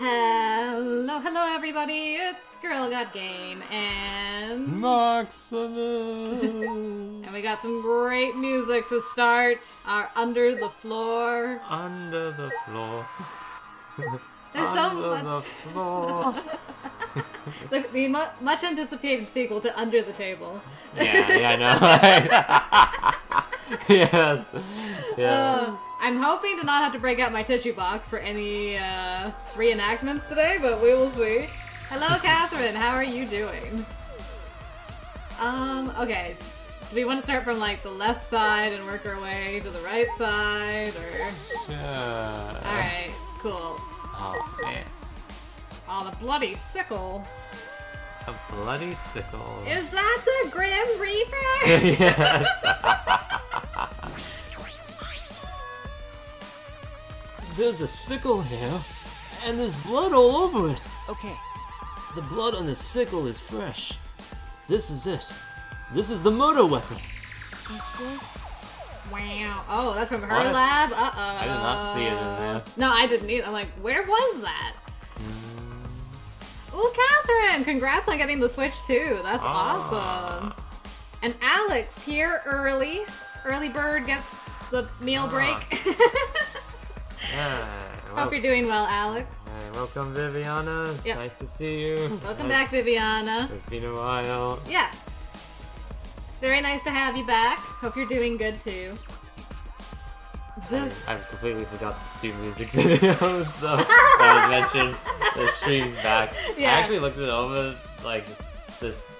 Hello everybody, it's Girl Got Game and Maximus. And we got some great music to start our Under the Floor. Under the floor. There's Under so the floor. the much anticipated sequel to Under the Table. Yeah, I know. Yes. Yeah. I'm hoping to not have to break out my tissue box for any reenactments today, but we will see. Hello, Catherine. How are you doing? Okay. Do we want to start from like the left side and work our way to the right side, or? Sure. All right. Cool. Oh man. Oh, the bloody sickle. A bloody sickle. Is that the Grim Reaper? Yes. There's a sickle here, and there's blood all over it. Okay. The blood on the sickle is fresh. This is it. This is the murder weapon. Is this... Wow. Oh, that's from her What? lab? Uh-oh. I did not see it in there. No, I didn't either. I'm like, where was that? Ooh, Catherine! Congrats on getting the Switch too. That's awesome. And Alex here early. Early bird gets the meal break. Yeah. Hope you're doing well, Alex. Welcome, Viviana. It's Yep. nice to see you. Welcome back, Viviana. It's been a while. Yeah. Very nice to have you back. Hope you're doing good too. This... I've completely forgot the 2 music videos though that was mentioned. The stream's back. Yeah. I actually looked it over like this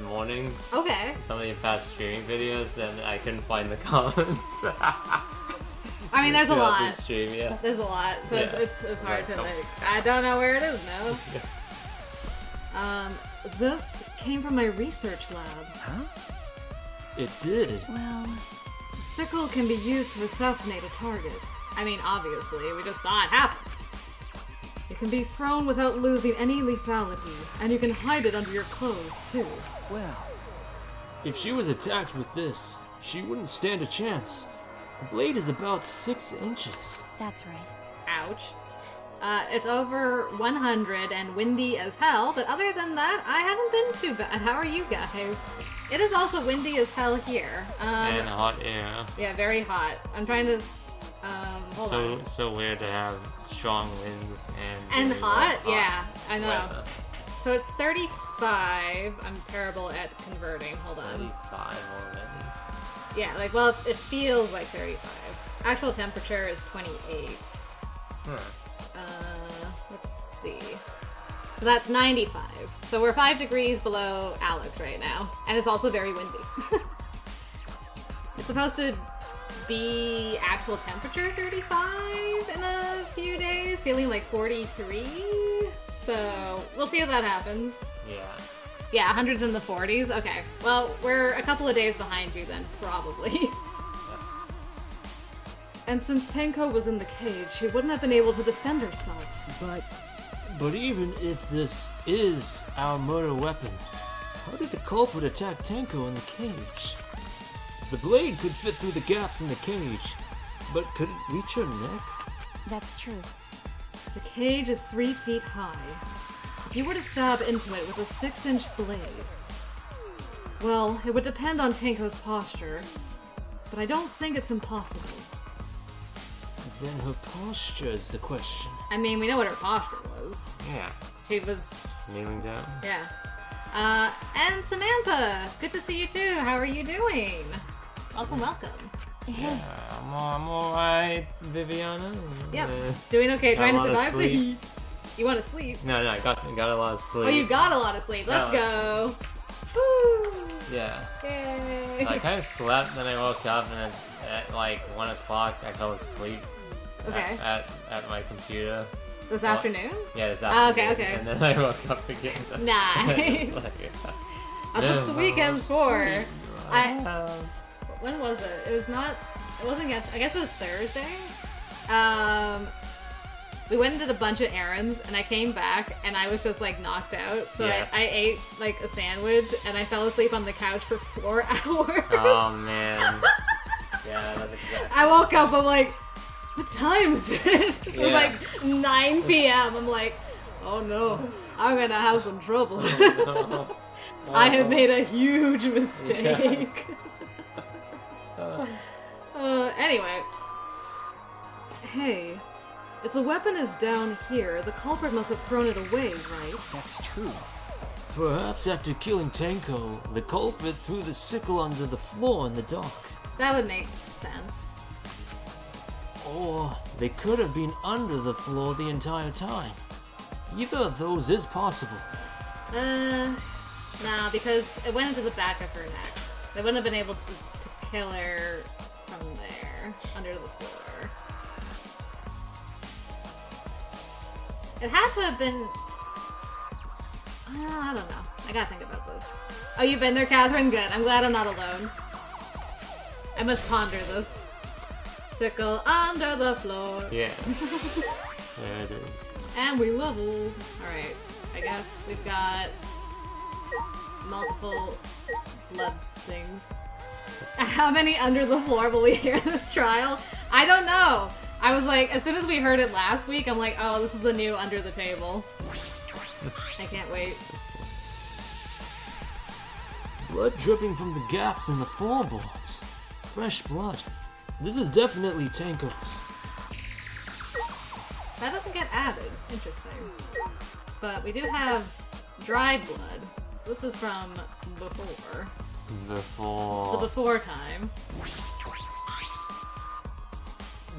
morning. Okay. Some of your past streaming videos, and I couldn't find the comments. I mean, there's a Throughout lot. the stream, yeah. There's a lot, so Yeah. it's hard to Right. like. I don't know where it is now. This came from my research lab. Huh? It did. Well... The sickle can be used to assassinate a target. I mean, obviously, we just saw it happen. It can be thrown without losing any lethality, and you can hide it under your clothes too. Well... If she was attacked with this, she wouldn't stand a chance. The blade is about 6 inches. That's right. Ouch. It's over 100 and windy as hell, but other than that, I haven't been too bad. How are you guys? It is also windy as hell here. And hot air. Yeah, very hot. I'm trying to, hold on. So weird to have strong winds and And really hot? Yeah, I know. weather. So it's 35. I'm terrible at converting. Hold on. 35 already. Yeah, like, well, it feels like 35. Actual temperature is 28. Let's see. So that's 95. So we're 5 degrees below Alex right now. And it's also very windy. It's supposed to be actual temperature 35 in a few days, feeling like 43. So we'll see if that happens. Yeah. Yeah, hundreds in the 40s. Okay. Well, we're a couple of days behind you then, probably. And since Tenko was in the cage, she wouldn't have been able to defend herself. But even if this is our murder weapon, how did the culprit attack Tenko in the cage? The blade could fit through the gaps in the cage, but could it reach her neck? That's true. The cage is 3 feet high. If you were to stab into it with a 6-inch blade, well, it would depend on Tenko's posture, but I don't think it's impossible. Then her posture is the question. I mean, we know what her posture was. Yeah. She was, Kneeling down. yeah. And Samantha, good to see you too. How are you doing? Welcome, welcome. Hey, I'm alright, Viviana. Yep, doing okay, trying to got a lot of survive the sleep. heat. You want to sleep? No, I got a lot of sleep. Oh, you got a lot of sleep. Let's Yeah. go. Woo! Yeah. Yay! I kind of slept, then I woke up, and then at like 1 o'clock I fell asleep. Okay. At my computer. This afternoon? Yeah, this Ah, afternoon. okay. And then I woke up again. Nice. It's like, That's what the weekend's for. uh, When was it? It wasn't yesterday. I guess it was Thursday. We went and did a bunch of errands, and I came back, and I was just like knocked out. So Yes. I ate like a sandwich, and I fell asleep on the couch for 4 hours. Oh man. Yeah, that's exactly. I woke up, I'm like, What time is it? It was Yeah. like 9 p.m. I'm like, oh no, I'm gonna have some trouble. I have made a huge mistake. Anyway. Hey, if the weapon is down here, the culprit must have thrown it away, right? That's true. Perhaps after killing Tenko, the culprit threw the sickle under the floor in the dock. That would make sense. Or they could have been under the floor the entire time. Either of those is possible. Nah, because it went into the back of her neck. They wouldn't have been able to kill her from there, under the floor. It had to have been... I don't know. I gotta think about this. Oh, you've been there, Catherine? Good. I'm glad I'm not alone. I must ponder this. Sickle under the floor. Yes. There it is. And we leveled. Alright. I guess we've got multiple blood things. How many under the floor will we hear in this trial? I don't know. I was like, as soon as we heard it last week, I'm like, oh, this is the new under the table. I can't wait. Blood dripping from the gaps in the floorboards. Fresh blood. This is definitely Tenko's. That doesn't get added. Interesting. But we do have dried blood. So this is from before. The before time.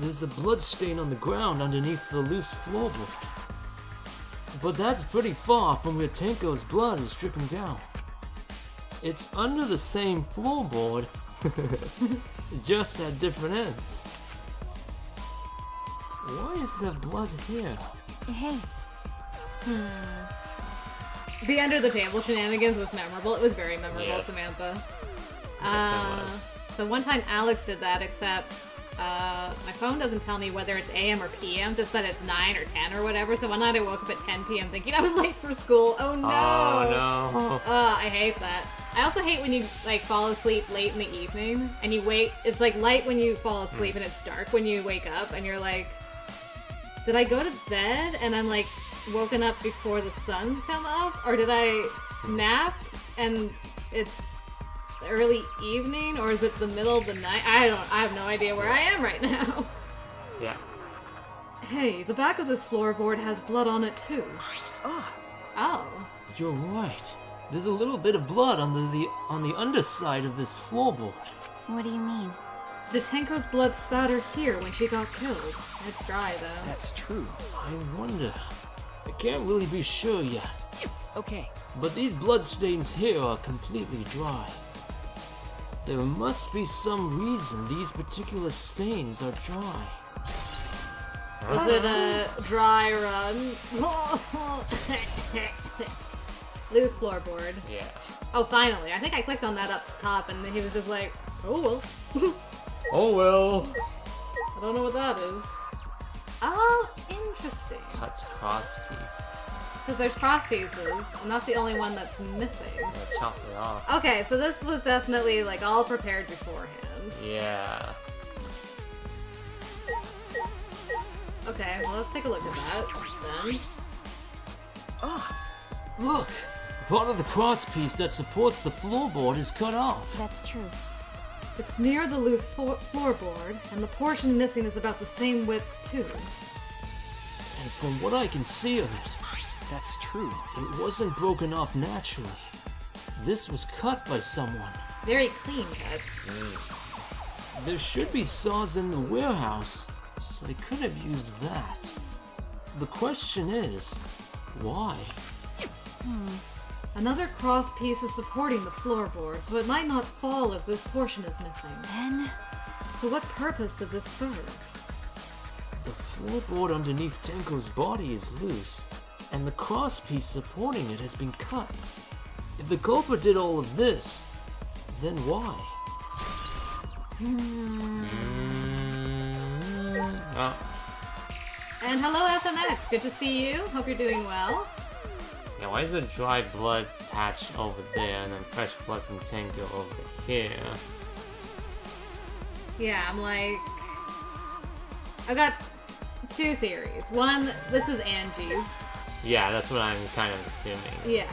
There's a blood stain on the ground underneath the loose floorboard. But that's pretty far from where Tenko's blood is dripping down. It's under the same floorboard, just at different ends. Why is there blood here? Hey, The under the table shenanigans was memorable. It was very memorable, Yes. Samantha. Yes, it was. So one time Alex did that, except my phone doesn't tell me whether it's AM or PM, just that it's 9 or 10 or whatever. So one night I woke up at 10 PM thinking I was late for school. Oh no! Oh no. I hate that. I also hate when you like fall asleep late in the evening and you wait. It's like light when you fall asleep and it's dark when you wake up and you're like, did I go to bed and I'm like woken up before the sun come up, or did I nap and it's early evening, or is it the middle of the night? I have no idea where I am right now. Yeah. Hey, the back of this floorboard has blood on it too. Oh. You're right. There's a little bit of blood on the underside of this floorboard. what do you mean? Did Tenko's blood spatter here when she got killed? It's dry though. That's true. I wonder. I can't really be sure yet. Okay. But these blood stains here are completely dry. There must be some reason these particular stains are dry. Was it a dry run? Loose floorboard. Yeah. Oh, finally. I think I clicked on that up top and he was just like, oh well. Oh well. I don't know what that is. Oh, interesting. Cut cross piece. Because there's cross pieces, and that's the only one that's missing. I chopped it off. Okay, so this was definitely like all prepared beforehand. Yeah. Okay, well let's take a look at that then. Look! Part of the cross piece that supports the floorboard is cut off. That's true. It's near the loose floorboard, and the portion missing is about the same width too. And from what I can see of it, That's true. it wasn't broken off naturally. This was cut by someone. Very clean cut. There should be saws in the warehouse, so they could have used that. The question is, why? Another cross piece is supporting the floorboard, so it might not fall if this portion is missing. Then, So what purpose did this serve? The floorboard underneath Tenko's body is loose, and the cross piece supporting it has been cut. If the culprit did all of this, then why? Oh. And hello FMX, good to see you. Hope you're doing well. Yeah, why is the dry blood patch over there and then fresh blood from Tenko over here? Yeah, I'm like... I've got two theories. One, this is Angie's. Yeah, that's what I'm kind of assuming. Yeah.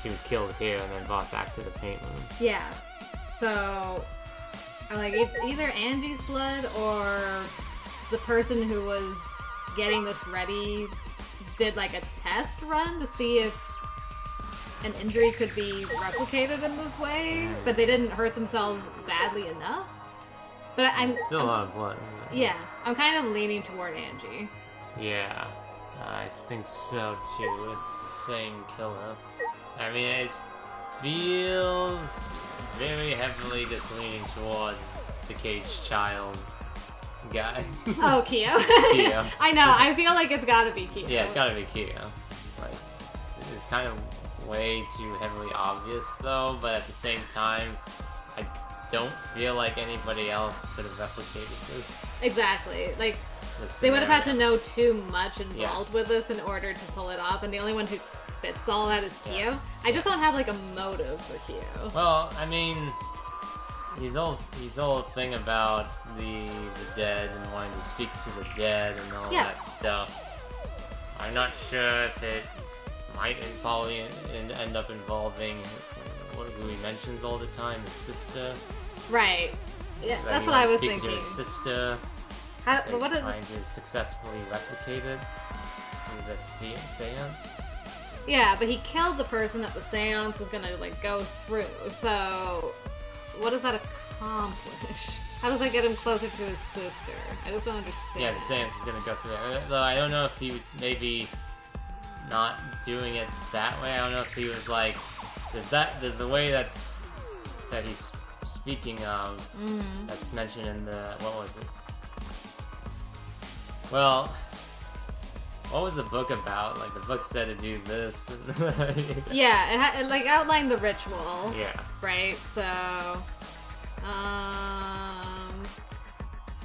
She was killed here and then brought back to the paint room. Yeah. So, I'm like, it's either Angie's blood or the person who was getting this ready did like a test run to see if an injury could be replicated in this way, but they didn't hurt themselves badly enough. But I'm Still a lot of blood. yeah, I'm kind of leaning toward Angie. Yeah, I think so too. It's the same killer. I mean, it feels very heavily just leaning towards the caged child guy. Oh, Keo. Keo. I know. I feel like it's gotta be Keo. Yeah, it's gotta be Keo. Like, it's kind of way too heavily obvious though, but at the same time, I don't feel like anybody else could have replicated this. Exactly. Like, this they would have had to scenario. know too much involved with this in order to pull it off, and the only one who fits all that is Keo. Yeah. I just don't have like a motive for Keo. Well, I mean, his whole thing about the dead and wanting to speak to the dead and all Yeah. that stuff. I'm not sure if it might probably end up involving who he mentions all the time, his sister. Right. Yeah, That that's he what I wants was to speak thinking. to his sister. How, So but what he's is, trying to successfully replicate it through the seance. yeah, but he killed the person that the seance was gonna like go through. So, what does that accomplish? How does that get him closer to his sister? I just don't understand. Yeah, the seance was gonna go through there. Though I don't know if he was maybe not doing it that way. I don't know if he was like, there's the way that he's speaking of that's mentioned in the, what was it? Well, what was the book about? Like the book said to do this. Yeah, it like outlined the ritual. Yeah. Right. So, I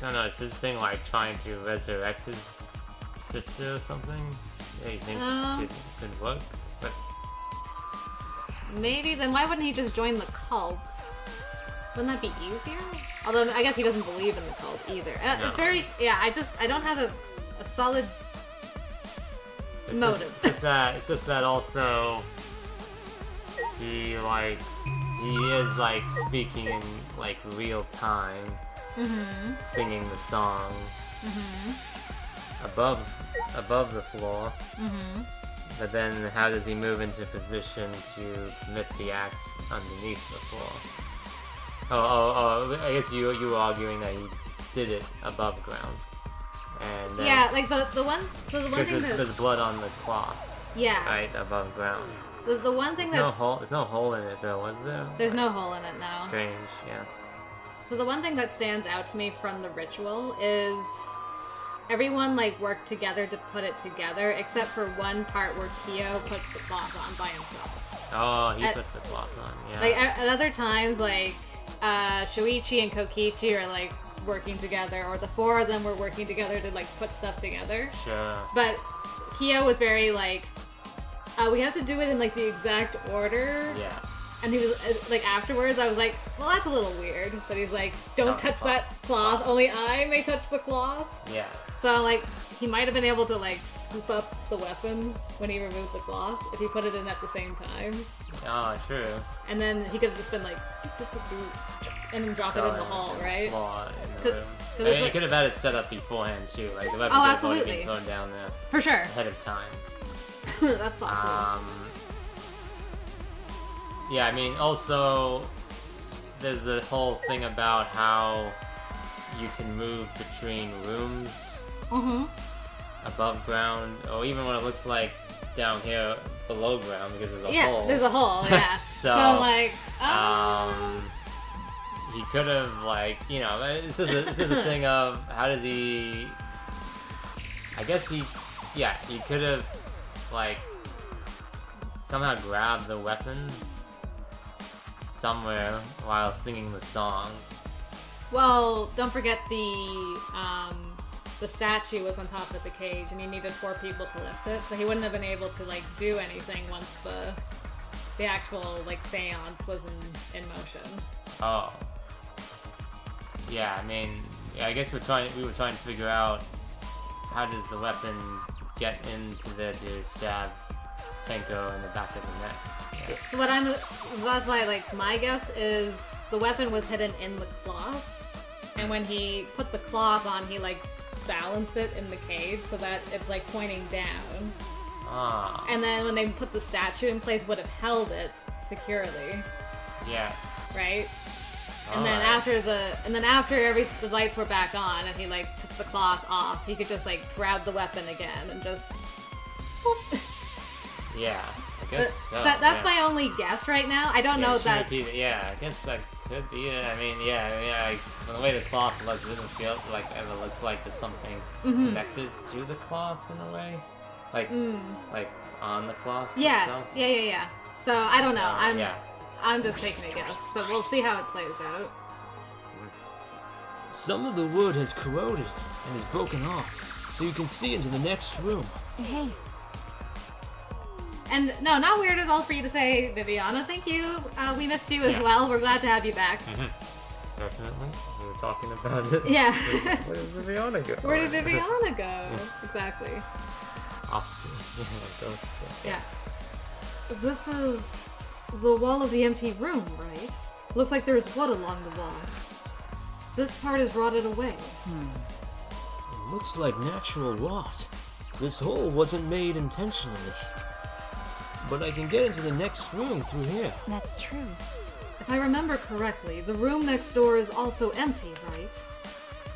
don't know. Is his thing like trying to resurrect his sister or something? Yeah, he thinks could work, but maybe then why wouldn't he just join the cult? Wouldn't that be easier? Although I guess he doesn't believe in the cult either. No. It's very I don't have a solid motive. It's just that also he is like speaking in like real time, singing the song above the floor. But then how does he move into position to commit the acts underneath the floor? Oh! I guess you were arguing that he did it above ground, and then, Yeah, like the one because thing that there's blood on the cloth, yeah, right above ground. the one thing There's that's no hole in it though, was there? there's no hole in it now. Strange, yeah. So the one thing that stands out to me from the ritual is everyone like worked together to put it together, except for one part where Keo puts the cloth on by himself. Oh, he At- puts the cloth on, yeah. Like at other times, like Shoichi and Kokichi are like working together, or the four of them were working together to like put stuff together. Sure. But Keo was very like, we have to do it in like the exact order. Yeah. And he was like, afterwards, I was like, well, that's a little weird. But he's like, don't Don't touch touch that cloth. Only I may touch the cloth. Yes. So like, he might have been able to like scoop up the weapon when he removed the cloth if he put it in at the same time. Oh, true. And then he could have just been like, and then drop it in the hall, right? Floor in the 'Cause- room. 'cause I mean, it's you like- could have had it set up beforehand too. Like the weapon Oh, could have already absolutely. been thrown down there For sure. ahead of time. That's possible. Yeah, I mean, also, there's the whole thing about how you can move between rooms above ground, or even what it looks like down here below ground, because there's a Yeah, hole. there's a hole, yeah. So, I'm like, he could have, like, you know, this is a thing of how does he? I guess he could have, like, somehow grabbed the weapon somewhere while singing the song. well, don't forget the statue was on top of the cage, and he needed 4 people to lift it, so he wouldn't have been able to like do anything once the actual like seance was in motion. Oh. Yeah, I mean, I guess we were trying to figure out how does the weapon get into there to stab Tenko in the back of the neck? Yeah. So that's why, like, my guess is the weapon was hidden in the cloth, and when he put the cloth on, he, like, balanced it in the cage so that it's, like, pointing down. Ah. And then when they put the statue in place, would have held it securely. Yes. Right? And then after the lights were back on and he, like, took the cloth off, he could just, like, grab the weapon again and just... Yeah, I guess so. That's my only guess right now. I don't know if that's... Yeah, I guess that could be it. I mean, like, from the way the cloth looks, it doesn't feel like it looks like there's something connected to the cloth in a way. Like on the cloth itself. Yeah. So, I don't know. Yeah. I'm just taking a guess, but we'll see how it plays out. Some of the wood has corroded and is broken off, so you can see into the next room. Hey, And no, not weird at all for you to say, Viviana. Thank you. We missed you as well. We're glad to have you back. Definitely. We were talking about it. Yeah. Where did Viviana go? Where did Viviana go? Exactly. Yeah. This is the wall of the empty room, right? Looks like there's wood along the wall. This part is rotted away. It looks like natural rot. This hole wasn't made intentionally. But I can get into the next room through here. that's true. If I remember correctly, the room next door is also empty, right?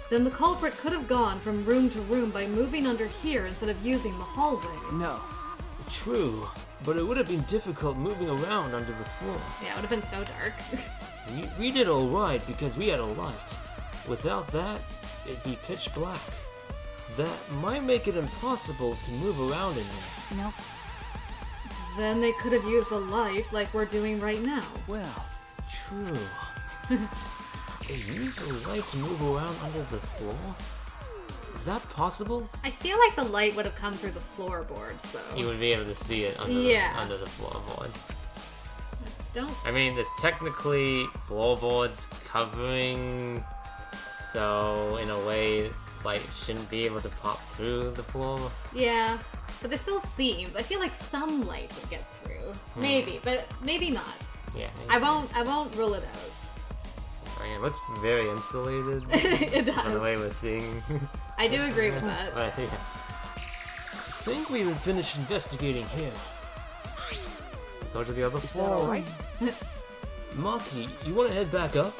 Then the culprit could have gone from room to room by moving under here instead of using the hallway. No. True, but it would have been difficult moving around under the floor. Yeah, it would have been so dark. We did alright because we had a light. Without that, it'd be pitch black. That might make it impossible to move around in there. Nope. Then they could have used a light like we're doing right now. Well, True. They use a light to move around under the floor? Is that possible? I feel like the light would have come through the floorboards, though. You would be able to see it under the floorboards. Don't... I mean, there's technically floorboards covering, so in a way, light shouldn't be able to pop through the floor. Yeah, but there still seems. I feel like some light would get through. Maybe, but maybe not. Yeah. I won't rule it out. I mean, it looks very insulated It does. from the way we're seeing. I do agree with that. But yeah. I think we would finish investigating here. Go to the other is that floor. all right? Maki, you want to head back up?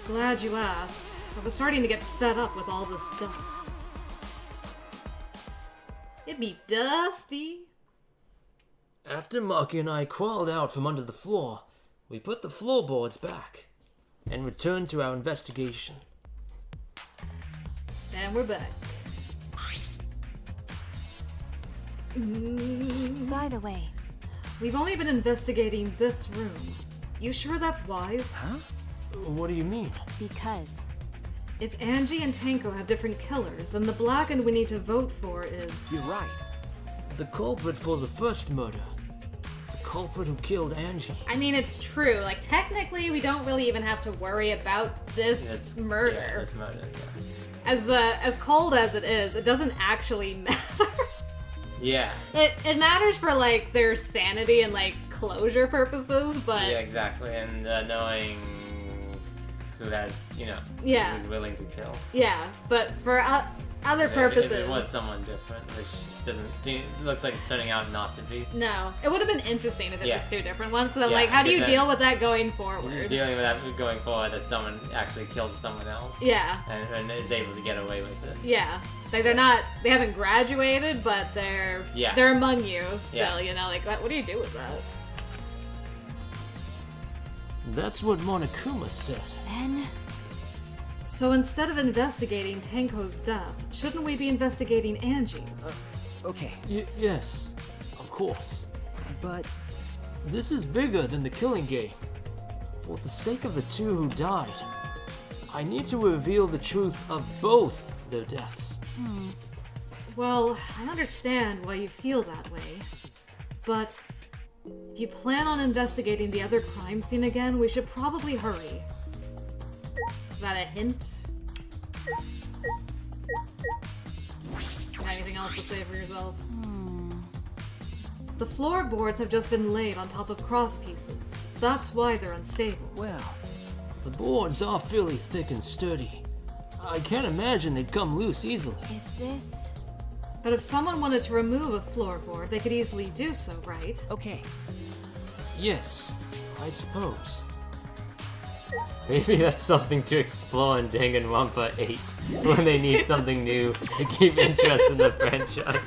Glad you asked. I was starting to get fed up with all this dust. It'd be dusty. After Maki and I crawled out from under the floor, we put the floorboards back and returned to our investigation. And we're back. By the way, We've only been investigating this room. You sure that's wise? Huh? What do you mean? because If Angie and Tanko have different killers, then the blackened we need to vote for is... You're right. The culprit for the first murder. The culprit who killed Angie. I mean, it's true. Like, technically, we don't really even have to worry about this murder. Yeah, this murder, yeah. As cold as it is, it doesn't actually matter. Yeah. It matters for, like, their sanity and, like, closure purposes, but... Yeah, exactly. And knowing who has, Yeah. who's willing to kill. Yeah, but for other purposes... If it was someone different, which doesn't seem... It looks like it's turning out not to be. No. It would have been interesting if it Yes. was two different ones. So, Yeah, like, how do you because deal with that going You're forward? dealing with that going forward that someone actually killed someone else. Yeah. And is able to get away with it. Yeah. Like, they haven't graduated, but they're among you still, Yeah. like, what do you do with that? That's what Monokuma said. then So instead of investigating Tenko's death, shouldn't we be investigating Angie's? Okay, Yes, of course. but This is bigger than the killing game. For the sake of the two who died, I need to reveal the truth of both their deaths. Well, I understand why you feel that way, but if you plan on investigating the other crime scene again, we should probably hurry. Is that a hint? have anything else to say for yourself. The floorboards have just been laid on top of cross pieces. That's why they're unstable. Well, The boards are fairly thick and sturdy. I can't imagine they'd come loose easily. Is this... But if someone wanted to remove a floorboard, they could easily do so, right? okay. Yes, I suppose. Maybe that's something to explore in Danganronpa 8 when they need something new to keep interest in the franchise.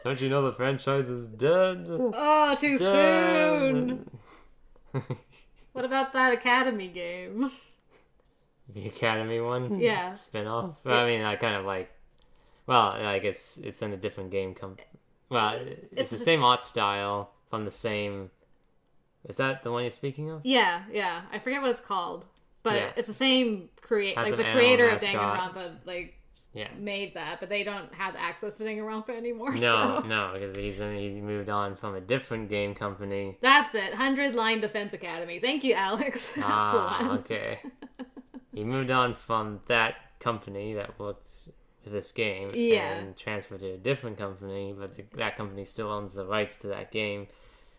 Don't you know the franchise is dead? Oh, too Dead. soon! What about that Academy game? The Academy one? Yeah. Spin-off? Well, I mean, I kind of like... Well, like, it's in a different game Well, it's the same art style from the same... Is that the one you're speaking of? Yeah. I forget what it's called. But Yeah. it's the same Has like an the animal creator of mascot. Danganronpa, like, Yeah. made that, but they don't have access to Danganronpa anymore, No, so... no, because he's moved on from a different game company. That's it. 100 Line Defense Academy. Thank you, Alex. That's the one. Okay. He moved on from that company that worked with this game Yeah. and transferred to a different company, but that company still owns the rights to that game,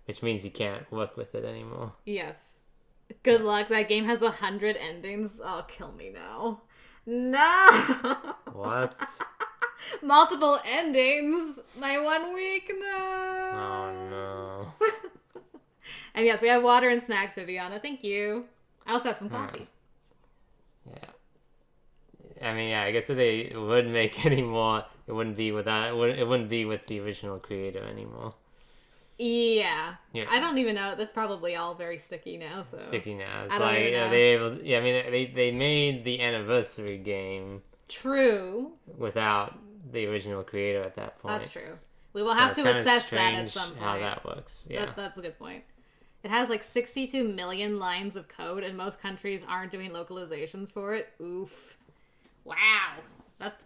which means he can't work with it anymore. Yes. Good luck. That game has 100 endings. Oh, kill me now. No! What? Multiple endings. My 1 week. No. Oh no. And yes, we have water and snacks, Viviana. Thank you. I also have some coffee. Yeah. I mean, yeah. I guess if they would make any more, it wouldn't be with that. It wouldn't be with the original creator anymore. Yeah. Yeah. I don't even know. That's probably all very sticky now. So Sticky now. It's I don't like even know. I mean, they made the anniversary game True. without the original creator at that point. That's true. We will So have it's to kinda assess that at strange some point. How that works. Yeah. That's a good point. It has like 62 million lines of code, and most countries aren't doing localizations for it. Oof. Wow.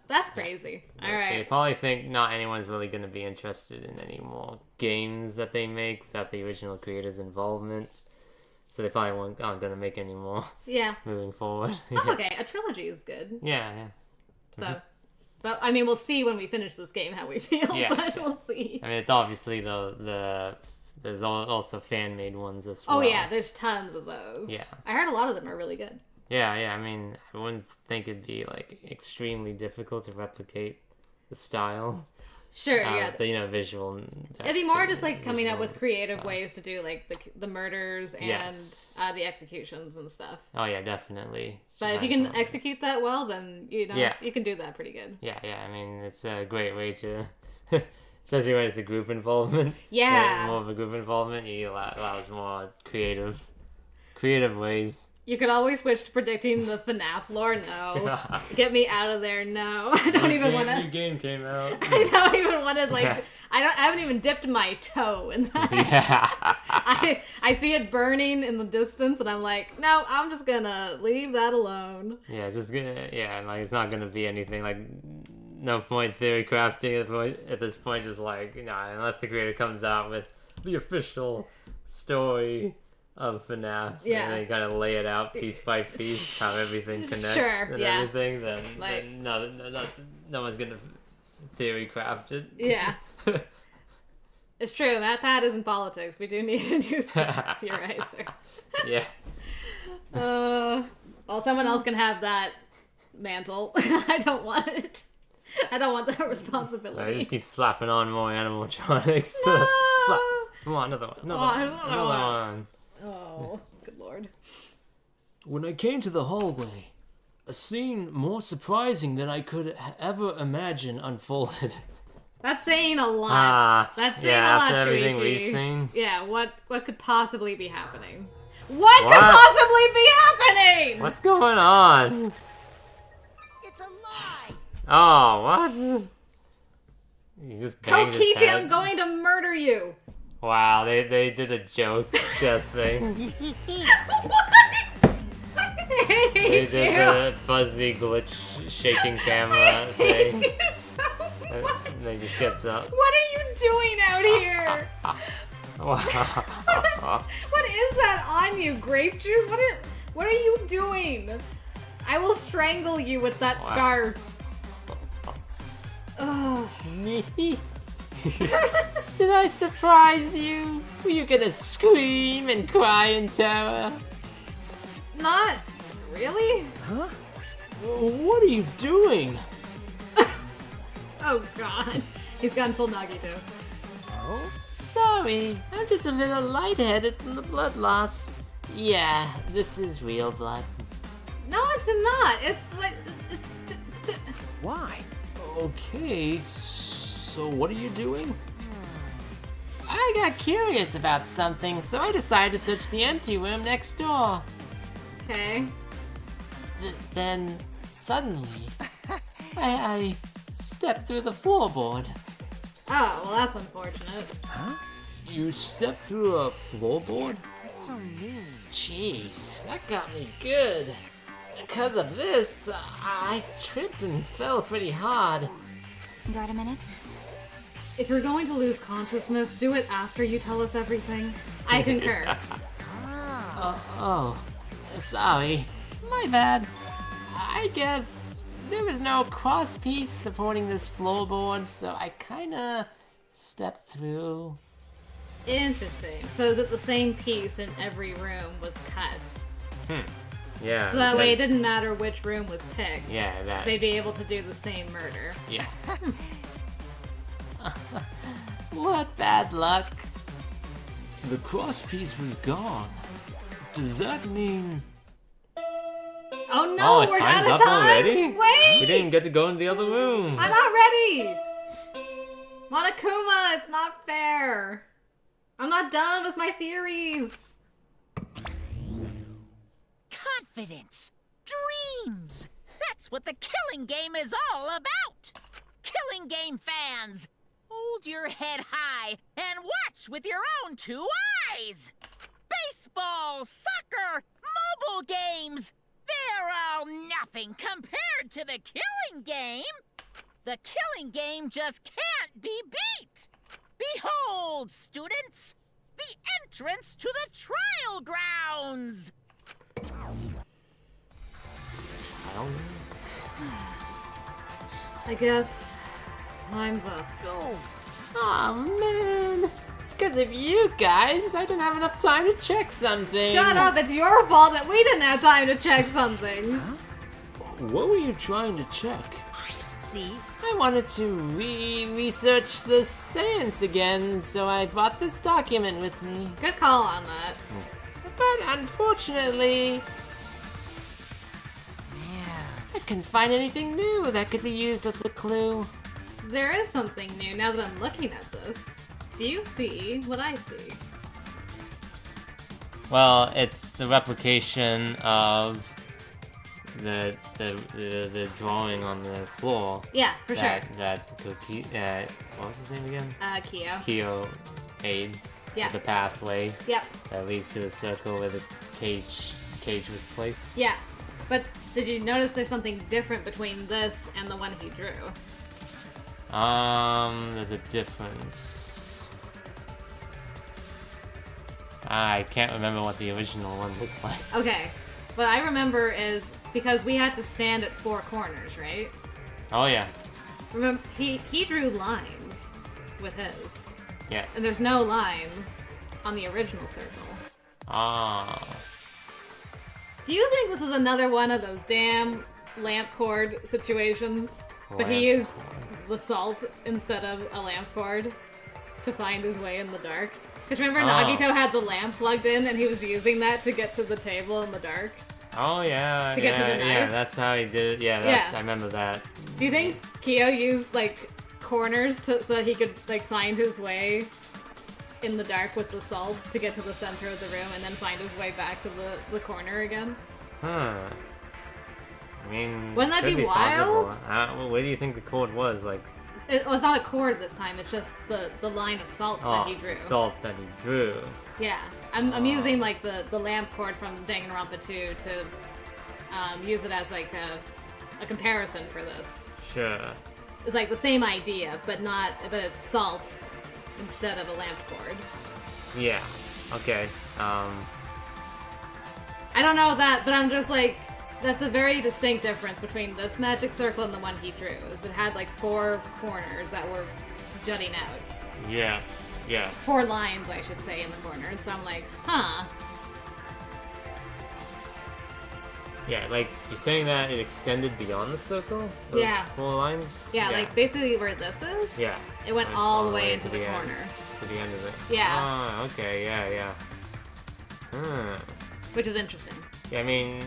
That's crazy. All They right. probably think not anyone's really going to be interested in any more games that they make without the original creator's involvement. So they probably aren't going to make any more Yeah. moving forward. That's okay. A trilogy is good. Yeah. So, but I mean, we'll see when we finish this game how we feel. Yeah, But yeah. we'll see. I mean, it's obviously there's also fan-made ones as well. Oh yeah, there's tons of those. Yeah. I heard a lot of them are really good. Yeah. I mean, I wouldn't think it'd be like extremely difficult to replicate the style. Sure. Yeah. The visual. It'd be more just like coming up with visual creative style. ways to do like the murders and Yes. the executions and stuff. Oh yeah, definitely. But if you can execute that well, then Yeah. you can do that pretty good. Yeah. I mean, it's a great way to, especially when it's a group involvement. Yeah. More of a group involvement, it allows more creative ways. You could always switch to predicting the FNAF lore. No, get me out of there. No, I don't even want New to. game came out. I don't even want to like. I haven't even dipped my toe in that. Yeah. I see it burning in the distance, and I'm like, no, I'm just gonna leave that alone. Yeah, it's just gonna. Yeah, like it's not gonna be anything like. No point theory crafting at this point. Just like unless the creator comes out with the official story of FNAF, Yeah. and they kind of lay it out piece by piece how everything connects Sure, and yeah. everything. Then, Like- then no one's gonna theory craft it. Yeah. It's true. Matt Pat isn't politics. We do need a new theorizer. Yeah. Well, someone else can have that mantle. I don't want it. I don't want that I responsibility. just keep slapping on more animatronics. No! Slap. Come on, another one. Another one. Oh, good lord. When I came to the hallway, a scene more surprising than I could ever imagine unfolded. That's saying a lot. That's saying a lot, after everything Shuichi. we've seen. Yeah, what could possibly be happening? What could What? possibly be happening? What's going on? It's a lie! Oh, what? He just banged his Kokichi, head. I'm going to murder you. Wow, they did a joke death thing. They did the fuzzy glitch shaking camera thing. And then he just gets up. What are you doing out here? Wow. What is that on you? Grape juice? What are you doing? I will strangle you with that Wow. scarf. Ugh. Did I surprise you? Were you gonna scream and cry in terror? Not really? Huh? What are you doing? Oh god. He's gone full Nagito. Oh? Sorry, I'm just a little lightheaded from the blood loss. Yeah, this is real blood. No, it's not. It's like... Why? Okay, so what are you doing? I got curious about something, so I decided to search the empty room next door. Okay. Then, suddenly, I stepped through the floorboard. Oh, well that's unfortunate. Huh? You stepped through a floorboard? That's so mean. Jeez, that got me good. Because of this, I tripped and fell pretty hard. Got a minute? If you're going to lose consciousness, do it after you tell us everything. I concur. Oh, sorry. My bad. I guess there was no crosspiece supporting this floorboard, so I kinda stepped through. Interesting. So is it the same piece in every room was cut? Yeah. So that way it because- didn't matter which room was picked. Yeah, that. They'd be able to do the same murder. Yeah. What bad luck. The crosspiece was gone. Does that mean... Oh no, it's we're time's out of up time! already? Wait! We didn't get to go into the other room. I'm not ready! Monokuma, it's not fair! I'm not done with my theories! Confidence, dreams. That's what the Killing Game is all about. Killing Game fans, hold your head high and watch with your own two eyes. Baseball, soccer, mobile games, they're all nothing compared to the Killing Game. The Killing Game just can't be beat. Behold, students, the entrance to the trial grounds. I guess time's up. Aw, man. It's because of you guys. I didn't have enough time to check something. Shut up, it's your fault that we didn't have time to check something. What were you trying to check? See? I wanted to research the science again, so I brought this document with me. Good call on that. But unfortunately, I couldn't find anything new that could be used as a clue. There is something new now that I'm looking at this. Do you see what I see? Well, it's the replication of the drawing on the floor. Yeah, for that, sure. That Koki, what was his name again? Kyo. Kyo made. Yeah. The pathway Yep. that leads to the circle where the cage was placed. Yeah. But did you notice there's something different between this and the one he drew? There's a difference. I can't remember what the original one looked like. Okay. What I remember is because we had to stand at 4 corners, right? Oh yeah. Remember, he drew lines with his. Yes. And there's no lines on the original circle. Ah. Do you think this is another one of those damn lamp cord situations? But he Lamp used cord. the salt instead of a lamp cord to find his way in the dark. Because remember Oh. Nagito had the lamp plugged in and he was using that to get to the table in the dark? Oh yeah. To get to the yeah, knife? that's how he did it. Yeah, Yeah. I remember that. Do you think Kyo used like corners so that he could like find his way in the dark with the salt to get to the center of the room and then find his way back to the corner again? Huh. I mean, Wouldn't that could be possible. wild? Where do you think the cord was? Like, Well, it's not a cord this time, it's just the line of salt that he drew. salt that he drew. Yeah, I'm using like the lamp cord from Danganronpa 2 to use it as like a comparison for this. Sure. It's like the same idea, but it's salt instead of a lamp cord. Yeah. Okay. I don't know that, but I'm just like, That's a very distinct difference between this magic circle and the one he drew. Is it had like 4 corners that were jutting out. Yes. Yeah. 4 lines, I should say, in the corners. So I'm like, huh. Yeah, like, you're saying that it extended beyond the circle? Those Yeah. 4 lines? Yeah, like basically where this is, Yeah. it went all the way into the end, corner. to the end of it. Yeah. Oh, okay, yeah. Which is interesting. Yeah, I mean...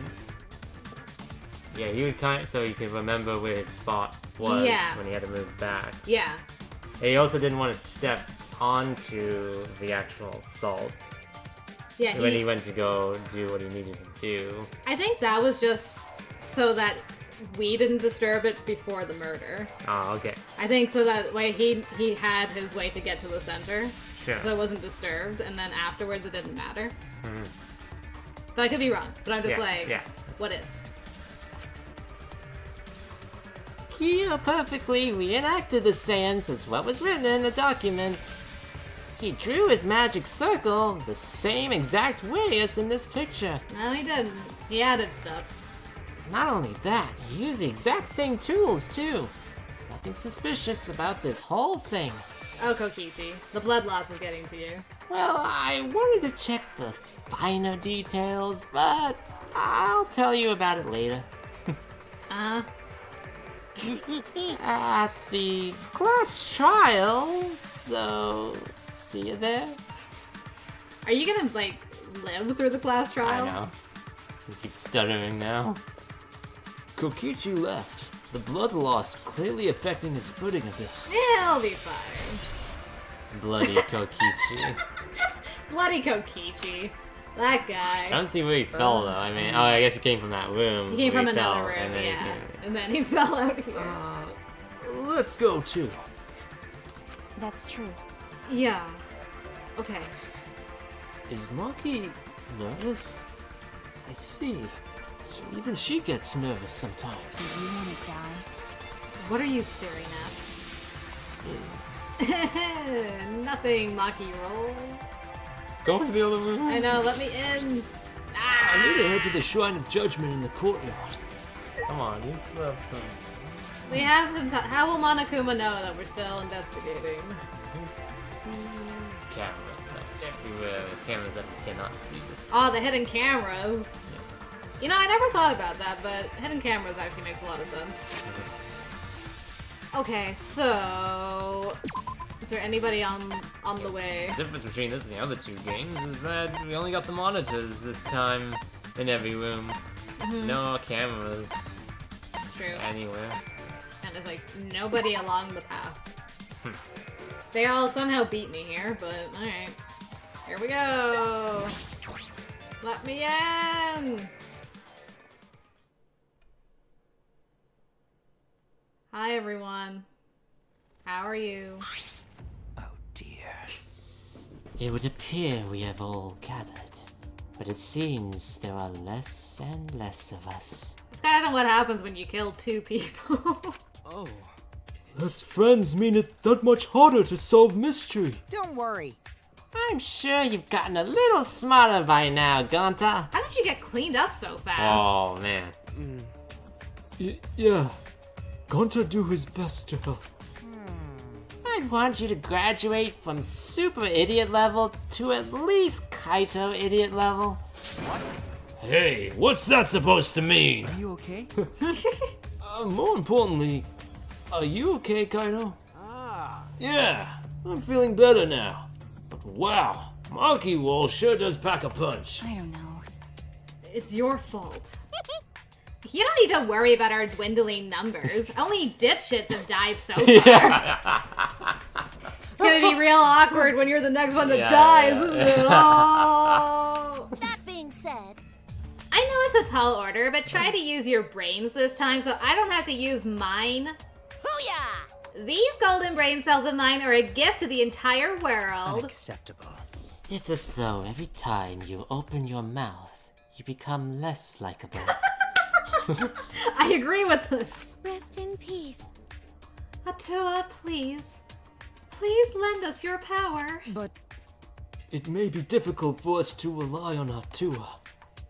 Yeah, he would so he could remember where his spot was Yeah. when he had to move back. Yeah. And he also didn't want to step onto the actual salt Yeah, when he went to go do what he needed to do. I think that was just so that we didn't disturb it before the murder. Oh, okay. I think so that way he had his way to get to the center, Sure. so it wasn't disturbed, and then afterwards it didn't matter. But I could be wrong, but I'm just what if? Kyo perfectly reenacted the seance as what was written in the document. He drew his magic circle the same exact way as in this picture. No, he didn't. He added stuff. Not only that, he used the exact same tools too. Nothing suspicious about this whole thing. Oh, Kokichi, the blood loss is getting to you. Well, I wanted to check the finer details, but I'll tell you about it later. Uh-huh. At the class trial, so see you there. Are you gonna, like, live through the class trial? I know. He keeps stuttering now. Kokichi left, the blood loss clearly affecting his footing a bit. He'll be fine. Bloody Kokichi. Bloody Kokichi. That guy. I don't see where he fell though. I mean, I guess he came from that room. He came where from another fell, room, and then he yeah. came- And then he fell out here. Let's go too. That's true. Yeah. Okay. Is Maki nervous? I see. So even she gets nervous sometimes. Do you want to die? What are you staring at? Nothing, Maki roll. Go to the other room. I know, let me in. I need to head to the Shrine of Judgment in the courtyard. Come on, you still have some. We have some time. How will Monokuma know that we're still investigating? Cameras up everywhere. There's cameras that we cannot see. This. Oh, the hidden cameras. You know, I never thought about that, but hidden cameras actually makes a lot of sense. Okay, so... Is there anybody on the way? The difference between this and the other 2 games is that we only got the monitors this time in every room. No cameras It's true. anywhere. And there's like nobody along the path. They all somehow beat me here, but alright. Here we go! Let me in! Hi everyone. How are you? Oh dear. It would appear we have all gathered, but it seems there are less and less of us. It's kind of what happens when you kill 2 people. Oh. Less friends mean it's that much harder to solve mystery. Don't worry. I'm sure you've gotten a little smarter by now, Gonta. How did you get cleaned up so fast? Oh man. Yeah. Gonta do his best to help. I'd want you to graduate from super idiot level to at least Kaito idiot level. Hey, what's that supposed to mean? Are you okay? More importantly, are you okay, Kaito? Yeah, I'm feeling better now. But wow, Monkey Wall sure does pack a punch. I don't know. It's your fault. You don't need to worry about our dwindling numbers. Only dipshits have died so far. It's gonna be real awkward when you're the next one that dies, isn't it? Oh. That being said, I know it's a tall order, but try to use your brains this time so I don't have to use mine. Hoo-yah! These golden brain cells of mine are a gift to the entire world. Unacceptable. It's as though every time you open your mouth, you become less likable. I agree with this. rest in peace. Atua, please. Please lend us your power. But It may be difficult for us to rely on Atua,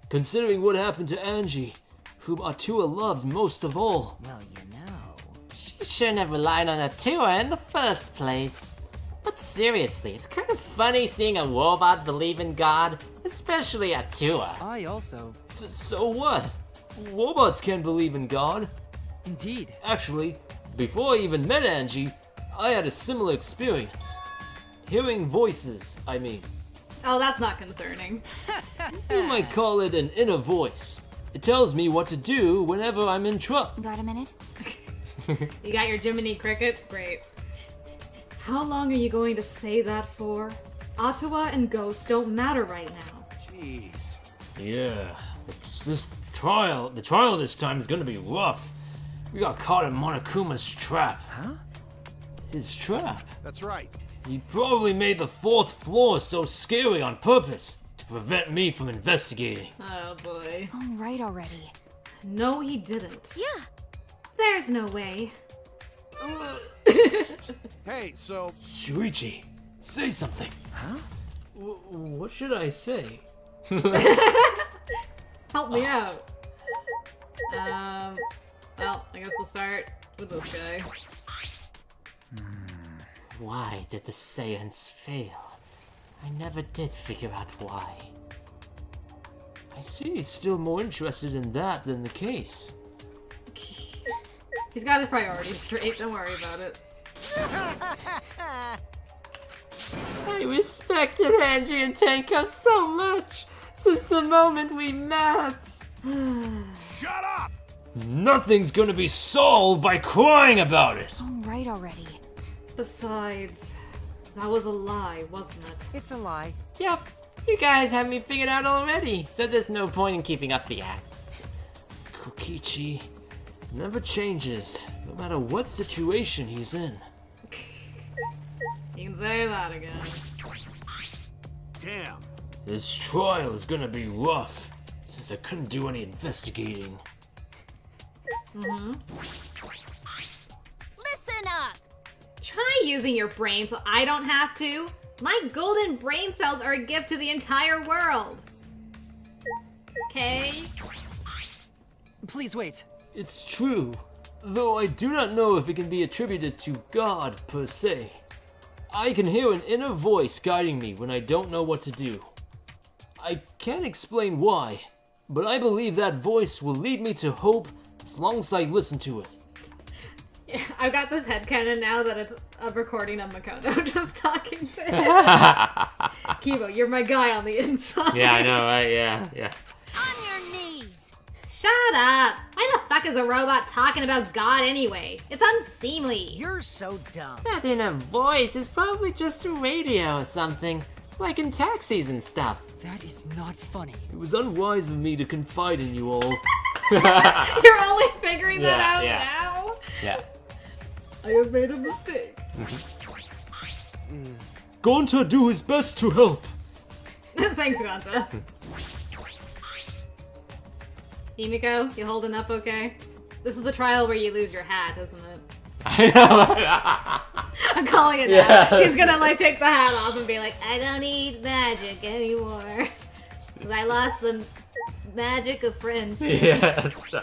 considering what happened to Angie, whom Atua loved most of all. Well, you know. She shouldn't have relied on Atua in the first place. But seriously, it's kind of funny seeing a robot believe in God, especially Atua. I also. So what? Robots can believe in God. Indeed. Actually, before I even met Angie, I had a similar experience. Hearing voices, I mean. Oh, that's not concerning. You might call it an inner voice. It tells me what to do whenever I'm in trouble. Got a minute? You got your Jiminy Cricket? Great. How long are you going to say that for? Ottawa and Ghost don't matter right now. Jeez. Yeah, the trial this time is gonna be rough. We got caught in Monokuma's trap. Huh? His trap? That's right. He probably made the 4th floor so scary on purpose to prevent me from investigating. Oh boy. All right already. No, he didn't. Yeah. There's no way. Hey, so Shuichi, say something. Huh? What should I say? Help me out. Well, I guess we'll start with this guy. Why did the Saiyans fail? I never did figure out why. I see he's still more interested in that than the case. He's got his priorities straight, don't worry about it. I respected Angie and Tenko so much since the moment we met. shut up! Nothing's gonna be solved by crying about it! All right already. Besides, that was a lie, wasn't it? It's a lie. Yep, you guys have me figured out already, so there's no point in keeping up the act. Kokichi never changes, no matter what situation he's in. You can say that again. Damn. This trial is gonna be rough, since I couldn't do any investigating. Listen up! Try using your brain so I don't have to. My golden brain cells are a gift to the entire world. Okay? Please wait. It's true, though I do not know if it can be attributed to God per se. I can hear an inner voice guiding me when I don't know what to do. I can't explain why, but I believe that voice will lead me to hope as long as I listen to it. Yeah, I've got this headcanon now that it's a recording of Makoto just talking to him. Kibo, you're my guy on the inside. Yeah, I know, right? Yeah. On your knees. Shut up! Why the fuck is a robot talking about God anyway? It's unseemly. You're so dumb. That inner voice is probably just a radio or something, like in taxis and stuff. That is not funny. It was unwise of me to confide in you all. You're only figuring that Yeah, out yeah. now? Yeah. I have made a mistake. Gonta do his best to help. Thanks, Ganta. Himiko, you holding up okay? This is the trial where you lose your hat, isn't it? I know. I'm calling it Yeah. now. She's gonna like take the hat off and be like, I don't need magic anymore. 'Cause I lost the magic of friendship. Yes.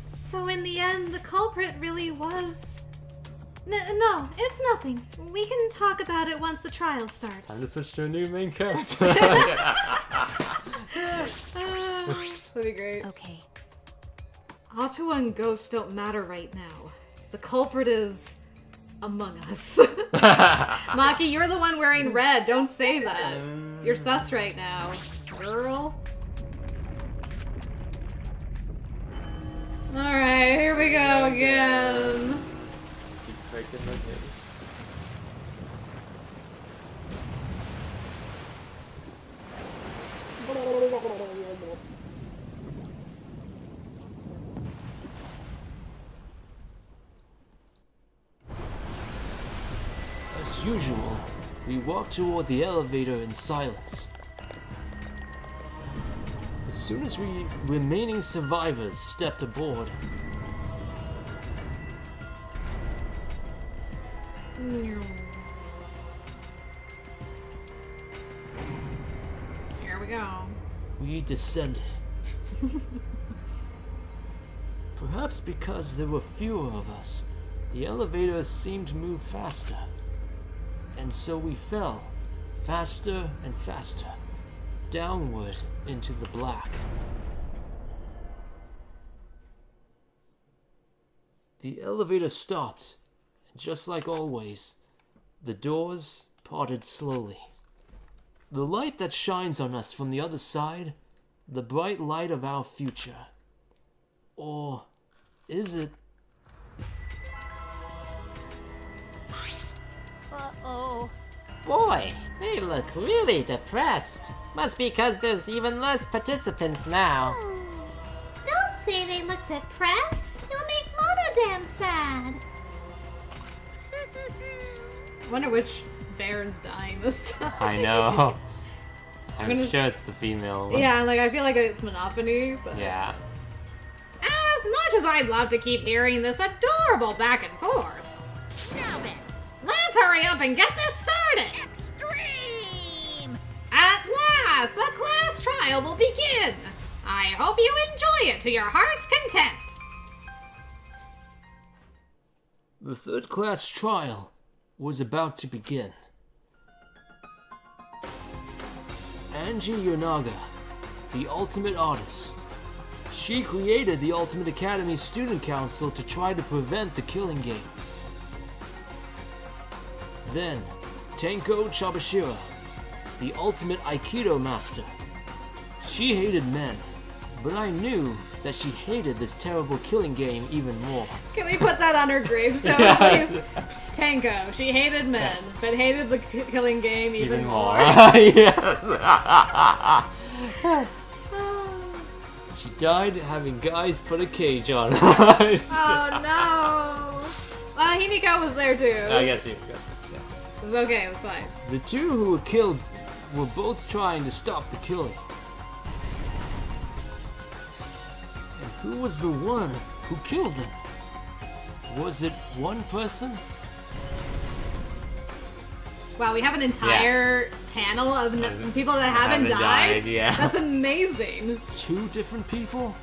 So in the end, the culprit really was... No, it's nothing. We can talk about it once the trial starts. Time to switch to a new main character. That'd be great. Okay. Ottawa and Ghost don't matter right now. The culprit is... among us. Maki, you're the one wearing red. Don't say that. You're sus right now. Girl. Alright, here we go again. He's breaking the news. As usual, we walk toward the elevator in silence. As soon as we remaining survivors stepped aboard, Here we go. we descended. Perhaps because there were fewer of us, the elevator seemed to move faster. And so we fell, faster and faster, downward into the black. The elevator stopped, and just like always, the doors parted slowly. The light that shines on us from the other side, the bright light of our future. Or is it? Uh-oh. Boy, they look really depressed. Must be because there's even less participants now. Don't say they look depressed. You'll make Mona damn sad. I wonder which bear's dying this time. I know. I'm gonna- sure it's the female one. Yeah, like I feel like it's Monopoly, but Yeah. as much as I'd love to keep hearing this adorable back and forth, Now then, let's hurry up and get this started. extreme! At last, the class trial will begin. I hope you enjoy it to your heart's content. The third class trial was about to begin. Angie Yonaga, the ultimate artist. She created the Ultimate Academy Student Council to try to prevent the killing game. Then, Tenko Chabashira, the ultimate Aikido master. She hated men, but I knew that she hated this terrible killing game even more. Can we put that on her gravestone, Yes. please? Tanko, she hated men, but hated the killing game even more. Yes. She died having guys put a cage on her. Oh no! Well, Himiko was there too. I guess you. Yeah. It was okay, it was fine. The two who were killed were both trying to stop the killing. And who was the one who killed them? Was it one person? Wow, we have an entire panel of people that haven't died? Yeah. That's amazing. Two different people?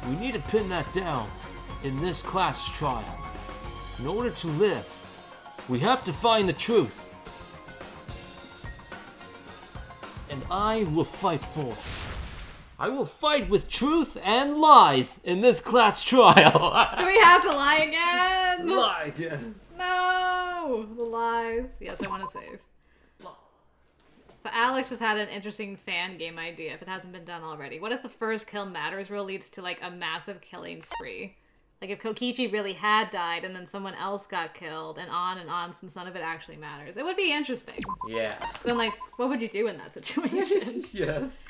We need to pin that down in this class trial. In order to live, we have to find the truth. And I will fight for it. I will fight with truth and lies in this class trial. Do we have to lie again? Lie again. No! The lies. Yes, I want to save. So Alex just had an interesting fan game idea, if it hasn't been done already. What if the first kill matters rule leads to, like, a massive killing spree? Like, if Kokichi really had died and then someone else got killed, and on since none of it actually matters. It would be interesting. Yeah. Then, like, what would you do in that situation? Yes.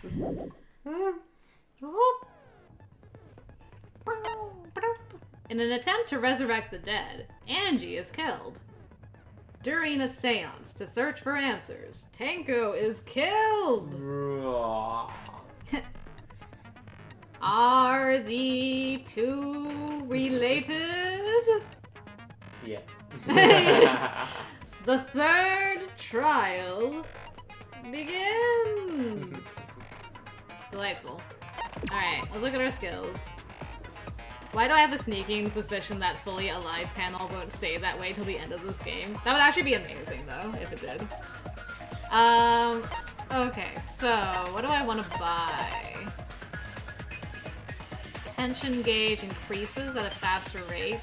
In an attempt to resurrect the dead, Angie is killed. During a seance to search for answers, Tenko is killed. Are the two related? Yes. The third trial begins. Delightful. Alright, let's look at our skills. Why do I have a sneaking suspicion that fully alive panel won't stay that way till the end of this game? That would actually be amazing, though, if it did. Okay, so what do I want to buy? Tension gauge increases at a faster rate.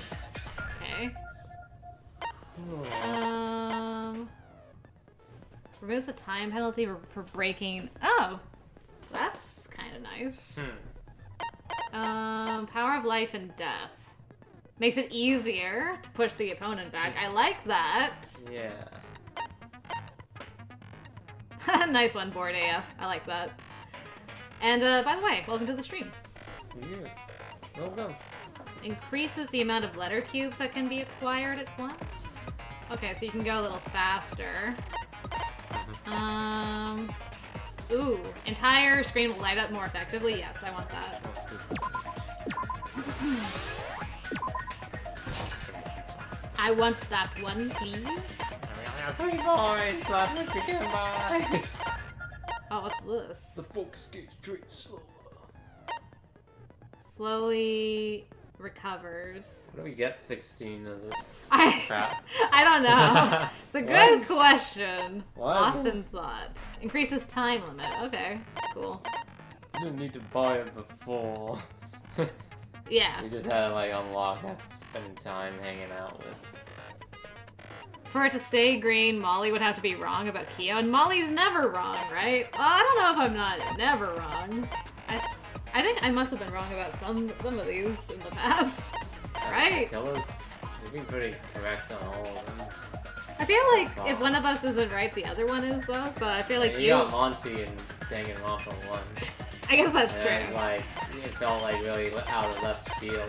Okay. Removes the time penalty for breaking. Oh, that's kind of nice. Power of life and death. Makes it easier to push the opponent back. I like that. Yeah. Nice one, Board AF. I like that. And, by the way, welcome to the stream. Yeah. Welcome. Increases the amount of letter cubes that can be acquired at once. Okay, so you can go a little faster. Ooh, entire screen will light up more effectively. Yes, I want that. I want that one, please. I 3 points left to get by. Oh, what's this? The focus gauge drains slower. Slowly recovers. How do we get 16 of this I crap? I don't know. It's a good What? question. What? Lost in thought. Increases time limit. Okay, cool. You didn't need to buy it before. Yeah. We just had to like unlock after spending time hanging out with. For it to stay green, Molly would have to be wrong about Keo, and Molly's never wrong, right? Well, I don't know if I'm not never wrong. I think I must have been wrong about some of these in the past, right? Killers, you've been pretty correct on all of them. I feel like if one of us isn't right, the other one is though. So I feel like you got Monty and Danganronpa 1. I guess that's And true. like, it felt like really out of left field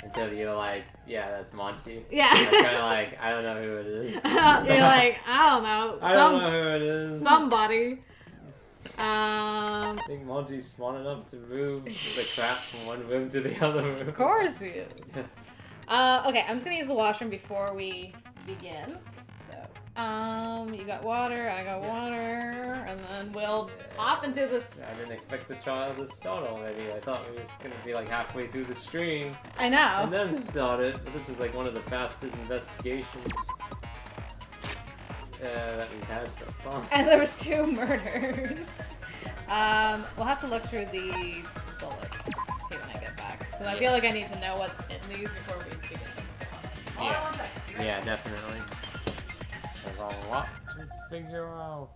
until you're like, yeah, that's Monty. Yeah. Kind of like, I don't know who it is. You're like, I don't know. I don't know who it is. Somebody. I think Monty's smart enough to move the crap from one room to the other room. Of course he is. Okay, I'm just gonna use the washroom before we begin. So, you got water, I got water, and then we'll hop into this. I didn't expect the trial to start already. I thought it was gonna be like halfway through the stream I know. and then start it. But this is like one of the fastest investigations that we've had so far. And there was 2 murders. We'll have to look through the bullets too when I get back, because I feel like I need to know what's in these before we begin. Hold on one second. Yeah, definitely. There's a lot to figure out.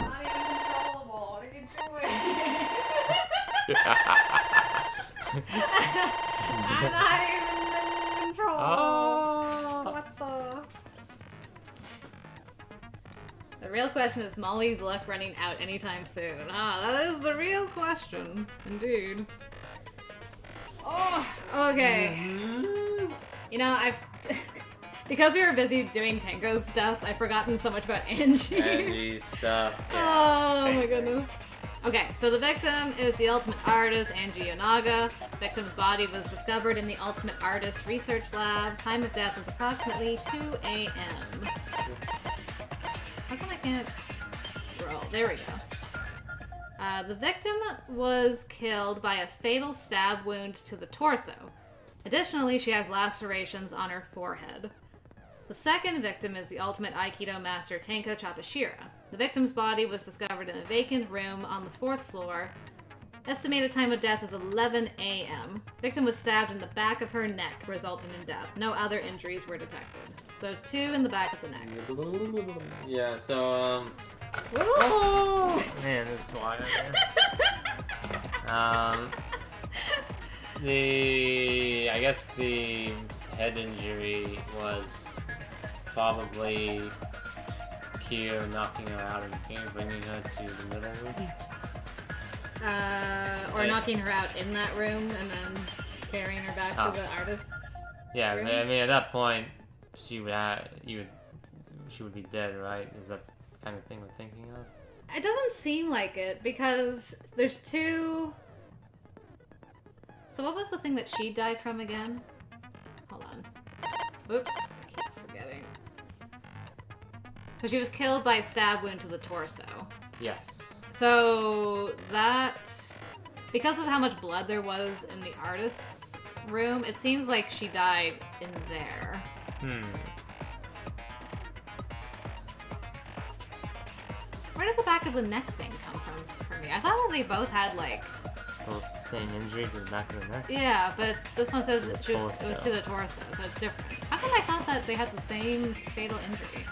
Not even controllable. What are you doing? I'm not even in control. What the? The real question is Molly's luck running out anytime soon? Ah, that is the real question. Indeed. Oh, okay. You know, I've... because we were busy doing Tango's stuff, I've forgotten so much about Angie. Angie stuff. Oh same my thing. goodness. Okay, so the victim is the ultimate artist, Angie Yonaga. The victim's body was discovered in the ultimate artist research lab. Time of death is approximately 2 a.m. How come I can't scroll? There we go. The victim was killed by a fatal stab wound to the torso. Additionally, she has lacerations on her forehead. The second victim is the ultimate Aikido master Tenko Chapashira. The victim's body was discovered in a vacant room on the 4th floor. Estimated time of death is 11 a.m. Victim was stabbed in the back of her neck, resulting in death. No other injuries were detected. So 2 in the back of the neck. Yeah, so, Woo! man, this is wild. I guess the head injury was probably Kia knocking her out and bringing her to the middle room? Or knocking her out in that room and then carrying her back to the artist's Yeah, room? I mean, at that point, she would be dead, right? Is that the kind of thing we're thinking of? It doesn't seem like it, because there's two... So what was the thing that she died from again? Hold on. Oops, I keep forgetting. So she was killed by a stab wound to the torso. Yes. So that... Because of how much blood there was in the artist's room, it seems like she died in there. Where did the back of the neck thing come from for me? I thought that they both had, like... Both the same injury to the back of the neck? Yeah, but this one says To the it was torso. to the torso, so it's different. How come I thought that they had the same fatal injury?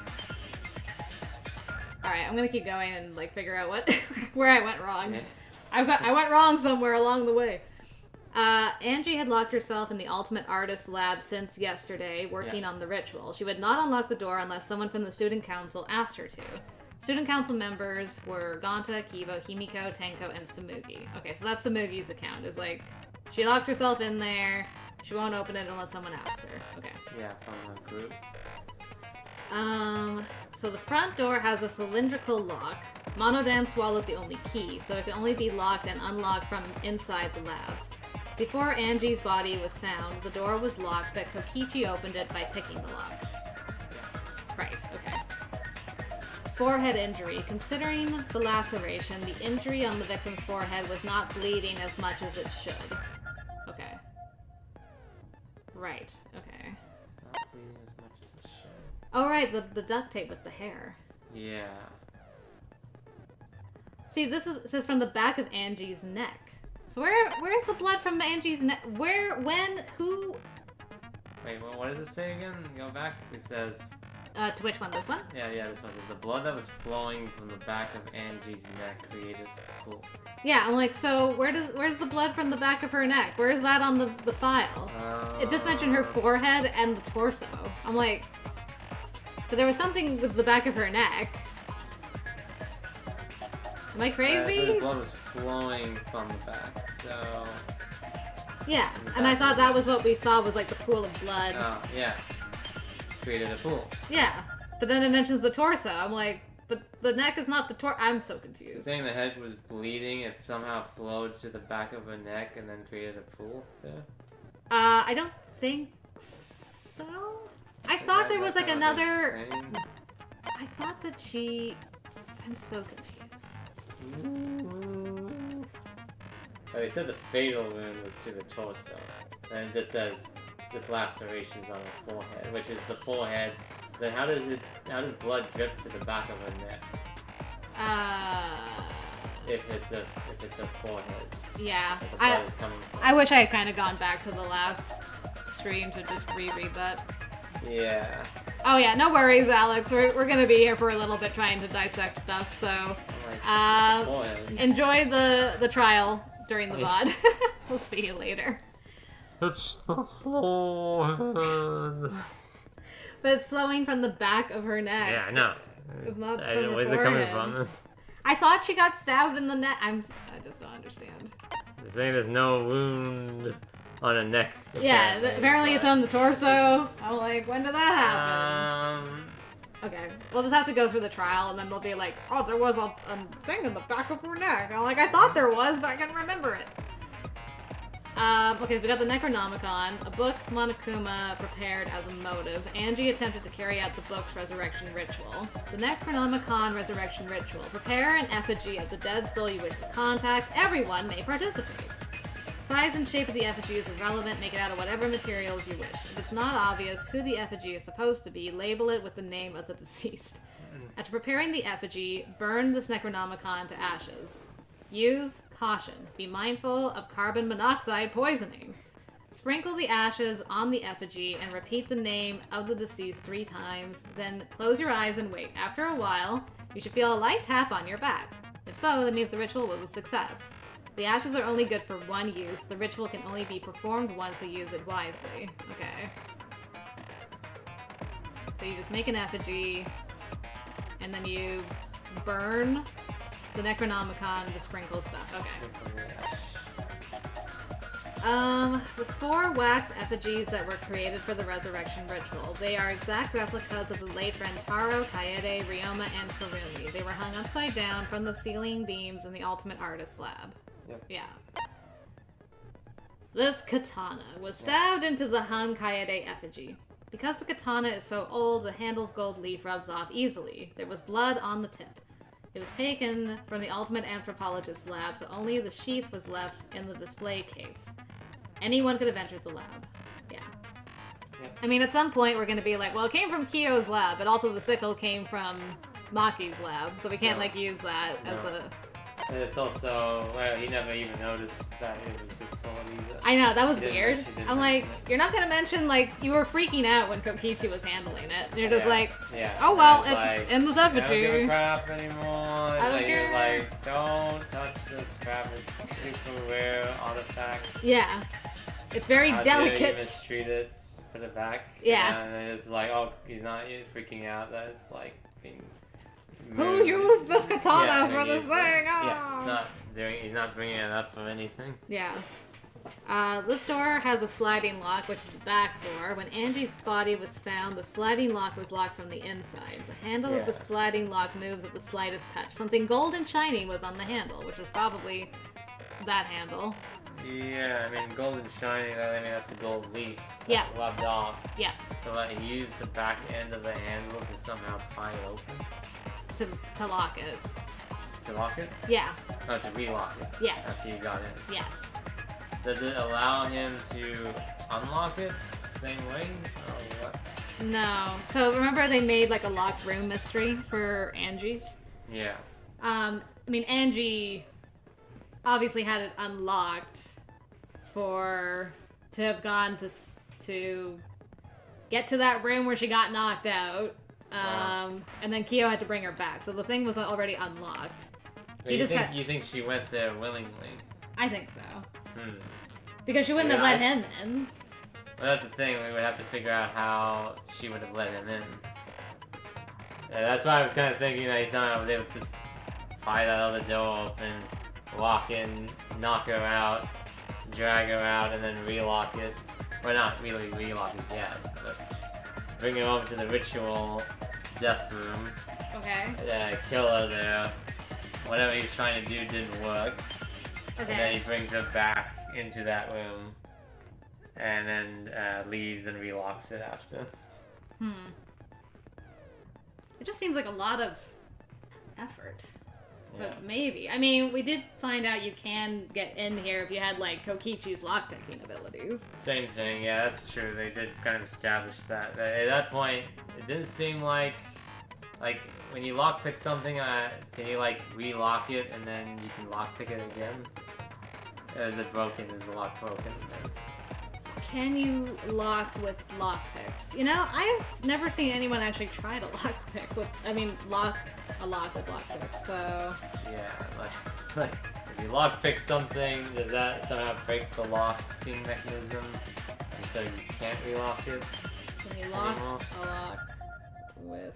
Alright, I'm gonna keep going and, like, figure out what where I went wrong. Yeah. I went wrong somewhere along the way. Angie had locked herself in the Ultimate Artist lab since yesterday, working on the ritual. She would not unlock the door unless someone from the student council asked her to. Student council members were Ganta, Kivo, Himiko, Tenko, and Samugi. Okay, so that's Samugi's account. Is like, she locks herself in there, she won't open it unless someone asks her. Okay. Yeah, from a group. So the front door has a cylindrical lock. Monodam swallowed the only key, so it can only be locked and unlocked from inside the lab. Before Angie's body was found, the door was locked, but Kokichi opened it by picking the lock. Right, okay. Forehead injury. Considering the laceration, the injury on the victim's forehead was not bleeding as much as it should. Okay. Right, okay. It's not bleeding as much as it should. Oh, right, the duct tape with the hair. Yeah. See, it says from the back of Angie's neck. So where's the blood from Angie's neck? Where, when, who? Wait, what does it say again? Go back. It says... To which one? This one? Yeah, this one says the blood that was flowing from the back of Angie's neck created a pool. Yeah, I'm like, so where's the blood from the back of her neck? Where is that on the file? It just mentioned her forehead and the torso. I'm like, but there was something with the back of her neck. Am I crazy? The blood was flowing from the back, so... Yeah, and I thought that was what we saw was like the pool of blood. Oh, yeah. Created a pool. Yeah, but then it mentions the torso. I'm like, but the neck is not the torso. I'm so confused. Saying the head was bleeding, it somehow flowed to the back of her neck and then created a pool there? I don't think so. I thought there was like another... I thought that she... I'm so confused. Oh, they said the fatal wound was to the torso. And it just says, just lacerations on her forehead, which is the forehead. Then how does blood drip to the back of her neck? If it's a forehead. Yeah. Where the blood is coming from. I wish I had kind of gone back to the last stream to just reread that. Yeah. Oh yeah, no worries, Alex. We're gonna be here for a little bit trying to dissect stuff, so enjoy the trial during the VOD. We'll see you later. It's the forehead. But it's flowing from the back of her neck. Yeah, I know. It's not from her Where's it coming forehead. from? I thought she got stabbed in the neck. I just don't understand. They're saying there's no wound on her neck. Yeah, apparently it's on the torso. I'm like, when did that happen? Okay, we'll just have to go through the trial, and then they'll be like, oh, there was a thing in the back of her neck. I'm like, I thought there was, but I can't remember it. Okay, so we got the Necronomicon, a book Monokuma prepared as a motive. Angie attempted to carry out the book's resurrection ritual. The Necronomicon resurrection ritual. Prepare an effigy of the dead soul you wish to contact. Everyone may participate. Size and shape of the effigy is irrelevant. Make it out of whatever materials you wish. If it's not obvious who the effigy is supposed to be, label it with the name of the deceased. After preparing the effigy, burn this Necronomicon to ashes. Use caution. Be mindful of carbon monoxide poisoning. Sprinkle the ashes on the effigy and repeat the name of the deceased 3 times. Then close your eyes and wait. After a while, you should feel a light tap on your back. If so, that means the ritual was a success. The ashes are only good for 1 use. The ritual can only be performed once, so use it wisely. Okay. So you just make an effigy, and then you burn the Necronomicon to sprinkle stuff. Okay. The 4 wax effigies that were created for the resurrection ritual. They are exact replicas of the late Rentaro, Kaede, Ryoma, and Kurumi. They were hung upside down from the ceiling beams in the Ultimate Artist Lab. Yep. Yeah. This katana was stabbed into the hung Kaede effigy. Because the katana is so old, the handle's gold leaf rubs off easily. There was blood on the tip. It was taken from the Ultimate Anthropologist lab, so only the sheath was left in the display case. Anyone could have entered the lab. Yeah. Yep. I mean, at some point we're going to be like, well, it came from Kyo's lab, but also the sickle came from Maki's lab, so we can't, like, use that as a... And it's also, well, he never even noticed that it was his sword either. I know, that was He didn't weird. mention- he didn't I'm like, mention it. you're not going to mention, like, you were freaking out when Kokichi was handling it. And you're just Yeah. like, Yeah. oh, well, And it's like, in this I don't give a effigy. crap anymore. I don't Like, he was care. like, don't touch this crap. It's super rare artifact. Yeah. It's very How dare you delicate. mistreat it. Put it back. Yeah. And then it's like, oh, he's not freaking out. That it's like being. Who moved. used this katana Yeah, for and this he's thing? Yeah, Oh. he's not bringing it up for anything. Yeah. This door has a sliding lock, which is the back door. When Angie's body was found, the sliding lock was locked from the inside. The handle of the Yeah. sliding lock moves at the slightest touch. Something gold and shiny was on the handle, which is probably that handle. Yeah, I mean, gold and shiny, I mean, that's the gold leaf. Yeah. Rubbed off. Yeah, So he used the back end of the handle to somehow pry it open. to lock it. To lock it? Yeah, Oh, to relock it. Yes. After you got in. yes. Does it allow him to unlock it the same way? Or what? No. So remember they made like a locked room mystery for Angie's? Yeah. I mean, Angie obviously had it unlocked to have gone to get to that room where she got knocked out. Wow. And then Kyo had to bring her back, so the thing was already unlocked. But You you, just think, had- you think she went there willingly? I think so. Hmm. Because she wouldn't Yeah, have let I- him in. Well, that's the thing. We would have to figure out how she would have let him in. Yeah, that's why I was kind of thinking that he somehow was able to just pry that other door open, walk in, knock her out, drag her out, and then relock it. Well, not really relock it yet, but bring her over to the ritual death room, Okay. kill her there. Whatever he was trying to do didn't work. And then he Okay. brings her back into that room, and then leaves and relocks it after. It just seems like a lot of effort. Yeah. But maybe. I mean, we did find out you can get in here if you had, like, Kokichi's lockpicking abilities. Same thing, yeah, that's true. They did kind of establish that. At that point, it didn't seem like when you lockpick something, can you like relock it and then you can lockpick it again? Or is it broken? Is the lock broken? Can you lock with lockpicks? You know, I've never seen anyone actually try to lockpick with, lock a lock with lockpicks, so... Yeah, like if you lockpick something, does that somehow break the locking mechanism? And so you can't relock it? Can you lock Anymore? a lock with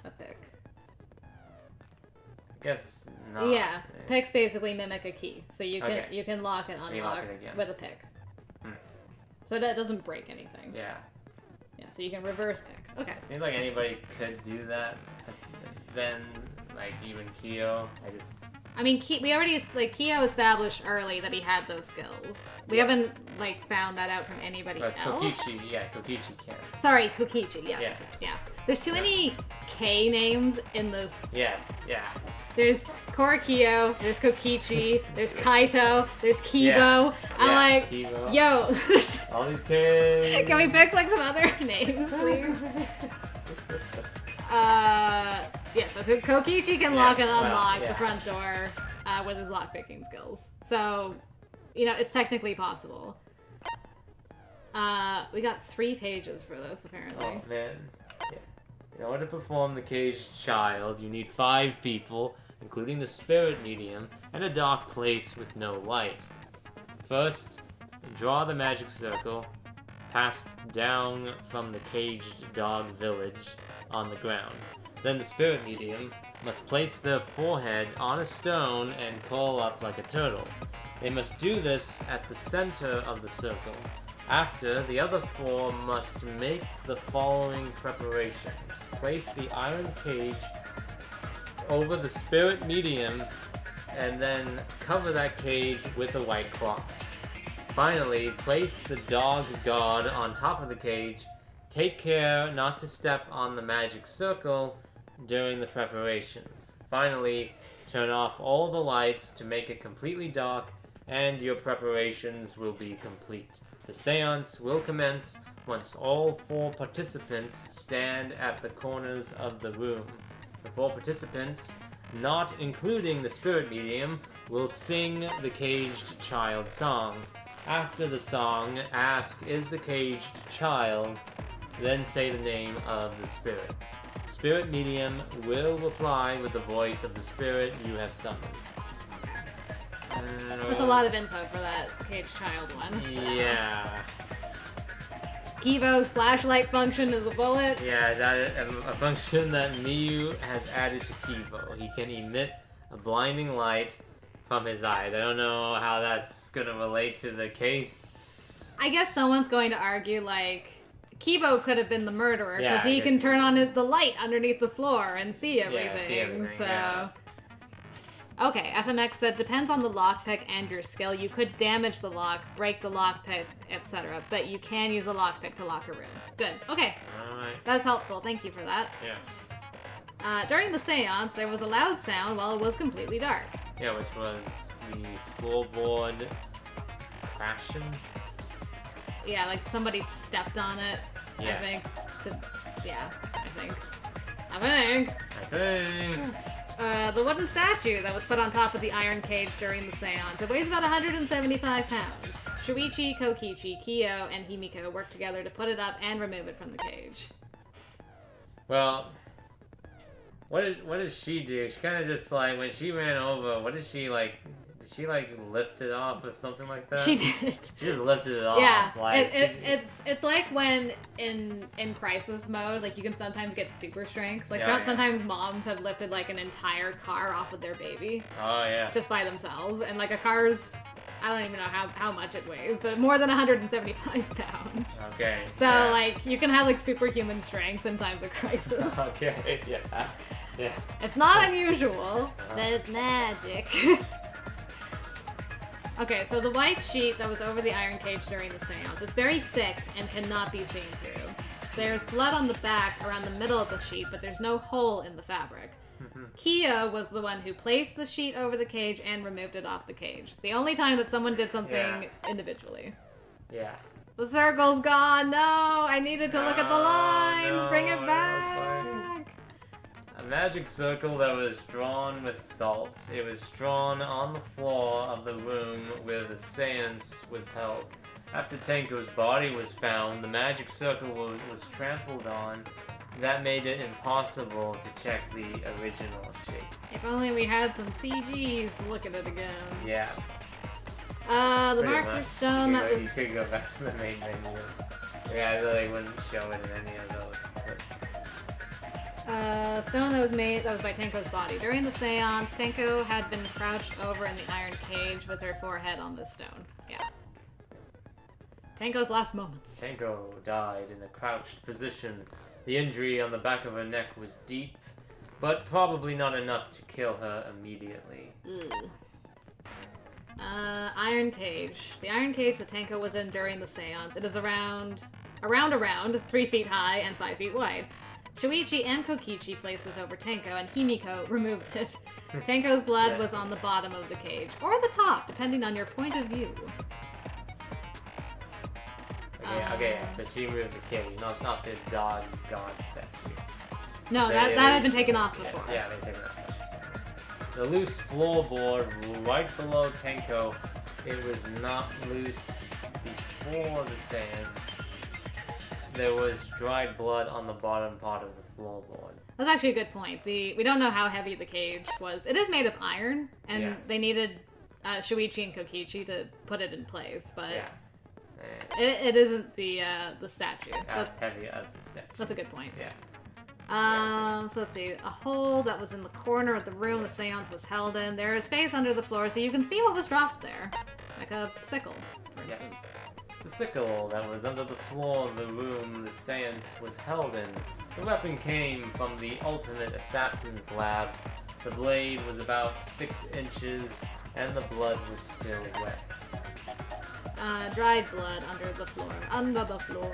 a pick? I guess not. Yeah, picks basically mimic a key, so you can Okay. you can lock and unlock it again. with a pick. Hmm. So that doesn't break anything. Yeah. Yeah, so you can reverse pick. Okay. Seems like anybody could do that. Then, like, even Kyo, We already, Kyo established early that he had those skills. We haven't, found that out from anybody But else. Kokichi can. Sorry, Kokichi, yes. Yeah. Yeah. There's too many K names in this. Yes, yeah. There's Korikyo, there's Kokichi, there's Kaito, there's Kibo. Yeah. I'm Yeah, like, Kibo. yo, All these kids. can we pick, some other names, please? So Kokichi can lock and unlock the front door with his lockpicking skills. So, it's technically possible. We got 3 pages for this, apparently. Oh, man. Yeah. In order to perform the caged child, you need 5 people, including the spirit medium, and a dark place with no light. First, draw the magic circle, passed down from the caged dog village on the ground. Then the spirit medium must place their forehead on a stone and curl up like a turtle. They must do this at the center of the circle. After, the other four must make the following preparations. Place the iron cage over the spirit medium and then cover that cage with a white cloth. Finally, place the dog god on top of the cage. Take care not to step on the magic circle during the preparations. Finally, turn off all the lights to make it completely dark, and your preparations will be complete. The seance will commence once all 4 participants stand at the corners of the room. The 4 participants, not including the spirit medium, will sing the caged child song. After the song, ask, "Is the caged child?" Then say the name of the spirit. Spirit medium will reply with the voice of the spirit you have summoned. That's a lot of info for that caged child one. So. Yeah. Kivo's flashlight function is a bullet. Yeah, that is a function that Miyu has added to Kivo. He can emit a blinding light from his eyes. I don't know how that's gonna relate to the case. I guess someone's going to argue, like, Kivo could have been the murderer, because Yeah, he can turn on the light underneath the floor and see everything. Yeah, see everything, so. yeah. Okay, FMX said, depends on the lockpick and your skill. You could damage the lock, break the lockpick, etc. But you can use a lockpick to lock a room. Good. Okay. Alright. That's helpful. Thank you for that. Yeah. During the seance, there was a loud sound while it was completely dark. Yeah, which was the floorboard crashing. Yeah, like somebody stepped on it. Yeah. I think. I think. I think. The wooden statue that was put on top of the iron cage during the seance. It weighs about 175 pounds. Shuichi, Kokichi, Kyo, and Himiko worked together to put it up and remove it from the cage. Well, what did she do? She kind of just like, when she ran over, what did she like? Did she like lift it off or something like that? She did. She just lifted it off. Yeah, Like, it's like when in crisis mode, like you can sometimes get super strength. Like Yeah, yeah. sometimes moms have lifted like an entire car off of their baby Oh yeah. just by themselves, and like a car's, I don't even know how much it weighs, but more than 175 pounds. Okay. So yeah. like you can have like superhuman strength in times of crisis. Okay. Yeah. Yeah. It's not unusual, but it's magic. Okay, so the white sheet that was over the iron cage during the seance, it's very thick and cannot be seen through. There's blood on the back around the middle of the sheet, but there's no hole in the fabric. Kia was the one who placed the sheet over the cage and removed it off the cage. The only time that someone did something individually. Yeah. The circle's gone! No! I needed to look at the lines! No, Bring it no, back! A magic circle that was drawn with salt. It was drawn on the floor of the room where the seance was held. After Tenko's body was found, the magic circle was trampled on. That made it impossible to check the original shape. If only we had some CGs to look at it again. Yeah. The pretty marker much. stone that was... You could go back to the main menu. Yeah, I really wouldn't show it in any of those clips. Stone that was by Tenko's body. During the seance, Tenko had been crouched over in the iron cage with her forehead on this stone. Yeah. Tenko's last moments. Tenko died in a crouched position. The injury on the back of her neck was deep, but probably not enough to kill her immediately. Ugh. Iron cage. The iron cage that Tenko was in during the seance. It is around 3 feet high and 5 feet wide. Shuichi and Kokichi placed this over Tenko, and Himiko removed it. Tenko's blood was on the bottom of the cage, or the top, depending on your point of view. Okay, so she moved the cage, not the god statue. No, that had been taken off before. Yeah, they took it off. The loose floorboard right below Tenko, it was not loose before the seance. There was dried blood on the bottom part of the floorboard. That's actually a good point. We don't know how heavy the cage was. It is made of iron, and they needed Shuichi and Kokichi to put it in place, but it isn't the statue. As heavy as the statue. That's a good point. Yeah. So let's see. A hole that was in the corner of the room the seance was held in. There is space under the floor so you can see what was dropped there. Like a sickle, for Yeah. instance. The sickle that was under the floor of the room the seance was held in. The weapon came from the ultimate assassin's lab. The blade was about 6 inches, and the blood was still wet. Dried blood under the floor. Under the floor.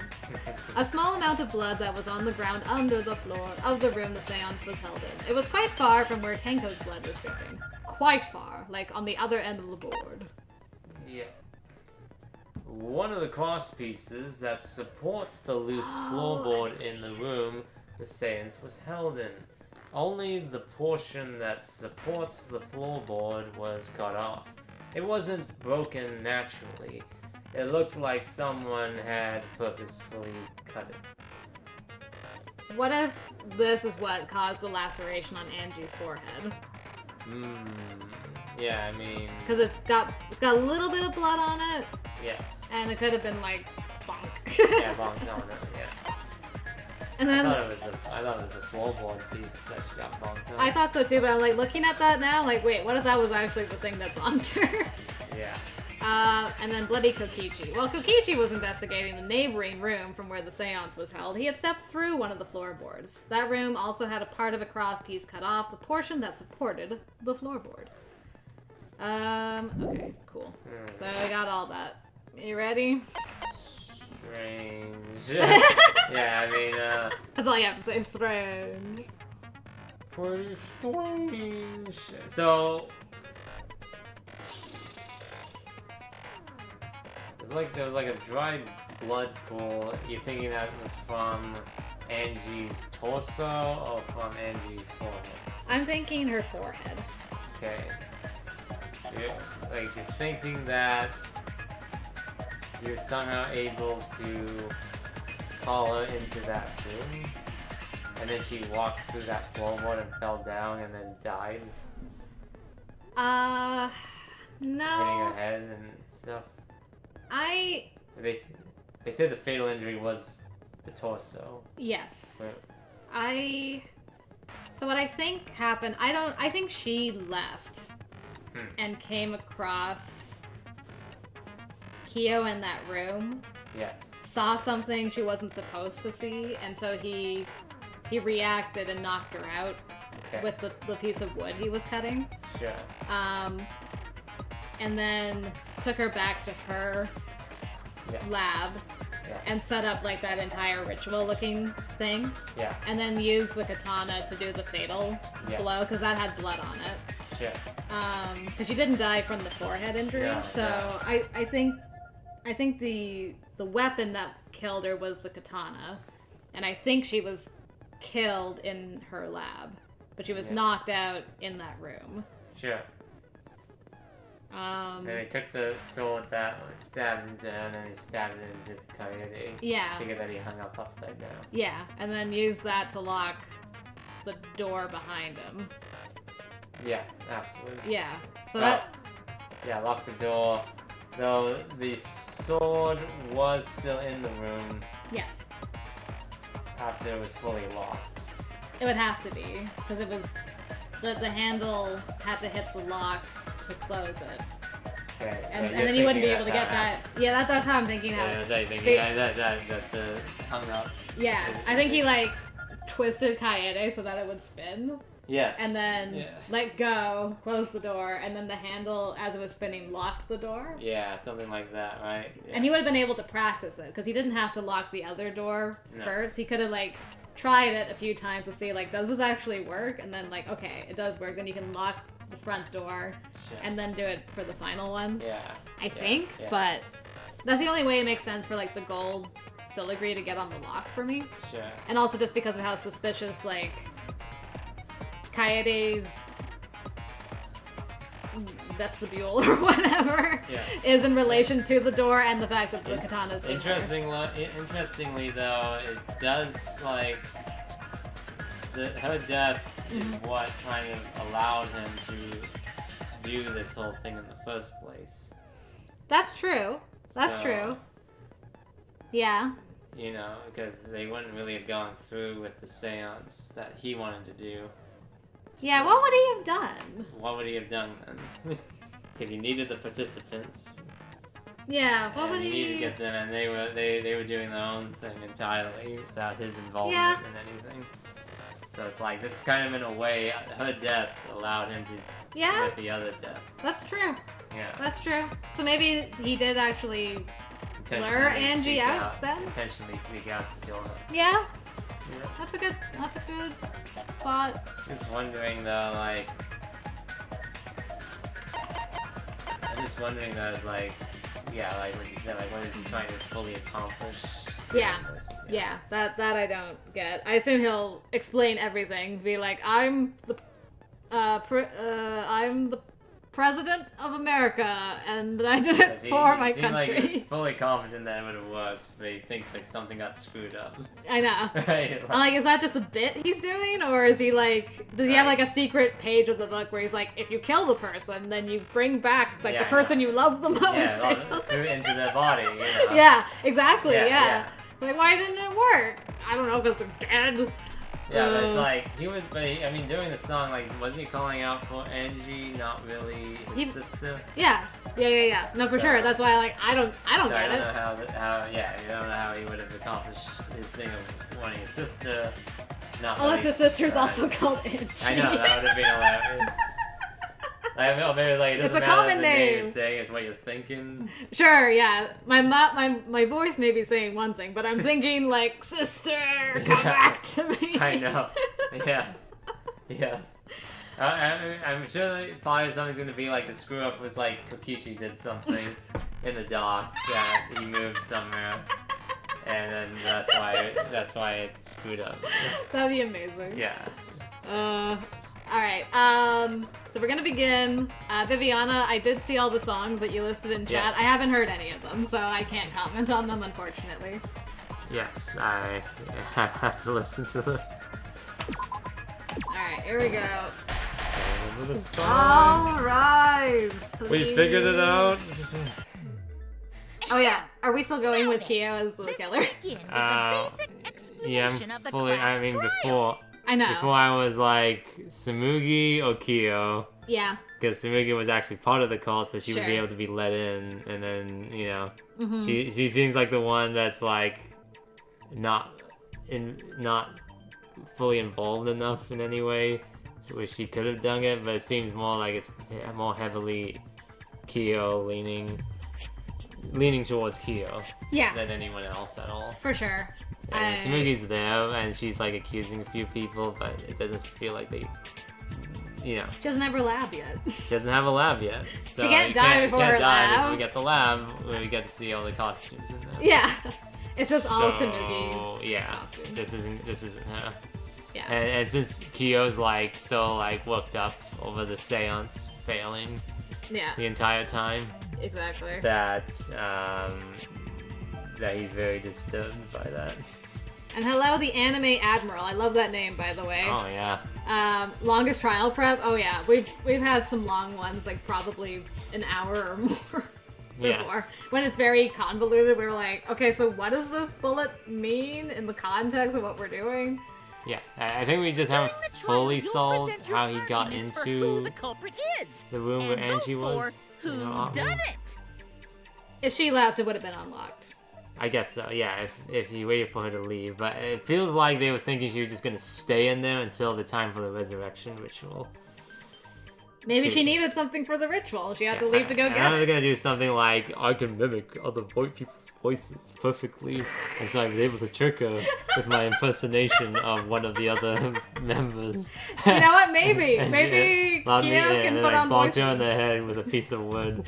A small amount of blood that was on the ground under the floor of the room the seance was held in. It was quite far from where Tenko's blood was dripping. Quite far, like on the other end of the board. Yeah. One of the cross pieces that support the loose floorboard in the room the seance was held in. Only the portion that supports the floorboard was cut off. It wasn't broken naturally. It looked like someone had purposefully cut it. What if this is what caused the laceration on Angie's forehead? Yeah, I mean, Because it's got a little bit of blood on it, yes. and it could have been like bonk. Yeah, bonked on it, yeah. And I then thought it was the floorboard piece that she got bonked on. I thought so too, but I'm like looking at that now, like wait, what if that was actually the thing that bonked her? Yeah. And then Bloody Kokichi. While Kokichi was investigating the neighboring room from where the seance was held, he had stepped through one of the floorboards. That room also had a part of a cross piece cut off, the portion that supported the floorboard. Okay, cool. So I got all that. You ready? Strange. Yeah, I mean, That's all you have to say, strange. pretty strange. So, there was like a dried blood pool. You thinking that was from Angie's torso or from Angie's forehead? I'm thinking her forehead. Okay. You're thinking that you're somehow able to call her into that room, and then she walked through that floorboard and fell down and then died, hitting No. her head and stuff. They said the fatal injury was the torso. Yes. But, So what I think happened, I think she left and came across Kyo in that room, yes. saw something she wasn't supposed to see, and so he reacted and knocked her out Okay. with the piece of wood he was cutting. Sure. And then took her back to her Yes. lab Yeah. and set up like that entire ritual looking thing, Yeah. and then used the katana to do the fatal Yeah. blow because that had blood on it. Sure. Because she didn't die from the forehead injury, Yeah, so yeah. I think the weapon that killed her was the katana, and I think she was killed in her lab, but she was Yeah. knocked out in that room. Sure. And they took the sword that was stabbed into her, and then he stabbed it into the coyote. Yeah. Figure that he hung up upside down. Yeah, and then used that to lock the door behind him. Yeah, afterwards. Yeah, so Well, that Yeah, locked the door. Though the sword was still in the room yes, after it was fully locked. it would have to be because it was the handle had to hit the lock to close it. Okay. And, so and you're then you wouldn't be thinking able to that's get how it that. happened. Yeah, that's how I'm thinking. How, Yeah, that's how you think. Ba- That the hung up. yeah, I think he like twisted Kaede so that it would spin, Yes. and then Yeah. let go, close the door, and then the handle, as it was spinning, locked the door. Yeah, something like that, right? Yeah. And he would have been able to practice it because he didn't have to lock the other door No. first. He could have like tried it a few times to see like, does this actually work? And then like, okay, it does work. Then you can lock the front door Sure. and then do it for the final one. Yeah. I think, yeah. but that's the only way it makes sense for like the gold filigree to get on the lock for me. Sure. And also just because of how suspicious like Kaede's vestibule or whatever Yeah. is in relation to the door and the fact that the katana's in there. Interestingly, though, it does like her death is what kind of allowed him to do this whole thing in the first place. That's true. That's So- true. Yeah. you know, because they wouldn't really have gone through with the seance that he wanted to do. Yeah, what would he have done? What would he have done then? Because he needed the participants. Yeah, what and would he he... needed to get them, and they were doing their own thing entirely without his involvement Yeah. in anything. So it's like, this kind of in a way, her death allowed him to Yeah. with the other death. That's true. Yeah. That's true. So maybe he did actually Intentionally lure Angie seek out then? Intentionally seek out to kill her. Yeah. Yeah. That's a good thought. Just wondering though, like, I'm just wondering though, is like, yeah, like what you said, like, what is he trying to fully accomplish? Yeah. in this? Yeah, that I don't get. I assume he'll explain everything. Be like, I'm the president of America, and I did it for my He seemed like he country. was fully confident that it would have worked, but he thinks like something got screwed up. I know. Right? I'm like, is that just a bit he's doing, or is he like, does he have like a secret page of the book where he's like, if you kill the person, then you bring back like Yeah, the person you love the most, yeah, or well, something? through into their body, you know? Yeah, exactly. Yeah, Yeah. yeah. Like, why didn't it work? I don't know, because they're dead. Yeah, but it's like, he was, but I mean, during the song, like, wasn't he calling out for Angie, not really his sister? Yeah. No, for So- sure. That's why, like, I don't So I get don't it. know how, yeah, you don't know how he would have accomplished his thing of wanting his sister, not Unless really- his sister's Right. also called Angie. I know, that would have been hilarious. Like, or maybe like, it It's doesn't a matter common what the name name. is saying, it's what you're thinking. Sure, yeah. My voice may be saying one thing, but I'm thinking, like, sister, come Yeah. back to me. I know. Yes. Yes. I'm sure that probably something's gonna be like the screw up was like Kokichi did something in the dock that he moved somewhere, and then that's why it screwed up. That'd be amazing. Yeah. Alright, so we're gonna begin. Viviana, I did see all the songs that you listed in chat. Yes. I haven't heard any of them, so I can't comment on them, unfortunately. Yes, I have to listen to them. Alright, here we go. Another song. All rise, We please. figured it out. Oh yeah, are we still going with Kyo as the Let's killer? begin with the basic Yeah, explanation of the I'm fully. I class mean, trial. I know. before I was like Tsumugi or Kyo. Yeah. Because Tsumugi was actually part of the cult, so she would be Sure. able to be let in, and then, you know, Mm-hmm. she seems like the one that's like not fully involved enough in any way, where she could have done it, but it seems more like it's more heavily Kyo leaning towards Kyo Yeah, than anyone else at all. for sure. And Tsumugi's there, and she's like accusing a few people, but it doesn't feel like they, you know, She doesn't have her lab yet. she doesn't have a lab yet. So She can't you die before can't her die lab. until we get the lab, where we get to see all the costumes in there. Yeah. It's just all So, Tsumugi. yeah, costumes. this isn't her. Yeah. And since Kyo's like so like worked up over the seance failing Yeah, the entire time, exactly. that he's very disturbed by that. And hello, the anime admiral. I love that name, by the way. Oh yeah. Longest trial prep. Oh yeah, we've had some long ones, like probably an hour or more. Yes. Before. When it's very convoluted, we were like, okay, so what does this bullet mean in the context of what we're doing? Yeah, I think we just During haven't the trial, fully you'll solved present your how he got arguments for who into the culprit is, the room where and vote Angie for was. who you know, done it. If she left, it would have been unlocked. I guess so, yeah, if he waited for her to leave. But it feels like they were thinking she was just gonna stay in there until the time for the resurrection ritual. Maybe She- she needed something for the ritual. She had to leave to go I get know they're it. gonna do something like, I can mimic other white people's voices perfectly. And so I was able to trick her with my impersonation of one of the other members. You know what? Maybe. And Maybe allowed me- Kyo yeah, can and then put I on bonked her in voices. the head with a piece of wood.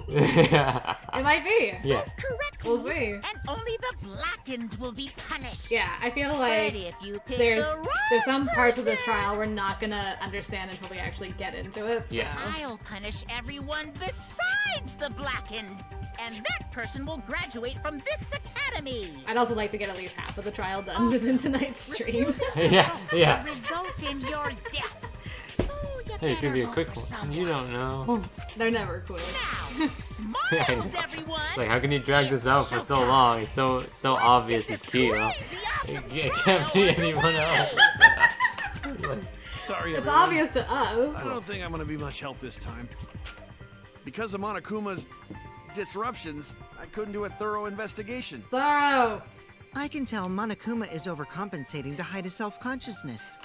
It might be. Yeah. Correctly, We'll see. and only the blackened will be punished. Yeah, I feel But like if you pick there's the wrong there's some parts of this person, trial we're not gonna understand until we actually get into it. So. Yeah. I'll punish everyone besides the blackened, and that person will graduate from this academy. I'd also like to get at least half of the trial done Also, in tonight's stream. Refusing to Yeah, help yeah. will result in your death. So you Hey, it could be a quick one. You don't know. They're never quick. Now, smiles, everyone. It's like, how can you drag this out for so long? It's so obvious it's Kyo. It can't be anyone else. Sorry, It's everyone. obvious to us. I don't think I'm gonna be much help this time. Because of Monokuma's disruptions, I couldn't do a thorough investigation. Thorough. I can tell Monokuma is overcompensating to hide his self-consciousness.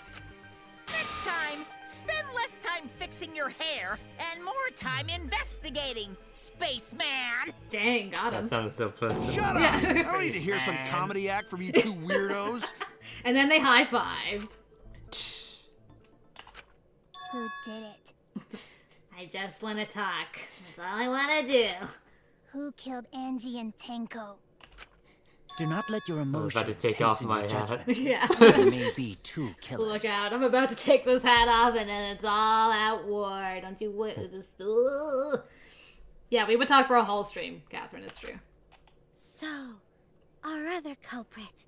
Next time, spend less time fixing your hair and more time investigating, spaceman. Dang, got That him. sounds so pleasant. Shut up! Yeah. I don't need to hear some comedy act from you two weirdos. And then they high-fived. Who did it? I just want to talk. That's all I want to do. Who killed Angie and Tenko? Do not let your was emotions about to take off hasten my your hat. judgment. Yeah. There may be two killers. Look out, I'm about to take this hat off and then it's all out war. Don't you wait. Just, yeah, we would talk for a whole stream, Catherine, it's true. So, our other culprit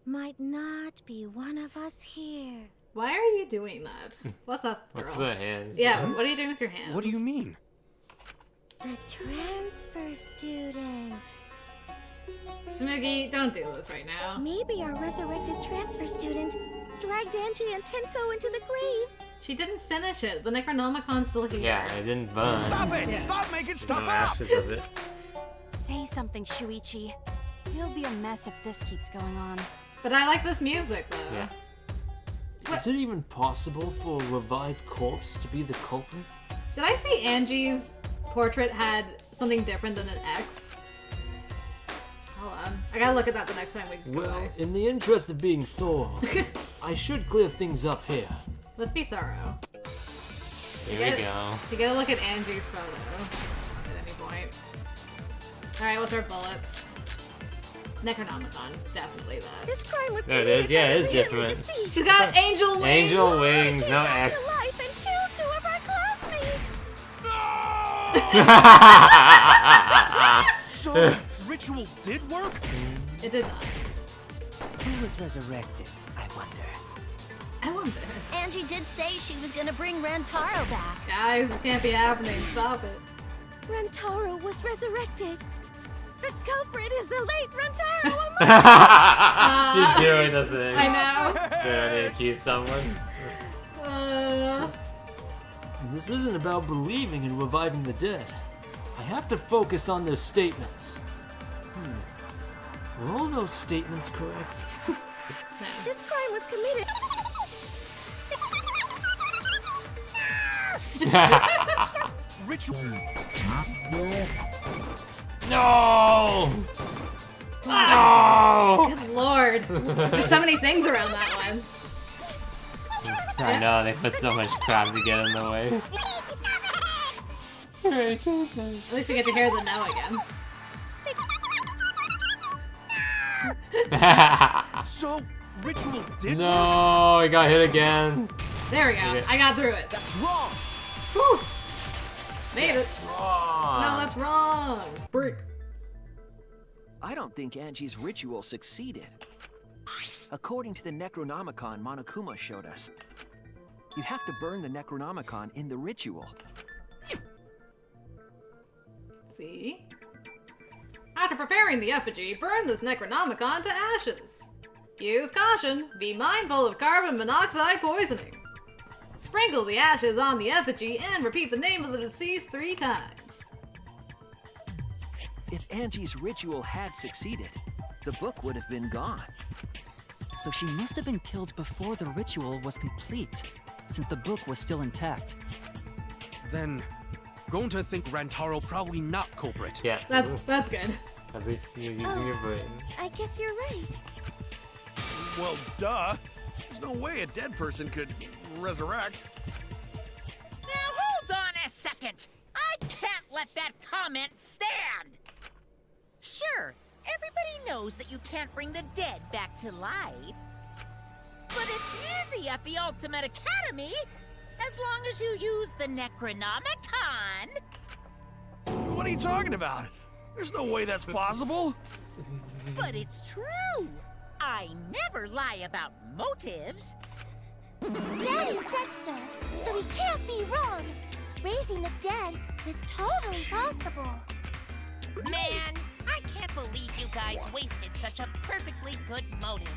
might not be one of us here. Why are you doing that? What's up, girl? What's the hands? Yeah, what are you doing with your hands? What do you mean? The transfer student. Smoogie, don't do this right now. Maybe our resurrected transfer student dragged Angie and Tenko into the grave. She didn't finish it. The Necronomicon's still here. Yeah, it didn't burn. Stop it! Yeah. Stop making No stuff up! ashes, does it? Say something, Shuichi. It'll be a mess if this keeps going on. But I like this music, though. Yeah. Is it even possible for a revived corpse to be the culprit? Did I see Angie's portrait had something different than an X? Hold on. I gotta look at that the next time we go Well, there. in the interest of being thorough, I should clear things up here. Let's be thorough. Here we go. You gotta look at Angie's photo at any point. Alright, what's our bullets? Necronomicon, definitely that. This crime was There it is. Yeah, it is different. She's got angel wings! Angel wings, no X. Life and killed 2 of our classmates. So, ritual did work? It did not. Who was resurrected, I wonder? I wonder. Angie did say she was gonna bring Rantaro back. Guys, this can't be happening. Stop it. Rantaro was resurrected. The culprit is the late Rantaro. She's doing the thing. I know. Gonna need to accuse someone. This isn't about believing in reviving the dead. I have to focus on their statements. Were all those statements correct? This crime was committed. Ritual. No! No! Good lord. There's so many things around that one. I know, they put so much crap to get in the way. At least we get to hear the no again. So, ritual did work? No, I got hit again. There we go. I got through it. That's wrong! Whew. Made it. No, Oh. that's wrong. Brick. I don't think Angie's ritual succeeded. According to the Necronomicon Monokuma showed us, you have to burn the Necronomicon in the ritual. See? After preparing the effigy, burn this Necronomicon to ashes. Use caution. Be mindful of carbon monoxide poisoning. Sprinkle the ashes on the effigy and repeat the name of the deceased 3 times. If Angie's ritual had succeeded, the book would have been gone. So she must have been killed before the ritual was complete, since the book was still intact. Then, going to think Rantaro probably not culprit. Yeah. That's good. At least you're using your brain. I guess you're right. Well, duh. There's no way a dead person could resurrect. Now hold on a second. I can't let that comment stand. Sure, everybody knows that you can't bring the dead back to life. But it's easy at the Ultimate Academy, as long as you use the Necronomicon. What are you talking about? There's no way that's possible. But it's true. I never lie about motives. Daddy said so. So he can't be wrong. Raising the dead is totally possible. Man, I can't believe you guys wasted such a perfectly good motive.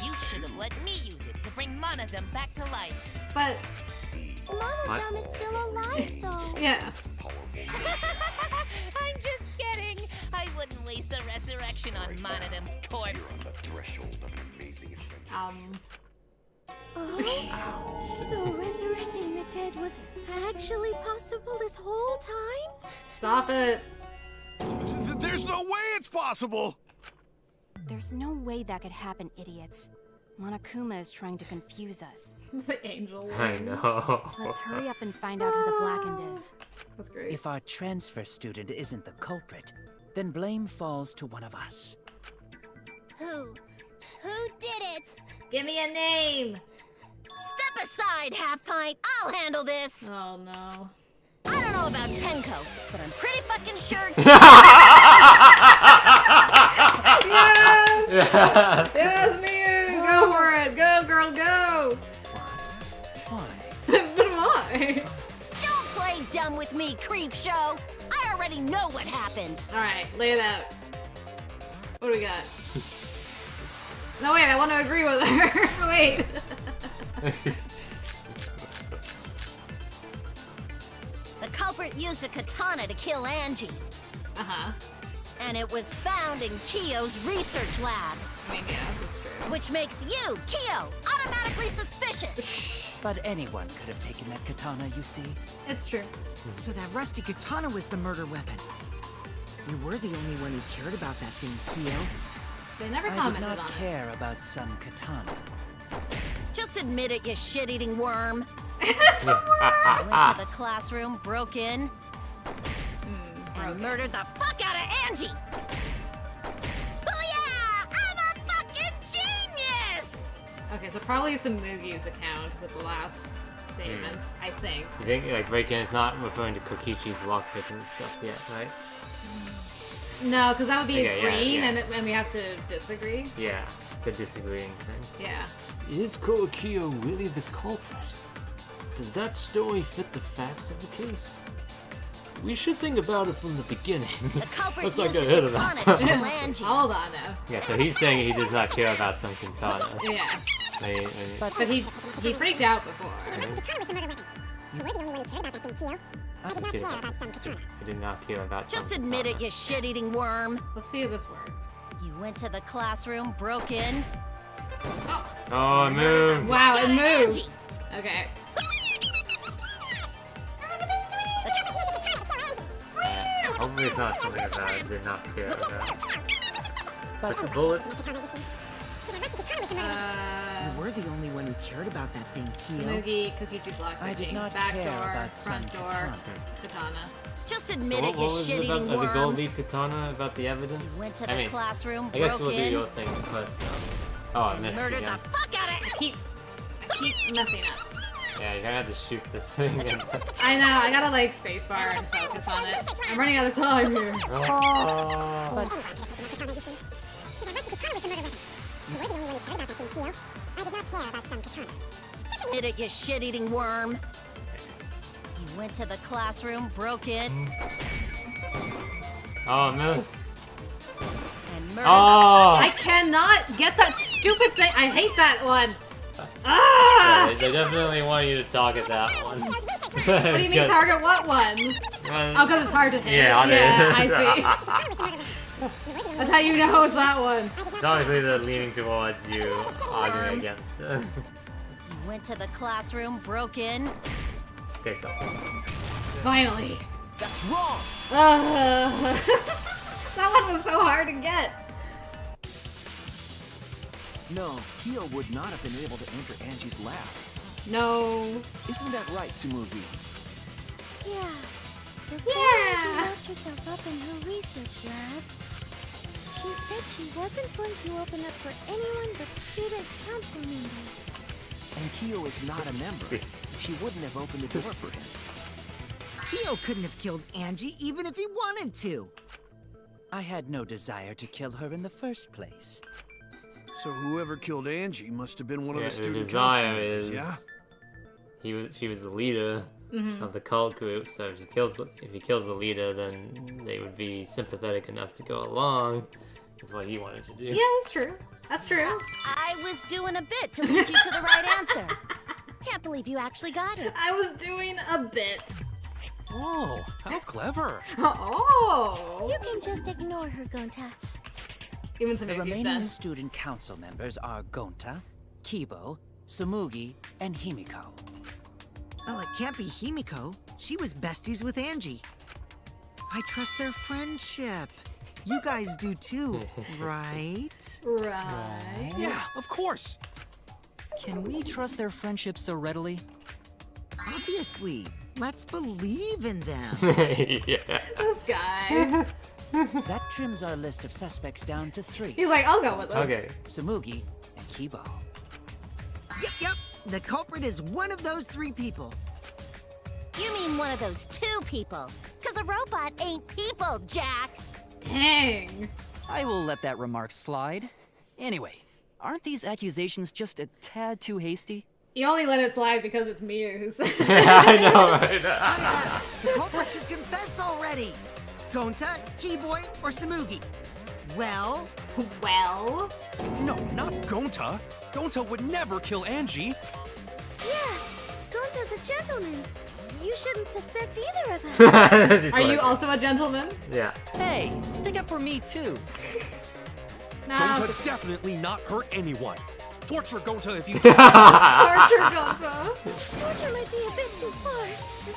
You should have let me use it to bring Monodum back to life. But Monodum is still alive, though. yeah. I'm just kidding. I wouldn't waste a resurrection on Monodum's corpse. So resurrecting the dead was actually possible this whole time? Stop it. There's no way it's possible! There's no way that could happen, idiots. Monokuma is trying to confuse us. The angel. I know. Let's hurry up and find out who the Blackened is. That's great. If our transfer student isn't the culprit, then blame falls to one of us. Who? Who did it? Give me a name. Step aside, Half Pint. I'll handle this. Oh no. I don't know about Tenko, but I'm pretty fucking sure. Yes! Yes, Miu! Go for it! Go, girl, go! Why? But why? Don't play dumb with me, creep show. I already know what happened. Alright, lay it out. What do we got? No, wait, I want to agree with her. Wait. The culprit used a katana to kill Angie. Uh-huh. And it was found in Kiyo's research lab. I mean, yeah, that's true. Which makes you, Kiyo, automatically suspicious. But anyone could have taken that katana, you see. It's true. So that rusty katana was the murder weapon. You were the only one who cared about that thing, Kyo. They never I did commented not on it. care about some katana. Just admit it, you shit-eating worm. It's a worm! Went to the classroom, broke in, and murdered the fuck out of Angie! Booyah! I'm a fucking genius! Okay, so probably some Mugi's account with the last statement, I think. You think, like, break-in is not referring to Kokichi's lockpick and stuff yet, right? No, because that would be Okay, yeah, green, yeah. and we have to disagree. Yeah, it's a disagreeing thing. Yeah. Is Koikyo really the culprit? Does that story fit the facts of the case? We should think about it from the beginning. The culprit Let's not used get a ahead of katana to that. kill Angie. Hold on now. Yeah, so he's saying he does not care about some katana. Yeah. But But he freaked out before. I did not care about some Just admit it, katana. you shit-eating worm. Let's see if this works. You went to the classroom, broke in. Oh, it moved! Wow, it moved! Angie. Okay. Hopefully it's not something about I did not care about. But the bullet? You were the only one who cared about that thing, Kyo. Mugi, Kokichi's lockpicking. I did not Back care door, about front some door, katana. Just admit What it, you was it shit-eating about the gold worm. leaf katana about the evidence? You went to I the mean, classroom, I guess broke we'll do in, your thing first though. Oh, I missed murdered again. the fuck out of I keep messing up. Yeah, you're gonna have to shoot the thing. And... I know, I gotta like spacebar and focus on it. I'm running out of time here. Oh. Did it, you shit-eating worm. You went to the classroom, broke in, Oh, miss. and murdered Oh! I cannot get that stupid thing. I hate that one. Ah! Yeah, they definitely want you to target that one. What do you mean target what one? Oh, because it's hard to hit. Yeah, on I see. That's how you know it's that one. It's obviously they're leaning towards you, arguing against it. You went to the classroom, broke in. Okay, so. Finally. That's wrong! That one was so hard to get. No, Kyo would not have been able to enter Angie's lab. No. Isn't that right, Tsumugi? Yeah. Yeah. Before Angie locked herself up in her research lab, she said she wasn't going to open up for anyone but student council members. And Kyo is not a member. She wouldn't have opened the door for him. Kyo couldn't have killed Angie even if he wanted to. I had no desire to kill her in the first place. So whoever killed Angie must have been one of Yeah, the the student desire council members, is- yeah? she was the leader of the cult group. So if he kills the leader, then they would be sympathetic enough to go along with what he wanted to do. Yeah, that's true. That's true. I was doing a bit to lead you to the right answer. Can't believe you actually got it. I was doing a bit. Oh, how clever. Oh. You can just ignore her, Gonta. Even some The maybe remaining said. student council members are Gonta, Kibo, Sumugi, and Himiko. Oh, it can't be Himiko. She was besties with Angie. I trust their friendship. You guys do too, right? Right. Yeah, of course. Can we trust their friendship so readily? Obviously. Let's believe in them. Yeah. This guy. That trims our list of suspects down to 3. He's like, I'll go with him. Okay. Sumugi and Kibo. Yep. The culprit is one of those 3 people. You mean one of those 2 people. Because a robot ain't people, Jack. Dang. I will let that remark slide. Anyway, aren't these accusations just a tad too hasty? You only let it slide because it's Mia who said it. I know, right? The culprit should confess already. Gonta, Keyboy, or Sumugi? Well? No, not Gonta. Gonta would never kill Angie. Yeah, Gonta's a gentleman. You shouldn't suspect either of us. Are you also a gentleman? Yeah. Hey, stick up for me too. Nah. Gonta definitely not hurt anyone. Torture Gonta if you Torture Gonta. Torture might be a bit too far,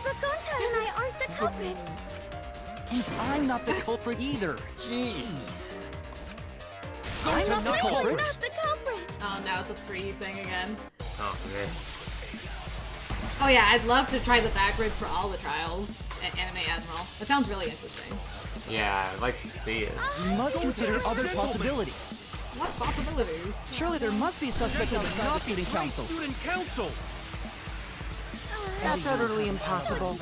but Gonta and I aren't the culprits. And I'm not the culprit either. Jeez. I'm not the culprit. Not the culprit. Oh, now it's a 3 thing again. Oh, man. Oh yeah, I'd love to try the backwards for all the trials at Anime Admiral. That sounds really interesting. Yeah, I'd like to see it. We must consider other possibilities. What possibilities? Surely there must be suspects outside the student Great council. student council. That's utterly impossible.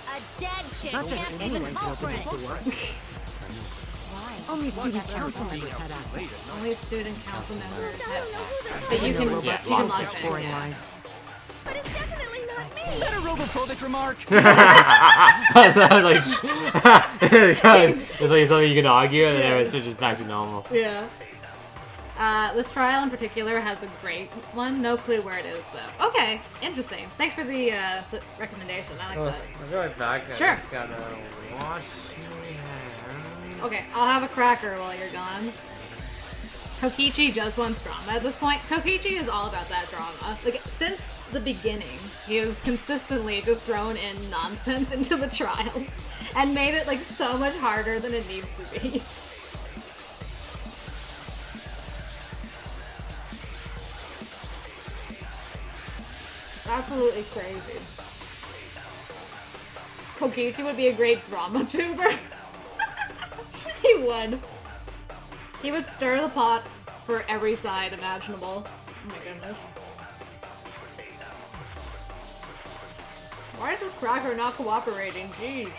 A dead chick Not just can't be anyone the can open culprit. that door. Only student council members had access. Only student council members I don't know who that's that you can Yeah, you can log Scoring in. Yeah. lines. but it's definitely not me. Is that a robophobic remark? So I was like, it's like something you can argue, and then it switches back to normal. Yeah. This trial in particular has a great one. No clue where it is though. Okay, interesting. Thanks for the recommendation. I like that. I'll go back. I Sure. just gotta wash. Okay, I'll have a cracker while you're gone. Kokichi just wants drama at this point. Kokichi is all about that drama. Like, since the beginning, he has consistently just thrown in nonsense into the trials and made it, like, so much harder than it needs to be. Absolutely crazy. Kokichi would be a great drama tuber. He would. He would stir the pot for every side imaginable. Oh my goodness. Why is this cracker not cooperating? Jeez.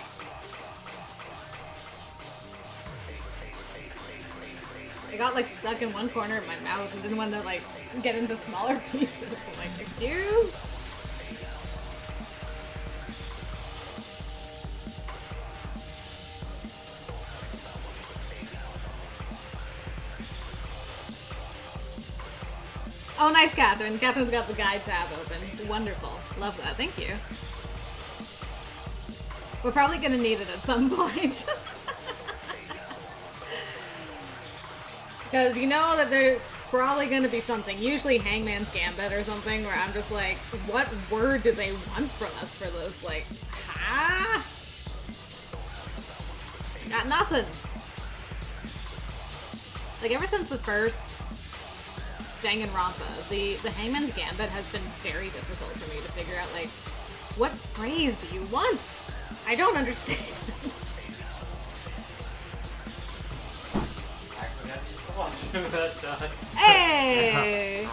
I got like stuck in one corner of my mouth and didn't want to like get into smaller pieces. I'm like, excuse? Oh, nice, Catherine. Catherine's got the guide tab open. Wonderful. Love that. Thank you. We're probably gonna need it at some point. Because you know that there's probably gonna be something, usually Hangman's Gambit or something, where I'm just like, what word do they want from us for this? Like, huh? Got nothing. Like, ever since the first Danganronpa, the Hangman's Gambit has been very difficult for me to figure out, like, what phrase do you want? I don't understand. Hey!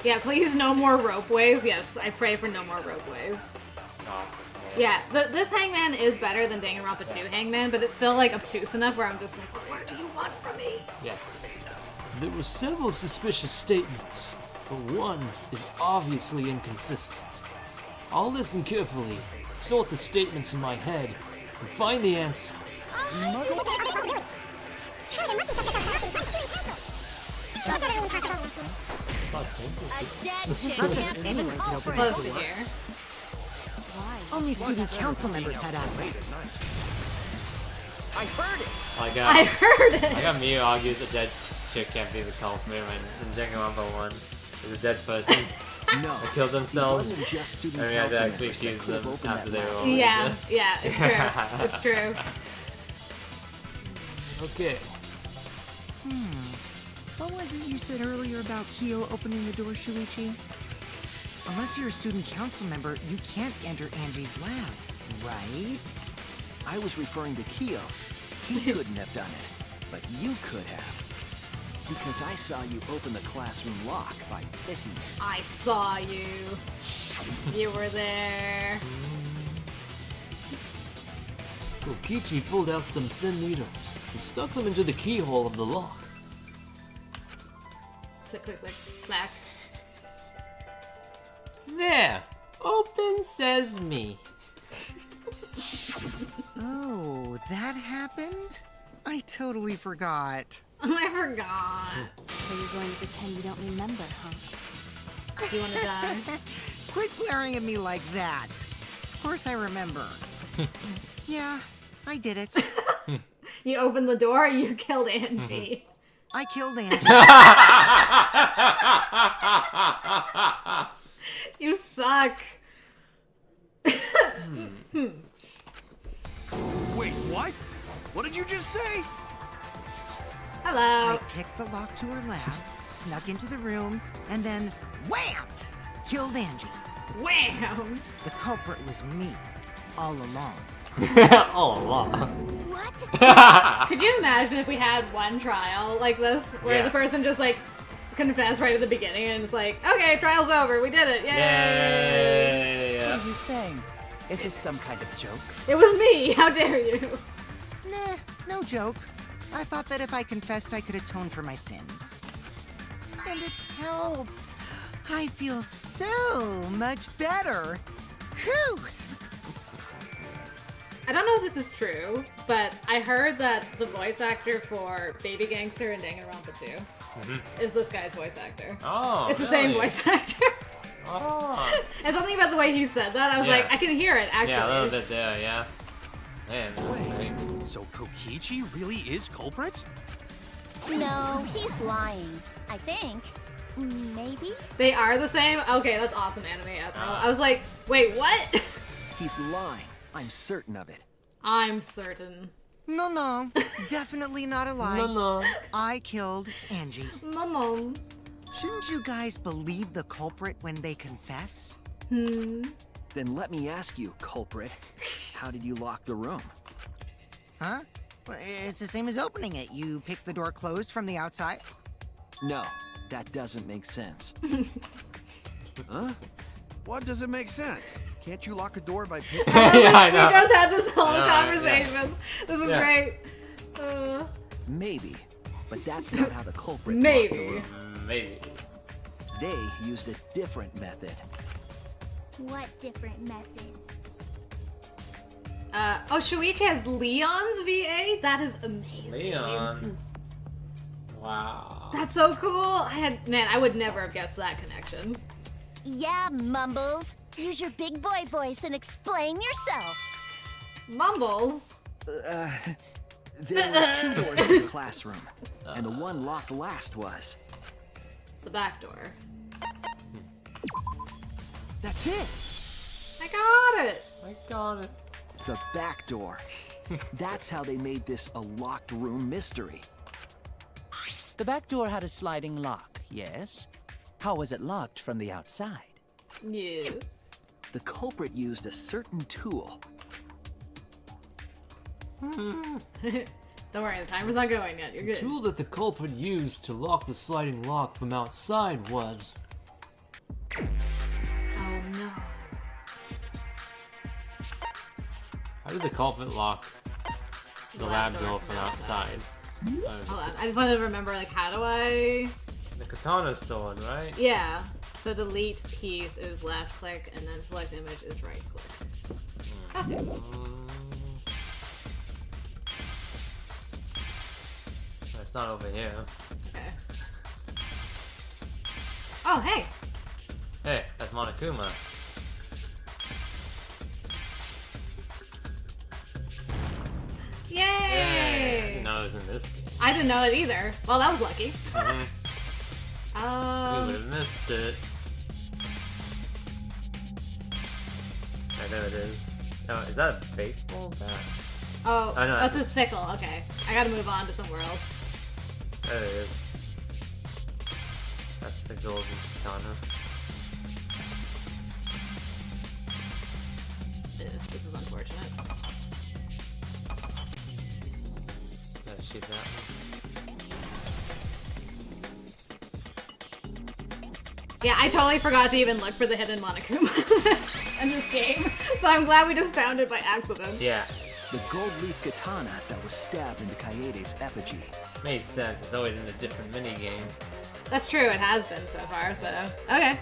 Yeah, please no more ropeways. Yes, I pray for no more ropeways. Yeah, this Hangman is better than Danganronpa 2 Hangman, but it's still, like, obtuse enough where I'm just like, what do you want from me? Yes. There were several suspicious statements. but one is obviously inconsistent. I'll listen carefully, sort the statements in my head, and find the answer. A dead chick can't be the culprit. Close to here. Only student council members had access. I heard it! I heard it! I got Miu argues the dead chick can't be the culprit when in Danganronpa 1 there's a dead person No, that killed themselves. it wasn't just student And we had to council actually members that accuse could have them opened after that they were lab. all Yeah, dead. yeah, it's true. It's true. Okay. What was it you said earlier about Kyo opening the door, Shuichi? Unless you're a student council member, you can't enter Angie's lab, right? I was referring to Kyo. He couldn't have done it, but you could have. Because I saw you open the classroom lock by picking it. I saw you. You were there. Kokichi pulled out some thin needles and stuck them into the keyhole of the lock. Click, click, click, clack. There! Open sesame. Oh, that happened? I totally forgot. I forgot. So you're going to pretend you don't remember, huh? You wanna die? Quit glaring at me like that. Of course I remember. Yeah, I did it. You opened the door, you killed Angie. I killed Angie. You suck. Wait, what? What did you just say? Hello. I picked the lock to her lab, snuck into the room, and then wham! Killed Angie. Wham! The culprit was me, all along. All along. What? Could you imagine if we had one trial like this, where the Yes. person just like confessed right at the beginning and it's like, okay, trial's over, we did it, yay! Yeah. What are you saying? Is this some kind of joke? It was me, how dare you? Nah, no joke. I thought that if I confessed, I could atone for my sins. And it helped. I feel so much better. Whew! I don't know if this is true, but I heard that the voice actor for Baby Gangster and Danganronpa 2 is this guy's voice actor. Oh, It's the same really? voice actor. Oh. And something about the way he said that, I was Yeah. like, I can hear it, actually. Yeah, a little bit there, yeah. Man, that's great. So Kokichi really is culprit? No, he's lying. I think. Maybe? They are the same? Okay, that's awesome anime Ethel. I was like, wait, what? He's lying. I'm certain of it. I'm certain. No, definitely not a lie. No. I killed Angie. Mom. Shouldn't you guys believe the culprit when they confess? Then let me ask you, culprit, how did you lock the room? Huh? Well, it's the same as opening it. You pick the door closed from the outside. No, that doesn't make sense. Huh? What doesn't make sense? Can't you lock a door by picking? Yeah, I know. We just had this whole Yeah, conversation. This is Yeah. great. Maybe, but that's not how the culprit Maybe. locked the room. Maybe. They used a different method. What different method? Oh, Shuichi has Leon's VA? That is amazing. Leon. Wow. That's so cool. I would never have guessed that connection. Yeah, Mumbles. Use your big boy voice and explain yourself. Mumbles. There were 2 doors to the classroom, and the one locked last was. The back door. That's it! I got it. I got it. The back door. That's how they made this a locked room mystery. The back door had a sliding lock, yes? How was it locked from the outside? Yes. The culprit used a certain tool. Don't worry, the timer's not going yet. You're The good. tool that the culprit used to lock the sliding lock from outside was... Oh no. How did the culprit lock the lab door from outside? Hold on. I just wanted to remember, like, how do I The katana sword, right? Yeah. So delete piece is left click, and then select image is right click. Okay. It's not over here. Okay. Oh, hey! Hey, that's Monokuma. Yay! Yay! I didn't know it was in this game. I didn't know it either. Well, that was lucky. We would have missed it. I know it is. Oh, is that a baseball bat? Oh, no, that's a sickle. Okay. I gotta move on to somewhere else. There it is. That's the golden katana. This is unfortunate. Let's shoot that one. Yeah, I totally forgot to even look for the hidden Monokuma in this game, so I'm glad we just found it by accident. Yeah. The gold leaf katana that was stabbed into Kaede's effigy. Made sense. It's always in a different minigame. That's true, it has been so far, so... Okay.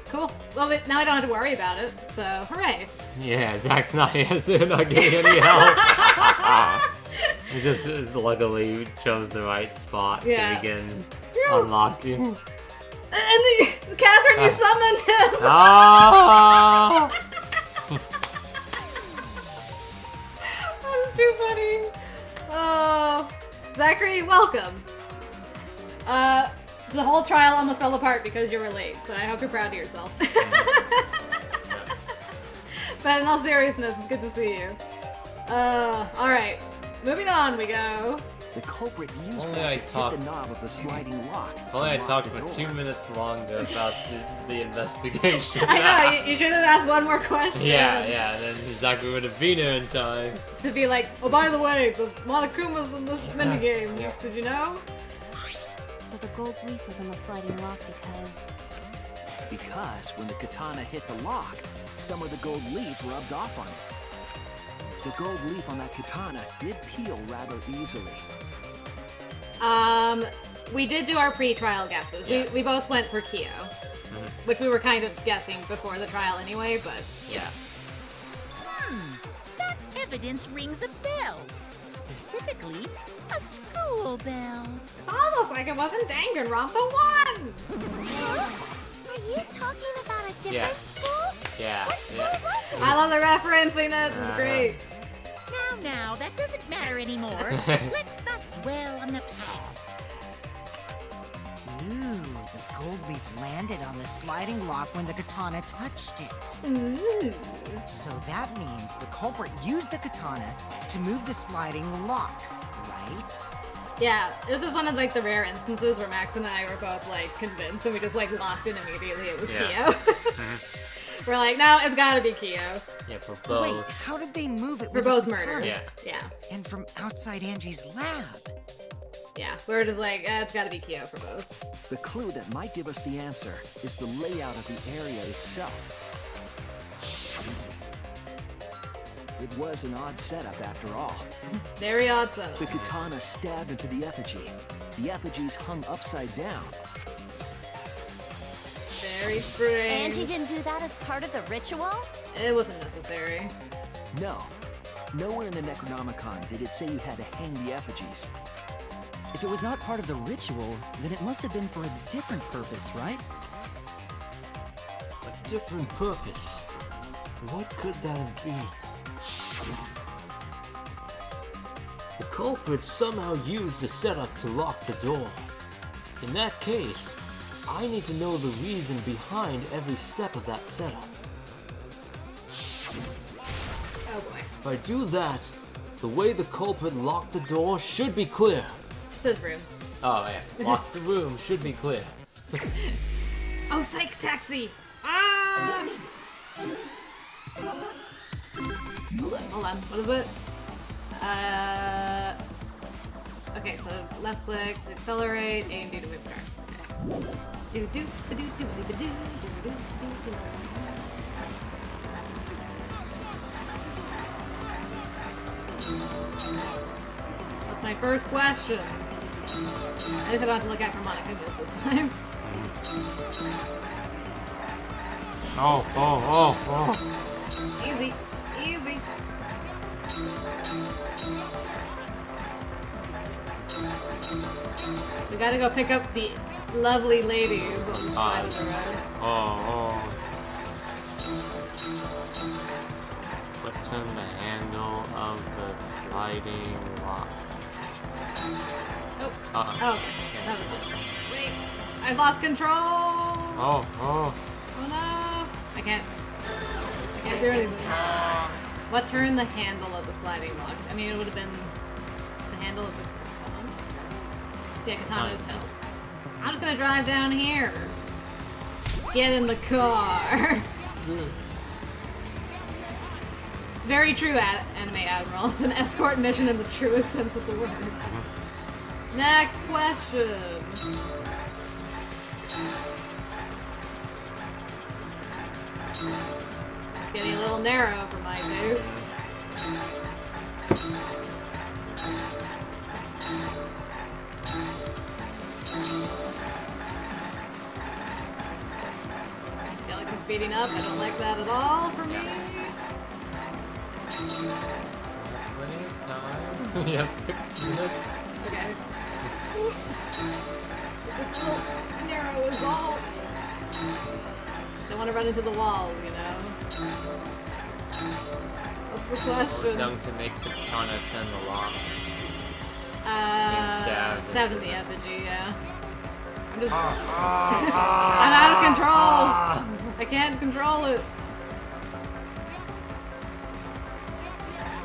Cool. Well, now I don't have to worry about it, so hooray. Yeah, Zach's not getting any help. He just luckily chose the right spot to begin unlocking. And Catherine, you summoned him! Ah! That was too funny. Oh, Zachary, welcome. The whole trial almost fell apart because you were late, so I hope you're proud of yourself. But in all seriousness, it's good to see you. Alright. Moving on we go. The culprit used Only that I to hit talked- the knob of the sliding lock. If only I to talked lock the for door. 2 minutes longer about the investigation. I know, you should have asked one more question. Yeah, and then Zachary would have been here in time. To be like, oh, by the way, the Monokuma's in this minigame. Yeah. Did you know? So the gold leaf was on the sliding lock Because when the katana hit the lock, some of the gold leaf rubbed off on it. The gold leaf on that katana did peel rather easily. We did do our pre-trial guesses. Yes. We both went for Kyo, which we were kind of guessing before the trial anyway, but yeah. That evidence rings a bell. Specifically, a school bell. It's almost like it wasn't Danganronpa 1! Are you talking about a different Yes. school? Yeah. I love the referencing it. It's great. Now, that doesn't matter anymore. Let's not dwell on the past. Ooh, the gold leaf landed on the sliding lock when the katana touched it. Ooh. So that means the culprit used the katana to move the sliding lock, right? Yeah, this is one of like the rare instances where Max and I were both like convinced and we just like locked in immediately it was Kyo. We're like, no, it's gotta be Kyo. Yeah, for both. Wait, how did they move it For with the both katana? murders. Yeah. Yeah. And from outside Angie's lab. Yeah, we were just like, it's gotta be Kyo for both. The clue that might give us the answer is the layout of the area itself. It was an odd setup after all. Very odd setup. The katana stabbed into the effigy. The effigies hung upside down. Very strange. Angie didn't do that as part of the ritual? It wasn't necessary. No. Nowhere in the Necronomicon did it say you had to hang the effigies. If it was not part of the ritual, then it must have been for a different purpose, right? A different purpose. What could that be? The culprit somehow used the setup to lock the door. In that case, I need to know the reason behind every step of that setup. Oh boy. If I do that, the way the culprit locked the door should be clear. It's his room. Oh yeah, lock the room should be clear. Oh, psych taxi! Ah! Hold on, what is it? Okay, so left click to accelerate, A and D to move car. Okay. That's my first question. At least I don't have to look out for Monokumas this time. Oh. Easy. Easy. We gotta go pick up the lovely ladies on the side of the road. Oh. Button the handle of the sliding lock. Oh. Oh, that was it. Wait, I've lost control. Oh no, I can't do anything. What turned the handle of the sliding lock? I mean, it would have been the handle of the katana. Yeah, katana is held. I'm just gonna drive down here. Get in the car. Very true, Anime Admiral. It's an escort mission in the truest sense of the word. Next question. It's getting a little narrow for my taste. I feel like I'm speeding up. I don't like that at all for me. Plenty of time. You have 6 minutes. Okay. It's just a little narrow is all. Don't want to run into the walls, you know? What's the question? Down to make the katana turn the lock. Stabbed in the effigy, yeah. I'm just... I'm out of control! I can't control it.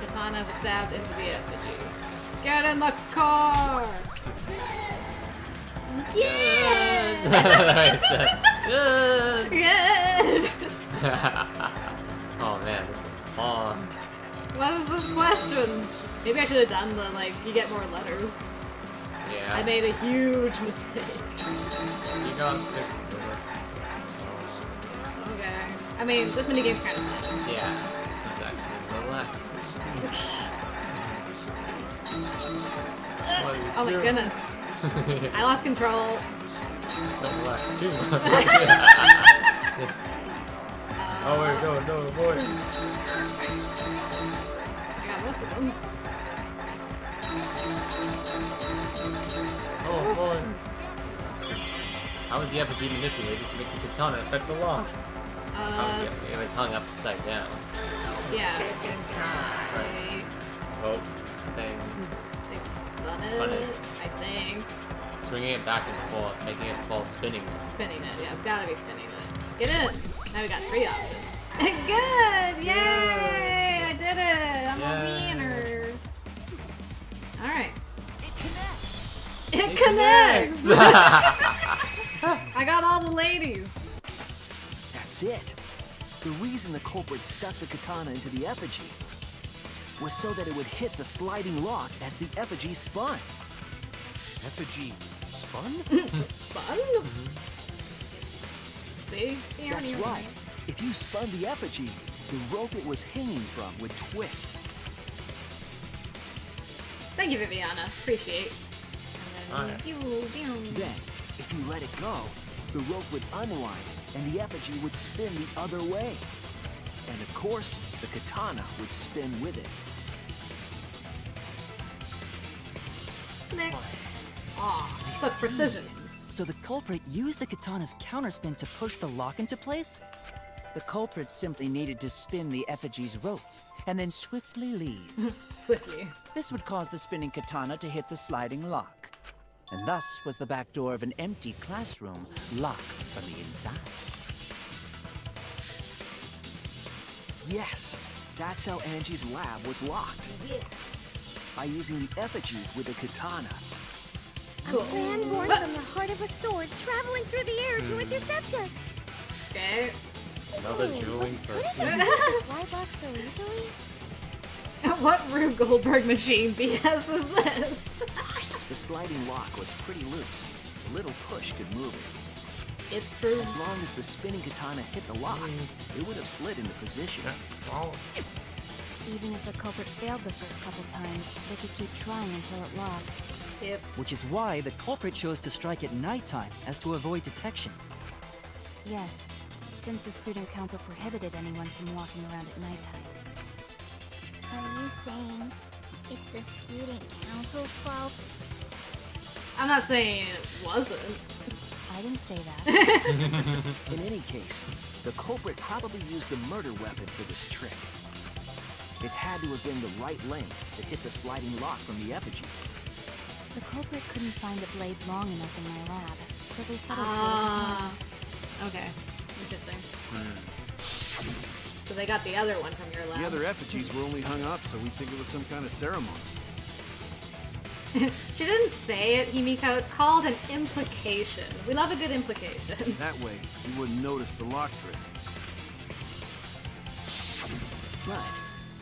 Katana was stabbed into the effigy. Get in the car! Yeah! Nice. Good. Good! Oh man, this one's long. What is this question? Maybe I should have done the, like, you get more letters. Yeah. I made a huge mistake. You got 6 minutes. Okay. I mean, this minigame's kind of fun. Yeah. Exactly. Relax. Oh my goodness. I lost control. Don't relax too much. Oh wait, no, boy. I got most of them. Oh boy. How was the effigy manipulated to make the katana affect the lock? It was hung upside down. Yeah. Right. Oh, thing. They spun it, I think. Swinging it back and forth, making it fall, spinning it. Spinning it, yeah, it's gotta be spinning it. Get in! Now we got 3 options. Good! Yay! I did it! I'm a winner! Alright. It connects! I got all the ladies! That's it. The reason the culprit stuck the katana into the effigy was so that it would hit the sliding lock as the effigy spun. Effigy spun? Spun? See? That's right. If you spun the effigy, the rope it was hanging from would twist. Thank you, Viviana. Appreciate. And then Then, if you let it go, the rope would unwind and the effigy would spin the other way. And of course, the katana would spin with it. Aw, such precision. So the culprit used the katana's counterspin to push the lock into place? The culprit simply needed to spin the effigy's rope and then swiftly leave. Swiftly. This would cause the spinning katana to hit the sliding lock. And thus was the back door of an empty classroom locked from the inside. Yes, that's how Angie's lab was locked. Yes. By using the effigy with a katana. A man born from the heart of a sword traveling through the air to intercept us. Okay. Another dueling Couldn't person. they hit the slide lock so easily? What Rube Goldberg machine BS is this? The sliding lock was pretty loose. A little push could move it. It's true. As long as the spinning katana hit the lock, it would have slid into position. Even if the culprit failed the first couple times, they could keep trying until it locked. Yep. Which is why the culprit chose to strike at nighttime as to avoid detection. Yes, since the student council prohibited anyone from walking around at nighttime. Are you saying it's the student council's fault? I'm not saying it wasn't. I didn't say that. In any case, the culprit probably used the murder weapon for this trick. It had to have been the right length that hit the sliding lock from the effigy. The culprit couldn't find a blade long enough in my lab, so they settled for a Ah. katana. Okay. Interesting. So they got the other one from your lab. The other effigies were only hung up, so we think it was some kind of ceremony. She didn't say it, Himiko. It's called an implication. We love a good implication. That way, you wouldn't notice the lock trick. But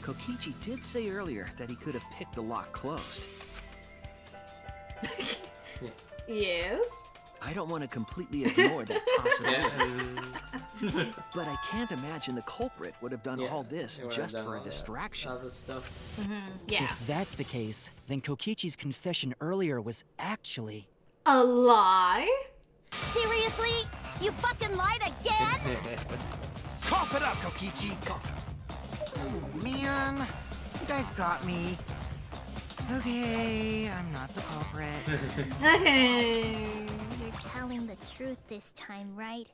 Kokichi did say earlier that he could have picked the lock closed. Yes? I don't want to completely ignore that possibility. But I can't imagine the culprit would have done all this just for a distraction. Other stuff. Yeah. If that's the case, then Kokichi's confession earlier was actually... A lie? Seriously? You fucking lied again? Cough it up, Kokichi! Oh, man. You guys got me. Okay, I'm not the culprit. Okay. You're telling the truth this time, right?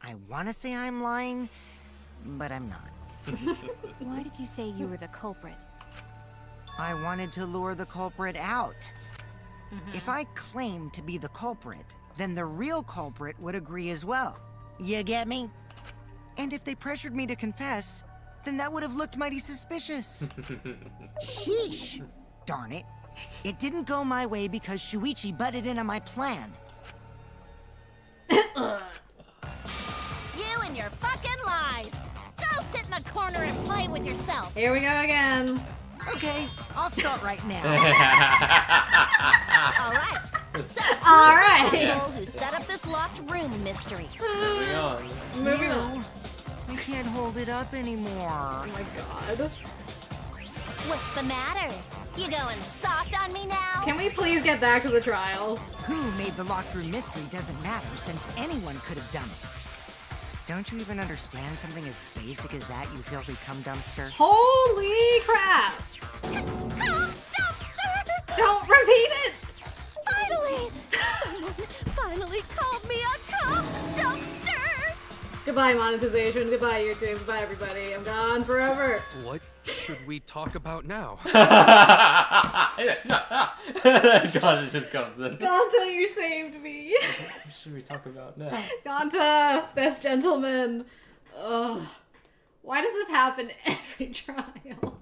I want to say I'm lying, but I'm not. Why did you say you were the culprit? I wanted to lure the culprit out. If I claimed to be the culprit, then the real culprit would agree as well. You get me? And if they pressured me to confess, then that would have looked mighty suspicious. Sheesh. Darn it. It didn't go my way because Shuichi butted in on my plan. You and your fucking lies! Go sit in the corner and play with yourself! Here we go again. Okay, I'll start right now. Alright, so All who's right. the asshole who set up this locked room mystery? Moving on. Moving on. I can't hold it up anymore. Oh my god. What's the matter? You going soft on me now? Can we please get back to the trial? Who made the locked room mystery doesn't matter since anyone could have done it. Don't you even understand something as basic as that, you filthy cum dumpster? Holy crap! Cum dumpster! Don't repeat it! Finally! Someone finally called me a cum dumpster! Goodbye, monetization. Goodbye, YouTube. Goodbye, everybody. I'm gone forever. What should we talk about now? God, it just comes in. Ganta, you saved me. What should we talk about now? Ganta, best gentleman. Ugh. Why does this happen every trial?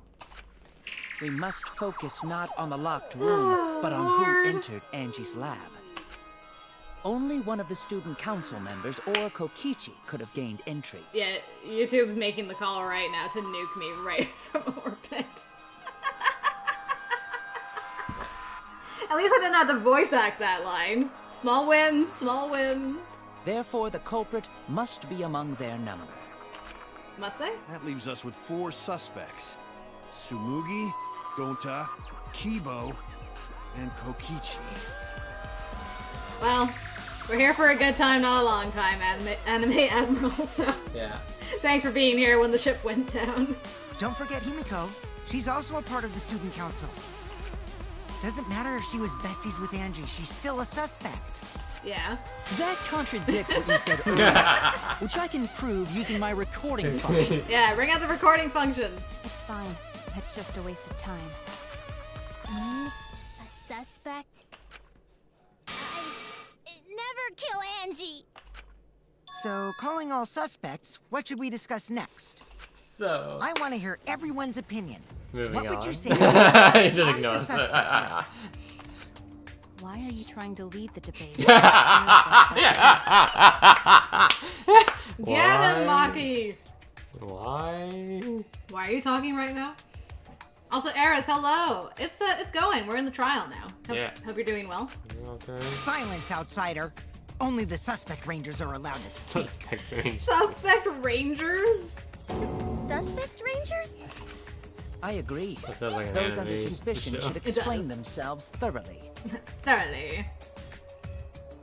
We must focus not on the locked room, but on who entered Angie's lab. Only one of the student council members or Kokichi could have gained entry. Yeah, YouTube's making the call right now to nuke me right from orbit. At least I didn't have to voice act that line. Small wins, small wins. Therefore, the culprit must be among their number. Must they? That leaves us with 4 suspects. Tsumugi, Gonta, Kibo, and Kokichi. Well, we're here for a good time, not a long time, Anime Admiral, so Yeah. thanks for being here when the ship went down. Don't forget Himiko. She's also a part of the student council. Doesn't matter if she was besties with Angie, she's still a suspect. Yeah. That contradicts what you said earlier, which I can prove using my recording function. Yeah, bring out the recording function. It's fine. It's just a waste of time. A suspect? Never kill Angie! So, calling all suspects, what should we discuss next? So. I want to hear everyone's opinion. Moving what on. would you say? He just on ignores the suspect list? Why are you trying to lead the debate? Get him, Maki! Why? Why are you talking right now? Also, Eris, hello. It's going. We're in the trial now. Hope you're doing well. Okay. Silence, outsider. Only the suspect rangers are allowed to speak. Suspect range. Suspect Rangers? Suspect Rangers? I agree. That sounds like an Those anime under suspicion show. should explain themselves thoroughly. Thoroughly.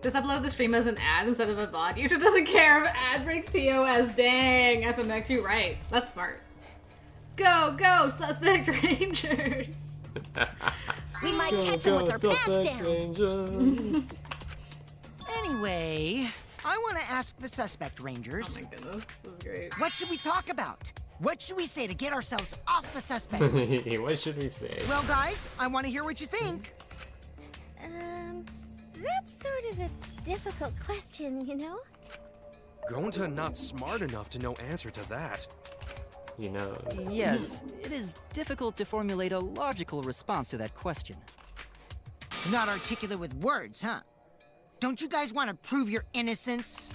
Just upload the stream as an ad instead of a VOD. YouTube doesn't care if ad breaks TOS. Dang, FMX, you right. That's smart. Go, go, suspect rangers. We might catch them with their pants down. Anyway, I want to ask the suspect rangers. Oh my goodness, this is great. What should we talk about? What should we say to get ourselves off the suspect list? What should we say? Well, guys, I want to hear what you think. That's sort of a difficult question, you know? Gonta not smart enough to know answer to that. You know. Yes, it is difficult to formulate a logical response to that question. Not articulate with words, huh? Don't you guys want to prove your innocence?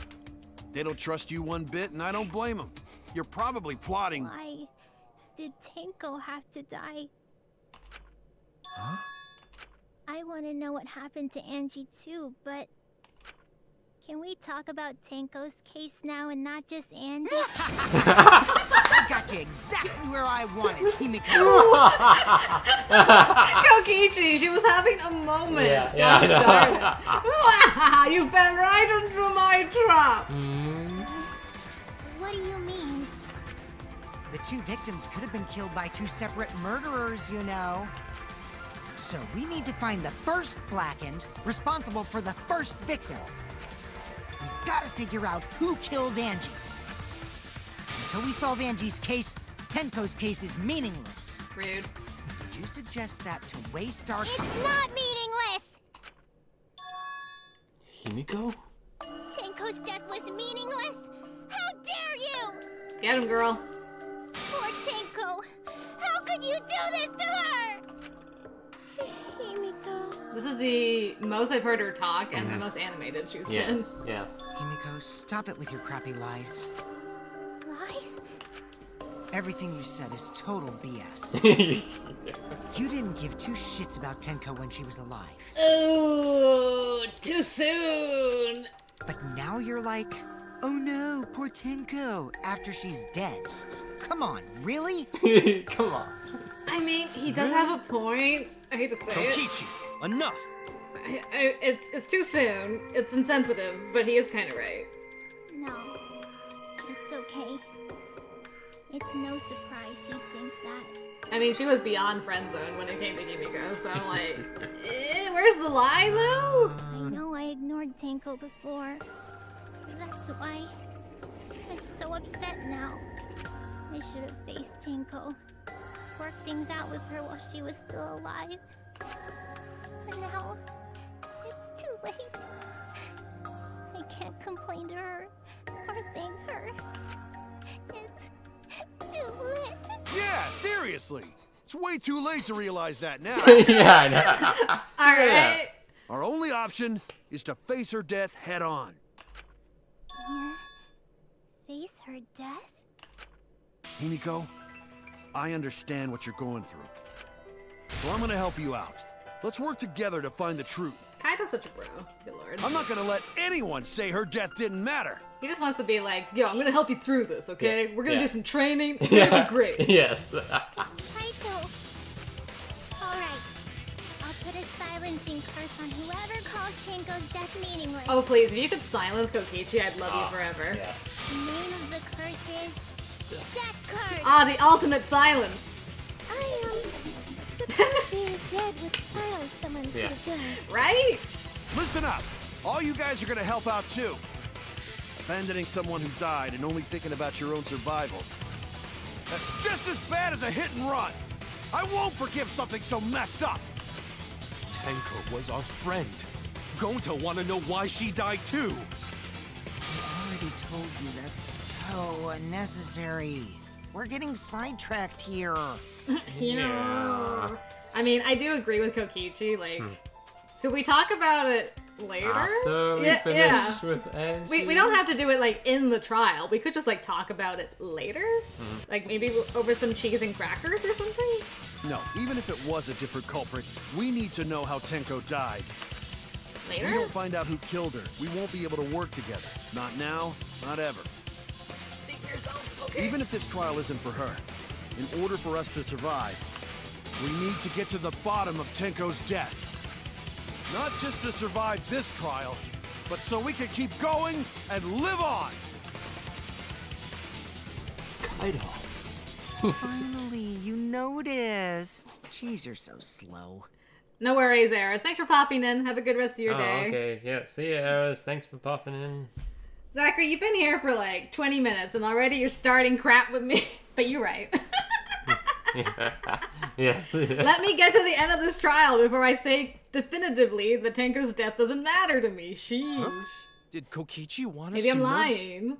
They don't trust you one bit, and I don't blame them. You're probably plotting. Why did Tenko have to die? Huh? I want to know what happened to Angie too, but can we talk about Tenko's case now and not just Angie? I got you exactly where I wanted, Himiko. Kokichi, she was having a moment. Yeah, I know. Wow, you fell right into my trap. What do you mean? The two victims could have been killed by two separate murderers, you know. So we need to find the first Blackened responsible for the first victim. We've got to figure out who killed Angie. Until we solve Angie's case, Tenko's case is meaningless. Rude. Did you suggest that to waste our time? It's not meaningless! Himiko? Tenko's death was meaningless? How dare you! Get him, girl. Poor Tenko! How could you do this to her? Himiko. This is the most I've heard her talk and the most animated she's been. Yes. Himiko, stop it with your crappy lies. Lies? Everything you said is total BS. You didn't give two shits about Tenko when she was alive. Oh, too soon. But now you're like, oh no, poor Tenko, after she's dead. Come on, really? Come on. I mean, he does have a point. I hate to say it. Kokichi, enough! It's too soon. It's insensitive, but he is kind of right. No. It's okay. It's no surprise he thinks that. I mean, she was beyond friend zone when it came to Himiko, so I'm like, where's the lie, though? I know I ignored Tenko before. That's why I'm so upset now. I should have faced Tenko. Worked things out with her while she was still alive. But now, it's too late. I can't complain to her or thank her. It's too late. Yeah, seriously. It's way too late to realize that now. Yeah, I know. Alright. Our only option is to face her death head on. Yeah. Face her death? Himiko, I understand what you're going through. So I'm gonna help you out. Let's work together to find the truth. Kaido's such a bro. Good lord. I'm not gonna let anyone say her death didn't matter. He just wants to be like, yo, I'm gonna help you through this, okay? Yeah. We're gonna Yeah. do some training. It's gonna be great. Yes. Kaito. Alright. I'll put a silencing curse on whoever calls Tenko's death meaningless. Oh, please, if you could silence Kokichi, I'd love you forever. Yes. The name of the curse is Death Curse. Ah, the ultimate silence. I am supposed to be dead with silence someone could Yeah. have done. Right? Listen up. All you guys are gonna help out too. Abandoning someone who died and only thinking about your own survival. That's just as bad as a hit and run. I won't forgive something so messed up. Tenko was our friend. Gonta wanna know why she died too. I already told you that's so unnecessary. We're getting sidetracked here. Yeah. I mean, I do agree with Kokichi. Like, could we talk about it later? After we finish with Angie. We don't have to do it like in the trial. We could just like talk about it later, like maybe over some cheese and crackers or something. No, even if it was a different culprit, we need to know how Tenko died. If Later? we don't find out who killed her, we won't be able to work together. Not now, not ever. Speak for yourself. Okay. Even if this trial isn't for her, In order for us to survive, we need to get to the bottom of Tenko's death. Not just to survive this trial, but so we can keep going and live on! Kaido. Finally, you noticed. Jeez, you're so slow. No worries, Eris. Thanks for popping in. Have a good rest of your Oh, day. okay. Yeah, see you, Eris. Thanks for popping in. Zachary, you've been here for like 20 minutes and already you're starting crap with me. But you're right. Yeah. Let me get to the end of this trial before I say definitively that Tenko's death doesn't matter to me. Sheesh. Huh? Did Kokichi want us Maybe to I'm notice? lying.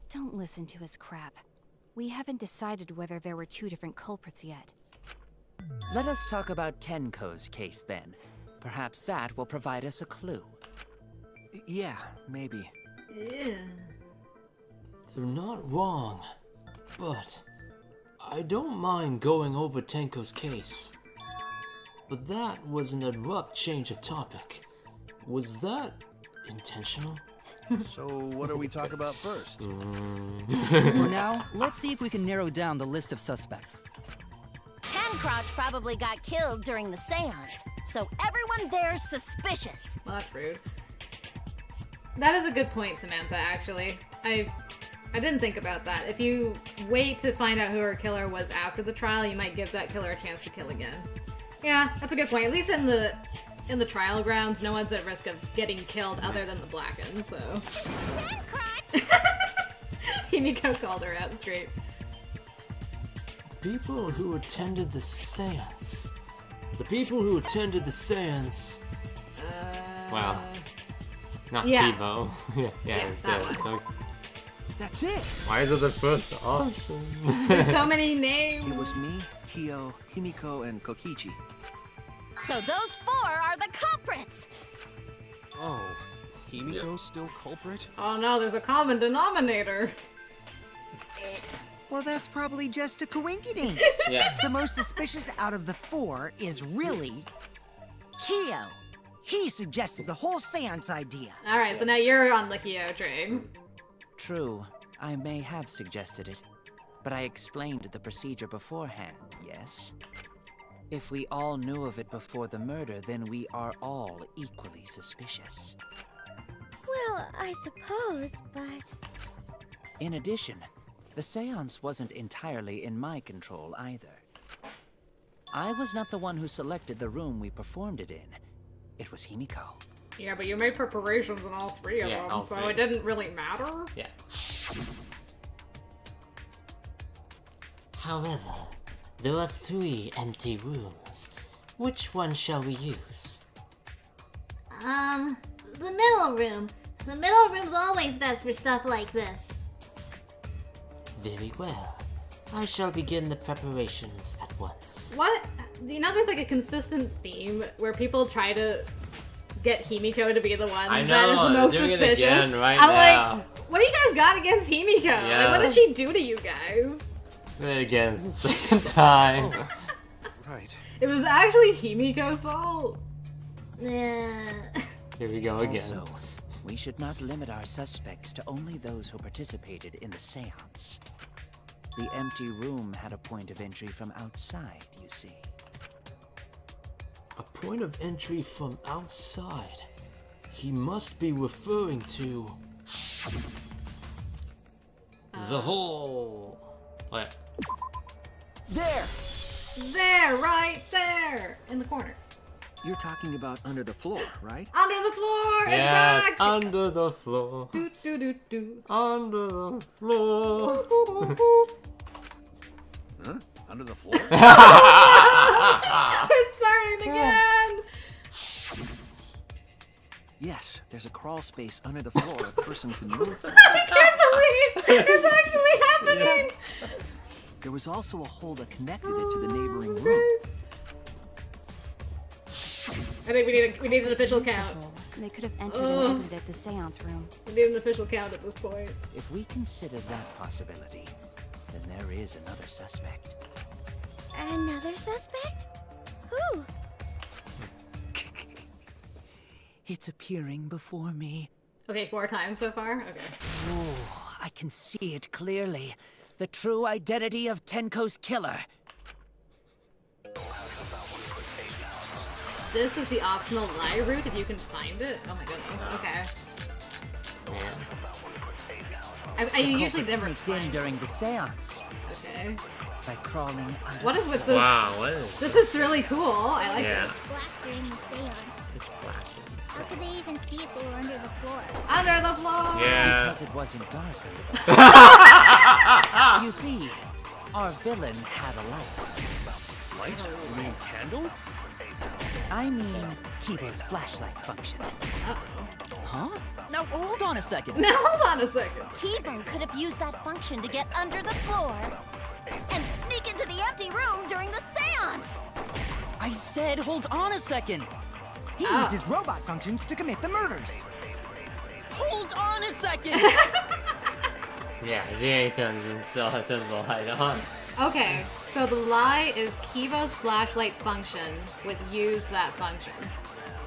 Don't listen to his crap. We haven't decided whether there were 2 different culprits yet. Let us talk about Tenko's case then. Perhaps that will provide us a clue. Yeah, maybe. Ew. They're not wrong, but I don't mind going over Tenko's case. But that was an abrupt change of topic. Was that intentional? So, what do we talk about first? For now, let's see if we can narrow down the list of suspects. Crotch probably got killed during the seance, so everyone there's suspicious. Well, that's rude. That is a good point, Samantha, actually. I didn't think about that. If you wait to find out who her killer was after the trial, you might give that killer a chance to kill again. Yeah, that's a good point. At least in the trial grounds, no one's at risk of getting killed other than the Blackens, so... Himiko called her out, that's great. People who attended the seance. The people who attended the seance. Well, not yeah. Kibo. yeah, it's that good. one. Okay. That's it! Why is it the first option? There's so many names. It was me, Kyo, Himiko, and Kokichi. So those 4 are the culprits. Oh, Himiko's still culprit? Oh no, there's a common denominator. Well, that's probably just a coinkydink. Yeah. The most suspicious out of the 4 is really Kyo. He suggested the whole seance idea. Alright, so now you're on the Kyo train. True, I may have suggested it, but I explained the procedure beforehand, yes? If we all knew of it before the murder, then we are all equally suspicious. Well, I suppose, but... In addition, the seance wasn't entirely in my control either. I was not the one who selected the room we performed it in. It was Himiko. Yeah, but you made preparations in all 3 of them, all so 3. it didn't really matter. Yeah. However, there are 3 empty rooms. Which one shall we use? The middle room. The middle room's always best for stuff like this. Very well. I shall begin the preparations at once. What? You know, there's like a consistent theme where people try to get Himiko to be the one I that is know, the most they're doing it suspicious. again right I'm now. like, what do you guys got against Himiko? Like, what did she do to you guys? Again, it's the second time. Right. It was actually Himiko's fault. Here we go again. Also, we should not limit our suspects to only those who participated in the seance. The empty room had a point of entry from outside, you see. A point of entry from outside. He must be referring to The hole. What? There! There, right there, in the corner. You're talking about under the floor, right? Under the floor, it's Yes, back! under the floor. Do, do, do, do. Under the floor. Huh? Under the floor? It's starting again! Yes, there's a crawl space under the floor a person can move. I can't believe it's actually happening! There was also a hole that connected it to the neighboring room. I think we need an official count. They could have entered and exited the seance room. We need an official count at this point. If we consider that possibility, then there is another suspect. Another suspect? Who? It's appearing before me. Okay, 4 times so far? Okay. Oh, I can see it clearly. the true identity of Tenko's killer. This is the optional lie route if you can find it. Oh my goodness. Okay. I usually never sneaked find in during the seance Okay. by crawling under. What is with this? Wow, what is This is really cool. I like Yeah. it. Black during the seance. It's black. How could they even see if they were under the floor? Under the floor. Yeah. Because it wasn't dark under the floor. You see, our villain had a light. Light? You mean candle? I mean, Kibo's flashlight function. Huh? Now hold on a second. Now hold on a second. Kibo could have used that function to get under the floor and sneak into the empty room during the seance. I said hold on a second. He used his robot functions to commit the murders. Hold on a second. Yeah, he turns the light on. Okay, so the lie is Kibo's flashlight function with use that function.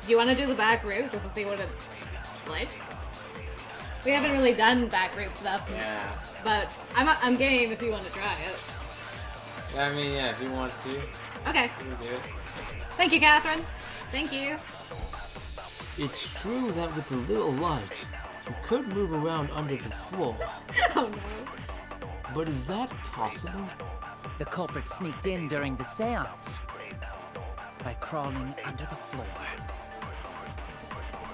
Do you want to do the back route just to see what it's like? We haven't really done back route stuff. Yeah. But I'm game if you want to try it. Yeah, I mean, yeah, if you want to. Okay. You can do it. Thank you, Catherine. Thank you. It's true that with a little light, you could move around under the floor. Oh no. But is that possible? The culprit sneaked in during the seance by crawling under the floor.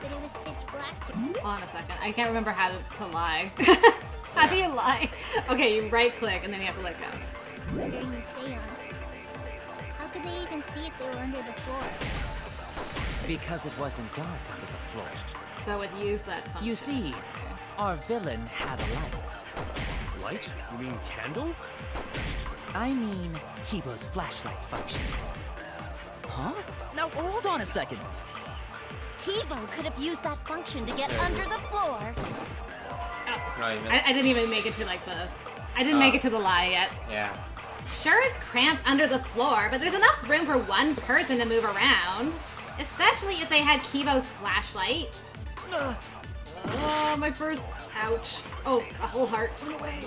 But it was pitch black to Hold on a second. I can't remember how to lie. How do you lie? Okay, you right click and then you have to let go. during the seance. How could they even see if they were under the floor? Because it wasn't dark under the floor. So it used that function. You see, our villain had a light. Light? You mean candle? I mean, Kibo's flashlight function. Huh? Now hold on a second. Kibo could have used that function to get under the floor. Right, I didn't even make it to like the... I didn't make it to the lie yet. Yeah. Sure, it's cramped under the floor, but there's enough room for one person to move around. Especially if they had Kibo's flashlight. Oh, my first... Ouch. Oh, a whole heart went away.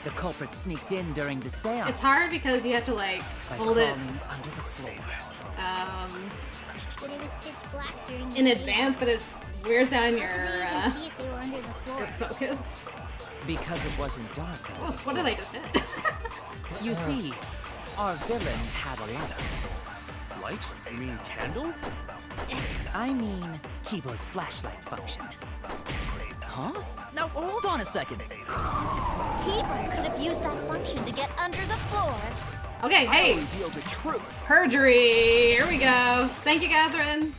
The culprit sneaked in during the seance. It's hard because you have to, like, by hold it crawling under the floor. But it was pitch black during the in seance. advance, but it wears down your, How could they even see if they were under the floor? your focus. Because it wasn't dark under the Oof, what did I just hit? You see, our villain had a light. Light? You mean candle? I mean, Kibo's flashlight function. Huh? Now hold on a second. Kibo could have used that function to get under the floor. Okay, hey! Reveal the truth. Perjury! Here we go. Thank you, Catherine.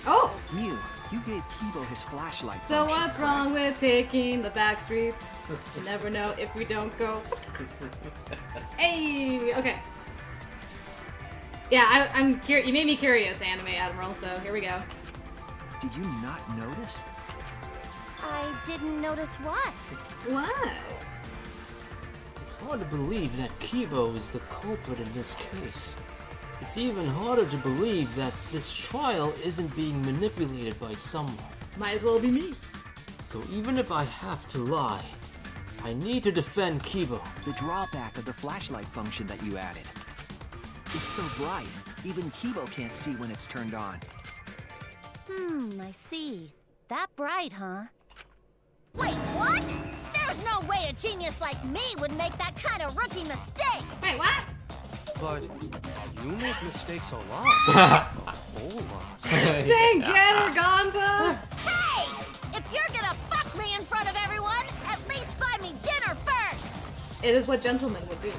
Oh! Mew, you gave Kibo his flashlight So function, what's wrong with taking the back streets? You never know if we don't go. Hey! Okay. Yeah, I'm curious. You made me curious, Anime Admiral, so here we go. Did you not notice? I didn't notice what. What? It's hard to believe that Kibo is the culprit in this case. It's even harder to believe that this trial isn't being manipulated by someone. Might as well be me. So even if I have to lie, I need to defend Kibo. The drawback of the flashlight function that you added. It's so bright, even Kibo can't see when it's turned on. I see. That bright, huh? Wait, what? There's no way a genius like me would make that kind of rookie mistake! Wait, what? But you make mistakes a lot. A whole lot. Dang, get her, Gonta! Hey! If you're gonna fuck me in front of everyone, at least buy me dinner first! It is what gentlemen would do.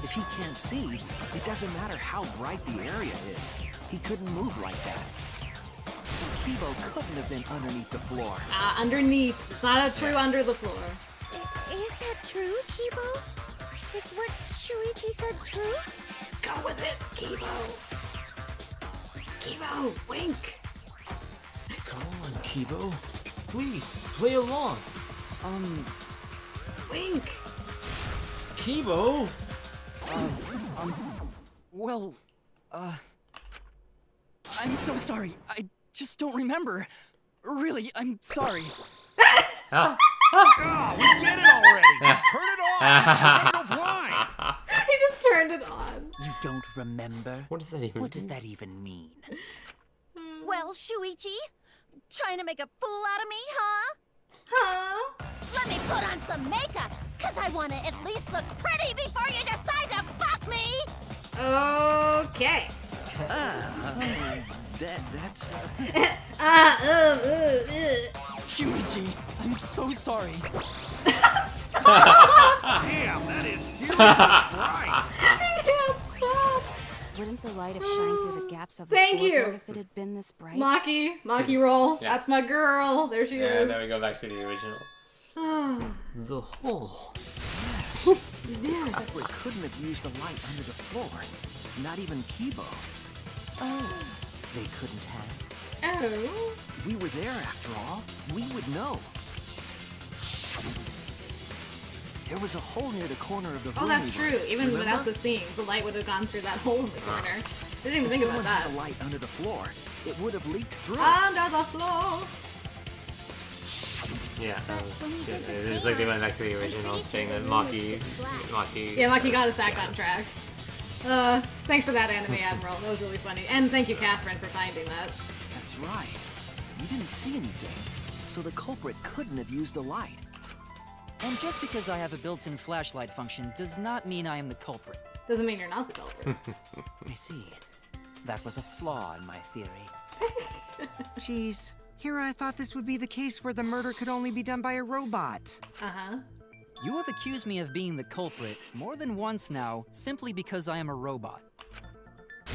If he can't see, it doesn't matter how bright the area is. He couldn't move like that. So Kibo couldn't have been underneath the floor. Underneath. It's not a true under the floor. Is that true, Kibo? Is what Shuichi said true? Go with it, Kibo. Kibo, wink. Come on, Kibo. Please, play along. Wink. Kibo? Well, I'm so sorry. I just don't remember. Really, I'm sorry. Huh? Oh, we get it already. Just turn it off. We're running blind. He just turned it on. You don't remember? What does that even What does mean? that even mean? Well, Shuichi, trying to make a fool out of me, huh? Huh? Let me put on some makeup, cause I want to at least look pretty before you decide to fuck me! Okay. That's... Shuichi, I'm so sorry. Damn, that is seriously bright. Yeah, stop. Wouldn't the light have shined through the gaps of the Thank floorboard you. if it had been this bright? Maki roll. Yeah. That's my girl. There she Yeah, is. now we go back to the original. The hole. The culprit couldn't have used a light under the floor. Not even Kibo. Oh, they couldn't have. Oh. We were there after all. We would know. There was a hole near the corner of the room. Oh, that's we true. were in. Even Remember? without the seams, the light would have gone through that hole in the corner. I didn't even If think about someone that. had a light under the floor, it would have leaked through. Under the floor. Yeah, that was when we good. did the It was like they went seance. back to the original, I'm saying pretty that sure the room Maki. Yeah, Maki got us back on track. Thanks for that, Anime Admiral. That was really funny. And thank you, Catherine, for finding that. That's right. We didn't see anything, so the culprit couldn't have used a light. And just because I have a built-in flashlight function does not mean I am the culprit. Doesn't mean you're not the culprit. I see. That was a flaw in my theory. Jeez, here I thought this would be the case where the murder could only be done by a robot. Uh-huh. You have accused me of being the culprit more than once now, simply because I am a robot.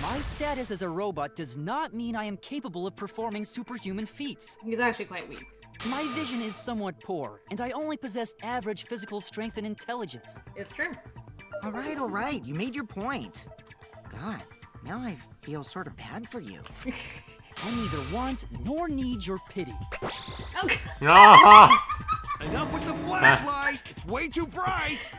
My status as a robot does not mean I am capable of performing superhuman feats. He's actually quite weak. My vision is somewhat poor, and I only possess average physical strength and intelligence. It's true. All right, you made your point. God, now I feel sort of bad for you. I neither want nor need your pity. Okay. Enough with the flashlight. It's way too bright.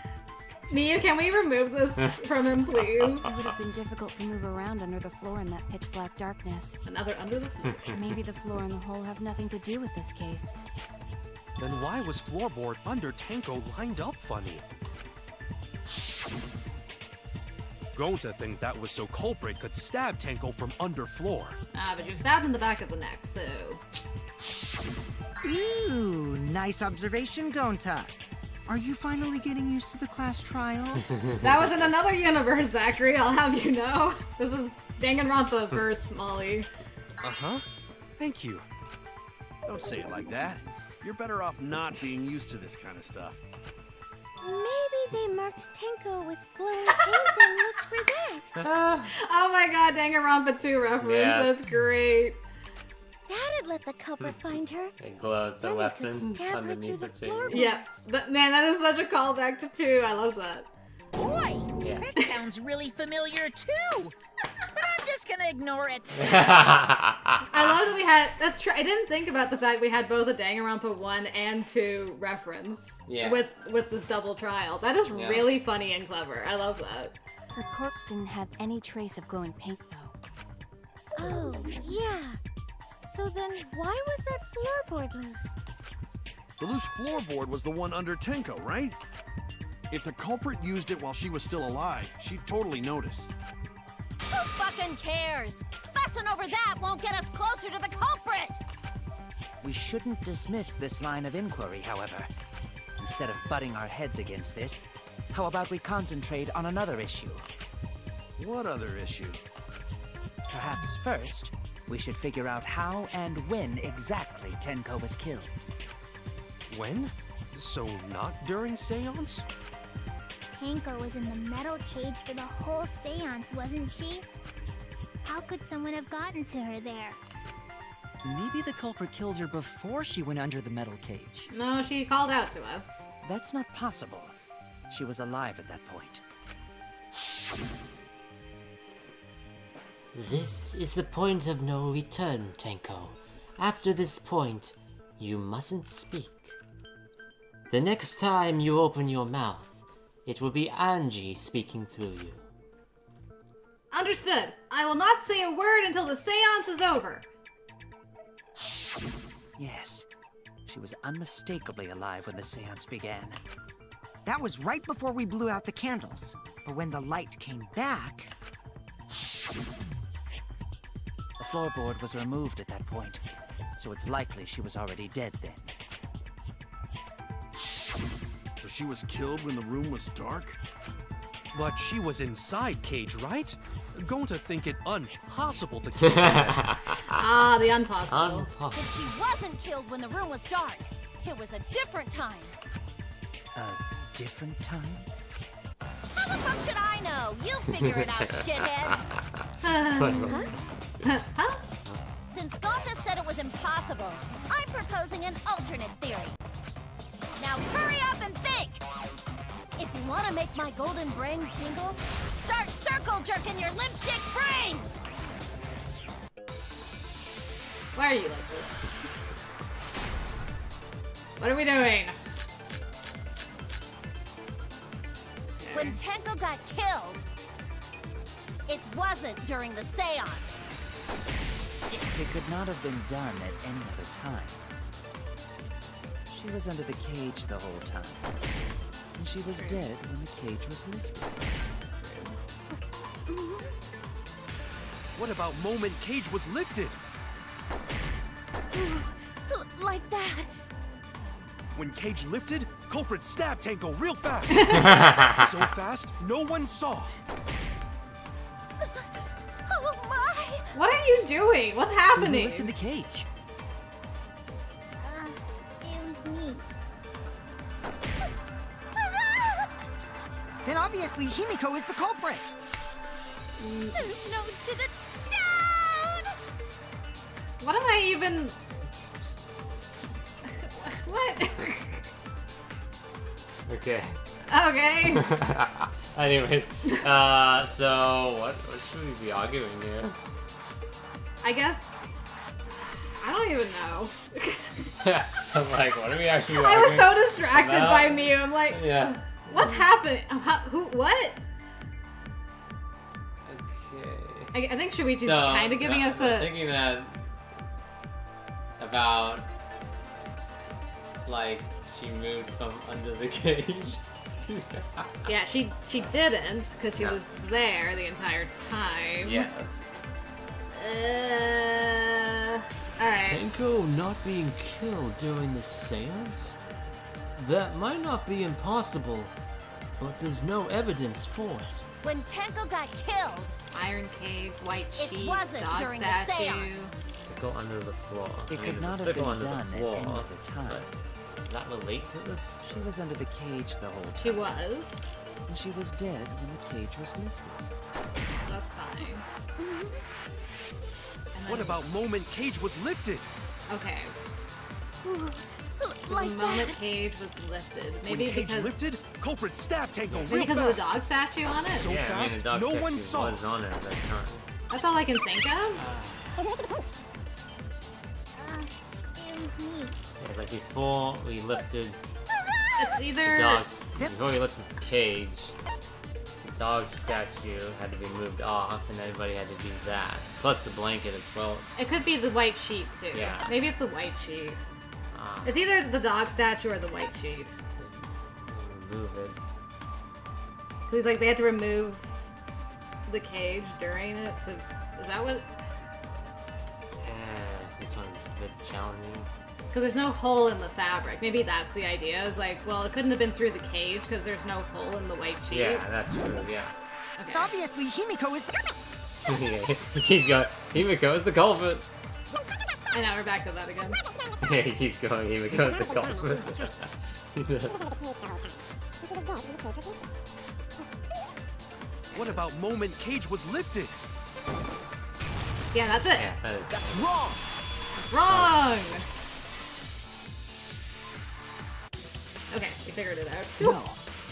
Mia, can we remove this from him, please? It would have been difficult to move around under the floor in that pitch black darkness. Another under the floor. Maybe the floor and the hole have nothing to do with this case. Then why was floorboard under Tenko lined up funny? Gonta think that was so culprit could stab Tenko from under floor. But you stabbed in the back of the neck, so... Ooh, nice observation, Gonta. Are you finally getting used to the class trials? That was in another universe, Zachary, I'll have you know. This is Danganronpa verse Molly. Uh-huh. Thank you. Don't say it like that. You're better off not being used to this kind of stuff. Maybe they marked Tenko with glowing paint and looked for that. Oh my god, Danganronpa 2 reference, Yes. that's great. That'd let the culprit find her. They glowed the Then we weapon could stab her through underneath the it too. floorboards. Yeah, man, that is such a callback to 2, I love that. Boy, Yeah. that sounds really familiar too. But I'm just gonna ignore it. I love that we had, that's true, I didn't think about the fact we had both a Danganronpa 1 and 2 reference Yeah. with this double trial. That is Yeah. really funny and clever, I love that. Her corpse didn't have any trace of glowing paint, though. Oh, yeah. So then why was that floorboard loose? The loose floorboard was the one under Tenko, right? If the culprit used it while she was still alive, she'd totally notice. Who fucking cares? Fussing over that won't get us closer to the culprit! We shouldn't dismiss this line of inquiry, however. Instead of butting our heads against this, how about we concentrate on another issue? What other issue? Perhaps first, we should figure out how and when exactly Tenko was killed. When? So not during seance? Tenko was in the metal cage for the whole seance, wasn't she? How could someone have gotten to her there? Maybe the culprit killed her before she went under the metal cage. No, she called out to us. That's not possible. She was alive at that point. This is the point of no return, Tenko. After this point, you mustn't speak. The next time you open your mouth, it will be Angie speaking through you. Understood. I will not say a word until the seance is over. Yes, she she was unmistakably alive when the seance began. That was right before we blew out the candles. But when the light came back... The floorboard was removed at that point, so it's likely she was already dead then. So she was killed when the room was dark? But she was inside Cage, right? Going to think it impossible to kill her. Ah, the impossible. But she wasn't killed when the room was dark. It was a different time. A different time? How the fuck should I know? You figure it out, shitheads. Huh? Since Galta said it was impossible, I'm proposing an alternate theory. Now hurry up and think! If you want to make my golden brain tingle, start circle jerking your limp dick brains! Why are you like this? What are we doing? When Tenko got killed, it wasn't during the seance. It could not have been done at any other time. She was under the cage the whole time. And she was dead when the cage was lifted. What about moment Cage was lifted? Like that. When Cage lifted, culprit stabbed Tanko real fast. So fast, no one saw. Oh my! What are you doing? What's So happening? who lifted the cage? It was me. Then obviously Himiko is the culprit. There's no down! What am I even... What? Okay. Okay. Anyways, so what should we be arguing here? I guess... I don't even know. I'm like, what are we actually I arguing? was so distracted about? by Mew. I'm like, Yeah. what's happening? Who? What? Okay. I think Shuichi's kind of giving us a... thinking that about like she moved from under the cage. Yeah, she didn't because she No. was there the entire time. Yes. Alright. Tenko not being killed during the seance? That might not be impossible, but there's no evidence for it. When Tenko got killed, Iron cave, white it sheet, wasn't dog during statue. the seance. Sickle under the floor. It I could mean, not there's a have sickle been under the done at floor, any other time. but does that relate to this? She was under the cage the whole time. She was. And she was dead when the cage was lifted. That's fine. What about moment Cage was lifted? Okay. Like the moment that. Cage was lifted. When Maybe Cage because... lifted, culprit stabbed Tanko Maybe real because fast. of the dog statue on it? So Yeah, fast, the dog no statue one saw. was on it at that time. That's all I can think of. It was me. Yeah, it's like before we lifted It's the either... dogs, before we lifted the cage, the dog statue had to be moved off, and everybody had to do that. Plus the blanket as well. It could be the white sheet, too. Yeah. Maybe it's the white sheet. Ah, It's either the dog statue or the white sheet. remove it. Because like they had to remove the cage during it to... Is that what... This one's a bit challenging. Because there's no hole in the fabric. Maybe that's the idea. Is like, well, it couldn't have been through the cage because there's no hole in the white sheet. Yeah, that's true, yeah. Okay. Obviously Himiko is the culprit. He's got Himiko is the culprit. I know, we're back to that again. Yeah, he keeps going, Himiko is the culprit. What about moment Cage was lifted? Yeah, that's it. Yeah, that is. That's wrong. Wrong! Okay, we figured it out. No,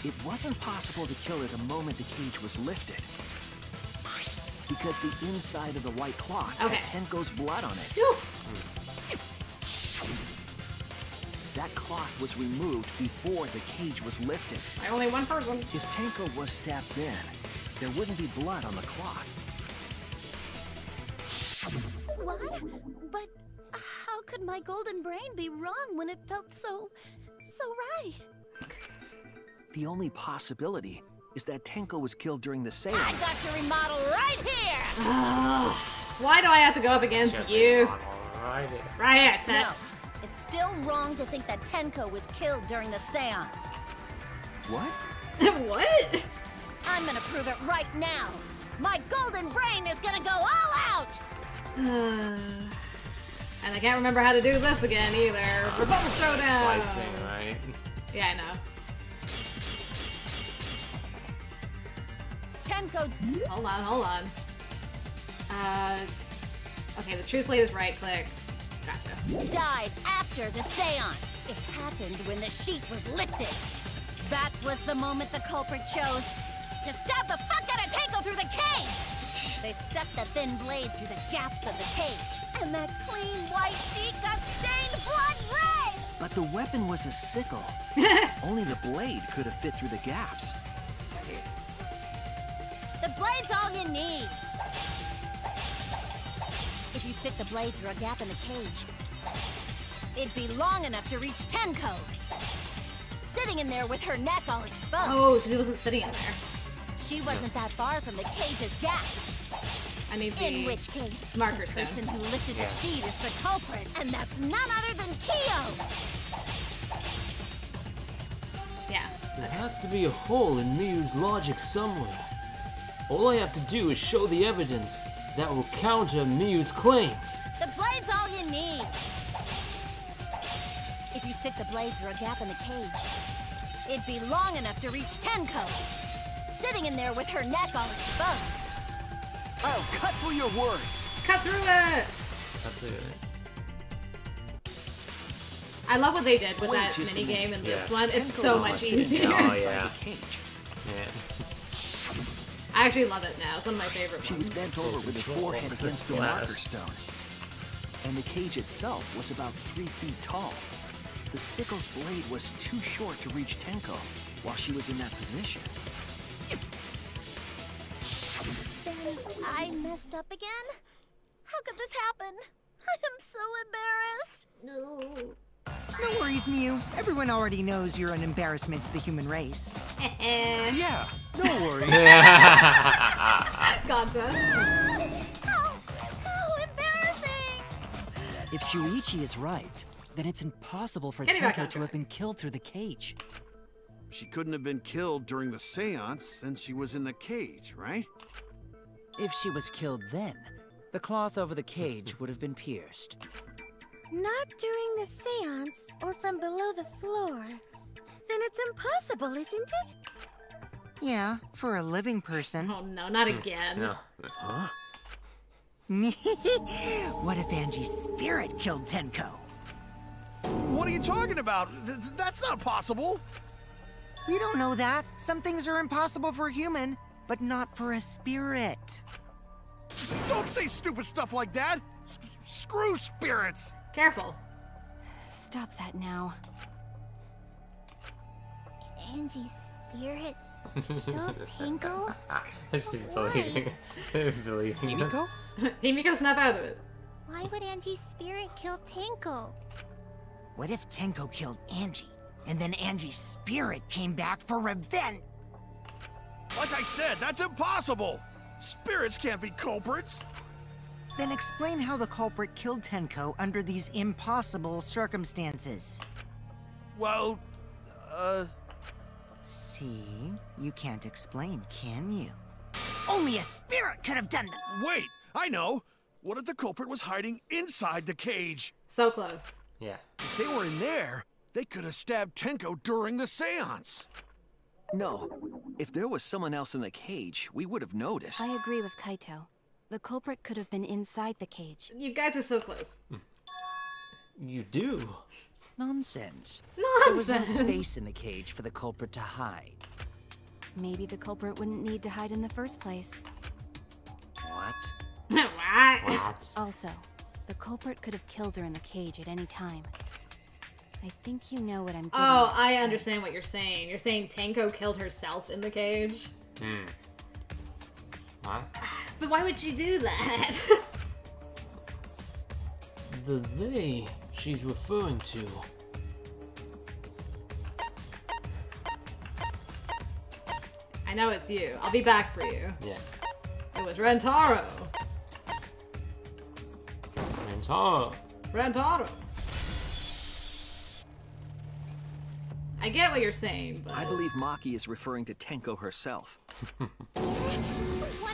it wasn't possible to kill her the moment the cage was lifted. Because the inside of the white cloth Okay. had Tenko's blood on it. Phew. That cloth was removed before the cage was lifted. By only one person. If Tenko was stabbed then, there wouldn't be blood on the cloth. What? But how could my golden brain be wrong when it felt so right? The only possibility is that Tenko was killed during the seance. I got your remodel right here! Why do I have to go up against you? Right Right here, No, Tets. it's still wrong to think that Tenko was killed during the seance. What? What? I'm gonna prove it right now. My golden brain is gonna go all out! And I can't remember how to do this again either. Rebuttal showdown! Slicing, right? Yeah, I know. Tenko... Hold on. Okay, the truth blade is right click. Gotcha. died after the seance. It happened when the sheet was lifted. That was the moment the culprit chose to stab the fuck out of Tenko through the cage. They stuck the thin blade through the gaps of the cage, and that clean white sheet got stained blood red. But the weapon was a sickle. Only the blade could have fit through the gaps. The blade's all you need. If you stick the blade through a gap in the cage, it'd be long enough to reach Tenko. Sitting in there with her neck all exposed. Oh, so he wasn't sitting in there. She wasn't that far from the cage's gap. I need In the which case, marker the stone. person who lifted the sheet is the culprit, and that's none other than Kyo. Yeah. There has to be a hole in Miyu's logic somewhere. All I have to do is show the evidence that will counter Miyu's claims. The blade's all you need. If you stick the blade through a gap in the cage, it'd be long enough to reach Tenko. Sitting in there with her neck all exposed. I'll cut through your words. Cut through it! I love what they did with that just a minigame minute. in this Yeah. one. It's Tenko so was much sitting easier. down Oh, inside yeah. the cage. Yeah. I actually love it now. It's one of my favorite She ones. was bent over with her forehead against the marker stone. And the cage itself was about 3 feet tall. The sickle's blade was too short to reach Tenko while she was in that position. Then I messed up again? How could this happen? I am so embarrassed. No worries, Miyu. Everyone already knows you're an embarrassment to the human race. Yeah, no worries. Gotcha. How embarrassing! If Shuichi is right, then it's impossible for Getting back on Tenko to have track. been killed through the cage. She couldn't have been killed during the seance since she was in the cage, right? If she was killed then, the cloth over the cage would have been pierced. Not during the seance or from below the floor. Then it's impossible, isn't it? Yeah, for a living person. Oh no, not again. No. Huh? What if Angie's spirit killed Tenko? What are you talking about? That's not possible. We don't know that. Some things are impossible for a human, but not for a spirit. Don't say stupid stuff like that. Screw spirits. Careful. Stop that now. Angie's spirit killed Tenko? She's believing. Believing. Himiko? Himiko, snap out of it. Why would Angie's spirit kill Tenko? What if Tenko killed Angie, and then Angie's spirit came back for revenge? Like I said, that's impossible. Spirits can't be culprits. Then explain how the culprit killed Tenko under these impossible circumstances. Well, See? You can't explain, can you? Only a spirit could have done that! wait, I know. What if the culprit was hiding inside the cage? So close. Yeah. If they were in there, they could have stabbed Tenko during the seance. No, if there was someone else in the cage, we would have noticed. I agree with Kaito. The culprit could have been inside the cage. You guys are so close. You do? Nonsense. There was no Nonsense. space in the cage for the culprit to hide. Maybe the culprit wouldn't need to hide in the first place. What? What? What? Also, the culprit could have killed her in the cage at any time. I think you know what I'm getting Oh, at. I understand what you're saying. You're saying Tenko killed herself in the cage? What? But why would she do that? The they she's referring to. I know it's you. I'll be back for you. Yeah. It was Rentaro. Rentaro. I get what you're saying, but... I believe Maki is referring to Tenko herself. What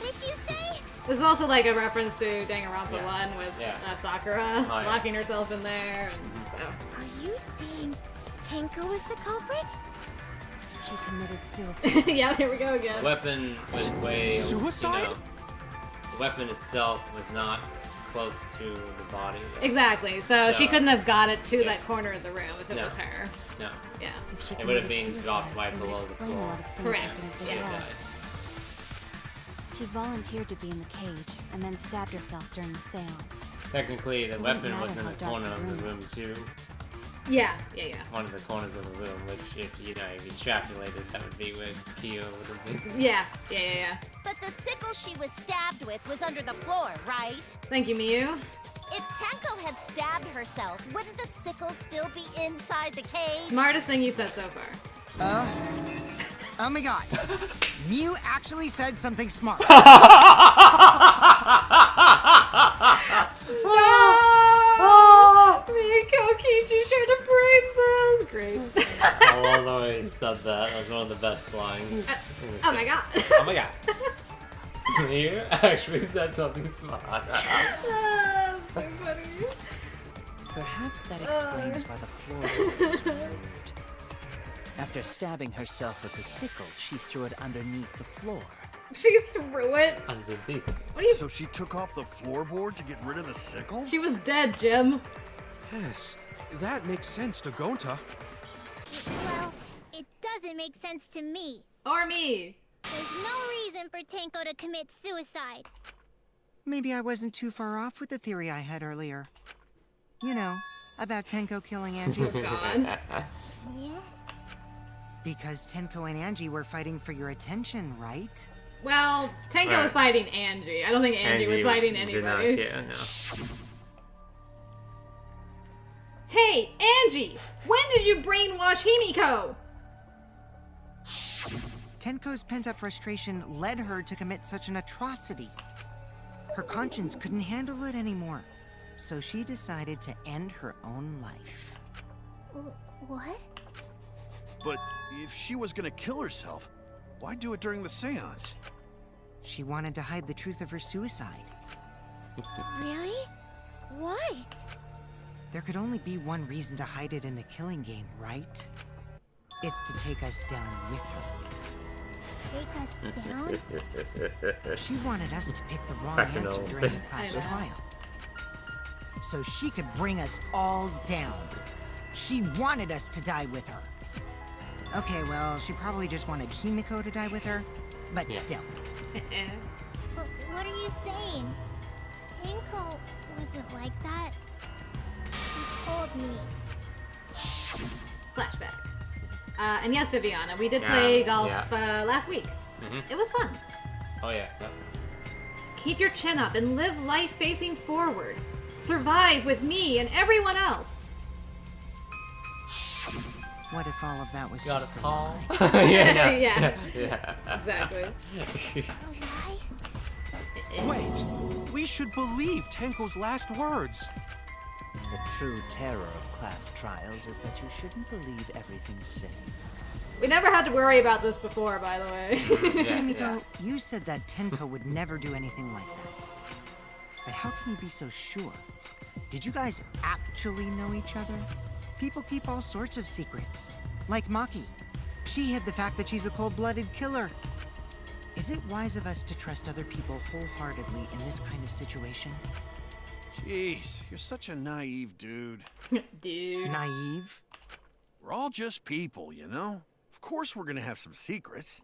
did you say? This is also like a reference to Danganronpa 1 with Yeah. Sakura Oh, yeah. locking herself in there, and so... Are you saying Tenko is the culprit? She committed suicide. Yeah, here we go again. The weapon was way... Suicide? You know, the weapon itself was not close to the body. Exactly, so she couldn't have got it to Yeah. that corner of the room if it No. was her. No. Yeah. If she It would have committed been suicide, dropped right it would below the explain a floor. lot of things Correct, I didn't She think yeah. had about. died. She volunteered to be in the cage and then stabbed herself during the seance. Technically, the It wouldn't weapon matter was in how the dark corner the of the room room was. too. Yeah. One of the corners of the room, which if you extrapolated, that would be where Kyo would have been. Yeah. But the sickle she was stabbed with was under the floor, right? Thank you, Miyu. If Tenko had stabbed herself, wouldn't the sickle still be inside the cage? Smartest thing you've said so far. Oh my god. Mew actually said something smart. Miko Kichi shared a brain cells. Great. I love the way he said that. That was one of the best lines. Oh my god. Oh my god. You actually said something smart. So funny. Perhaps that explains why the floor was removed. After stabbing herself with the sickle, she threw it underneath the floor. She threw it. Underneath. What are you? So she took off the floorboard to get rid of the sickle? She was dead, Jim. Yes, that makes sense to Gonta. Well, it doesn't make sense to me. Or me. There's no reason for Tenko to commit suicide. Maybe I wasn't too far off with the theory I had earlier. You know, about Tenko killing Angie. God. Yeah? Because Tenko and Angie were fighting for your attention, right? Well, Tenko was fighting Angie. I don't think Angie was fighting did not anybody. care, no. Hey, Angie! When did you brainwash Himiko? Tenko's pent-up frustration led her to commit such an atrocity. Her conscience couldn't handle it anymore, so she decided to end her own life. What? But if she was gonna kill herself, why do it during the seance? She wanted to hide the truth of her suicide. Really? Why? There could only be one reason to hide it in a killing game, right? It's to take us down with her. Take us down? She wanted us to pick the wrong Fucking answer old during the bitch. class I know. trial. So she could bring us all down. She wanted us to die with her. Okay, well, she probably just wanted Himiko to die with her, but still. But what are you saying? Tenko wasn't like that. She told me. Flashback. And yes, Viviana, we did Yeah, play golf yeah. last week. It was fun. Oh yeah. Keep your chin up and live life facing forward. Survive with me and everyone else. What if all of that was Got a just a call? lie? Yeah. Yeah. Exactly. Wait, we should believe Tenko's last words. The true terror of class trials is that you shouldn't believe everything said. We never had to worry about this before, by the way. Himiko, you said that Tenko would never do anything like that. But how can you be so sure? Did you guys actually know each other? People keep all sorts of secrets. Like Maki. She hid the fact that she's a cold-blooded killer. Is it wise of us to trust other people wholeheartedly in this kind of situation? Jeez, you're such a naive dude. Dude. Naive? We're all just people, you know? Of course we're gonna have some secrets.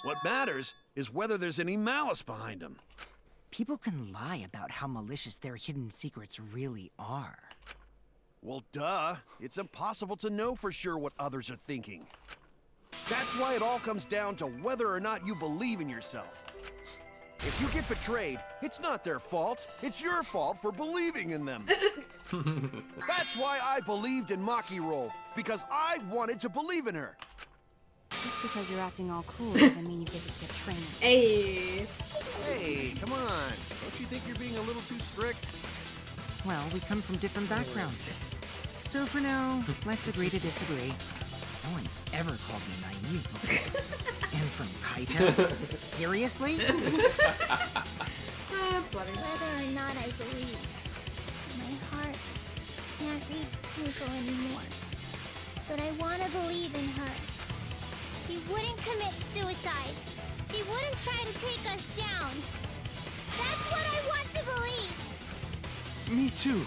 What matters is whether there's any malice behind them. People can lie about how malicious their hidden secrets really are. Well, duh. It's impossible to know for sure what others are thinking. That's why it all comes down to whether or not you believe in yourself. If you get betrayed, it's not their fault. It's your fault for believing in them. That's why I believed in Maki Roll, because I wanted to believe in her. Just because you're acting all cool doesn't mean you get to skip training. Hey. Hey, come on. Don't you think you're being a little too strict? Well, we come from different backgrounds. So for now, let's agree to disagree. No one's ever called me naive before. And from Kaito? Seriously? That's funny. Whether or not I believe, my heart can't reach Tuko anymore. But I want to believe in her. She wouldn't commit suicide. She wouldn't try to take us down. That's what I want to believe. Me too.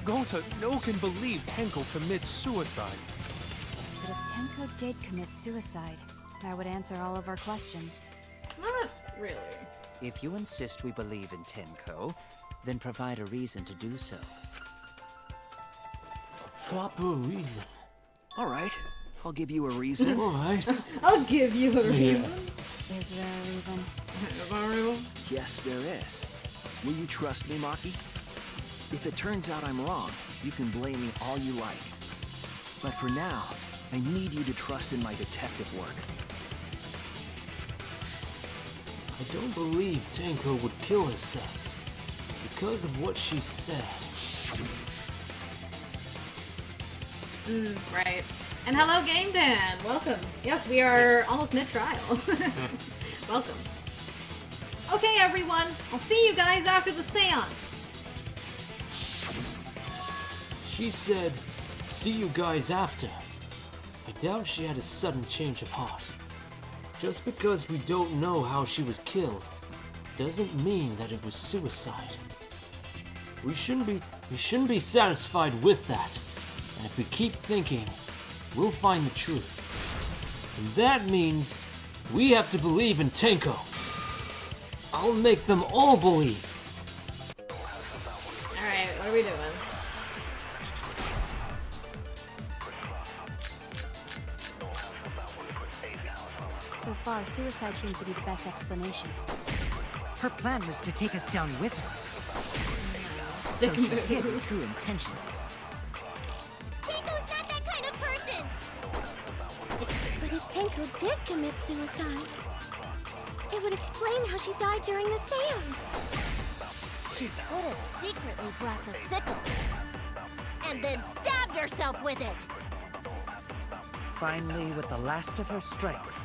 Gonta no can believe Tenko commits suicide. But if Tenko did commit suicide, that would answer all of our questions. Not really. If you insist we believe in Tenko, then provide a reason to do so. A proper reason. All right, I'll give you a reason. All right. I'll give you a reason. Is there a reason? Yes, there is. Will you trust me, Maki? If it turns out I'm wrong, you can blame me all you like. But for now, I need you to trust in my detective work. I don't believe Tenko would kill herself because of what she said. Right. And hello, Game Dan. Welcome. Yes, we are almost mid-trial. Welcome. Okay, everyone. I'll see you guys after the seance. She said, "See you guys after." I doubt she had a sudden change of heart. Just because we don't know how she was killed doesn't mean that it was suicide. We shouldn't be satisfied with that. And if we keep thinking, we'll find the truth. And that means we have to believe in Tenko. I'll make them all believe. Alright, what are we doing? So far, suicide seems to be the best explanation. Her plan was to take us down with her. So she hid her true intentions. Tenko's not that kind of person! But if Tenko did commit suicide, it would explain how she died during the seance. She could have secretly brought the sickle and then stabbed herself with it. Finally, with the last of her strength,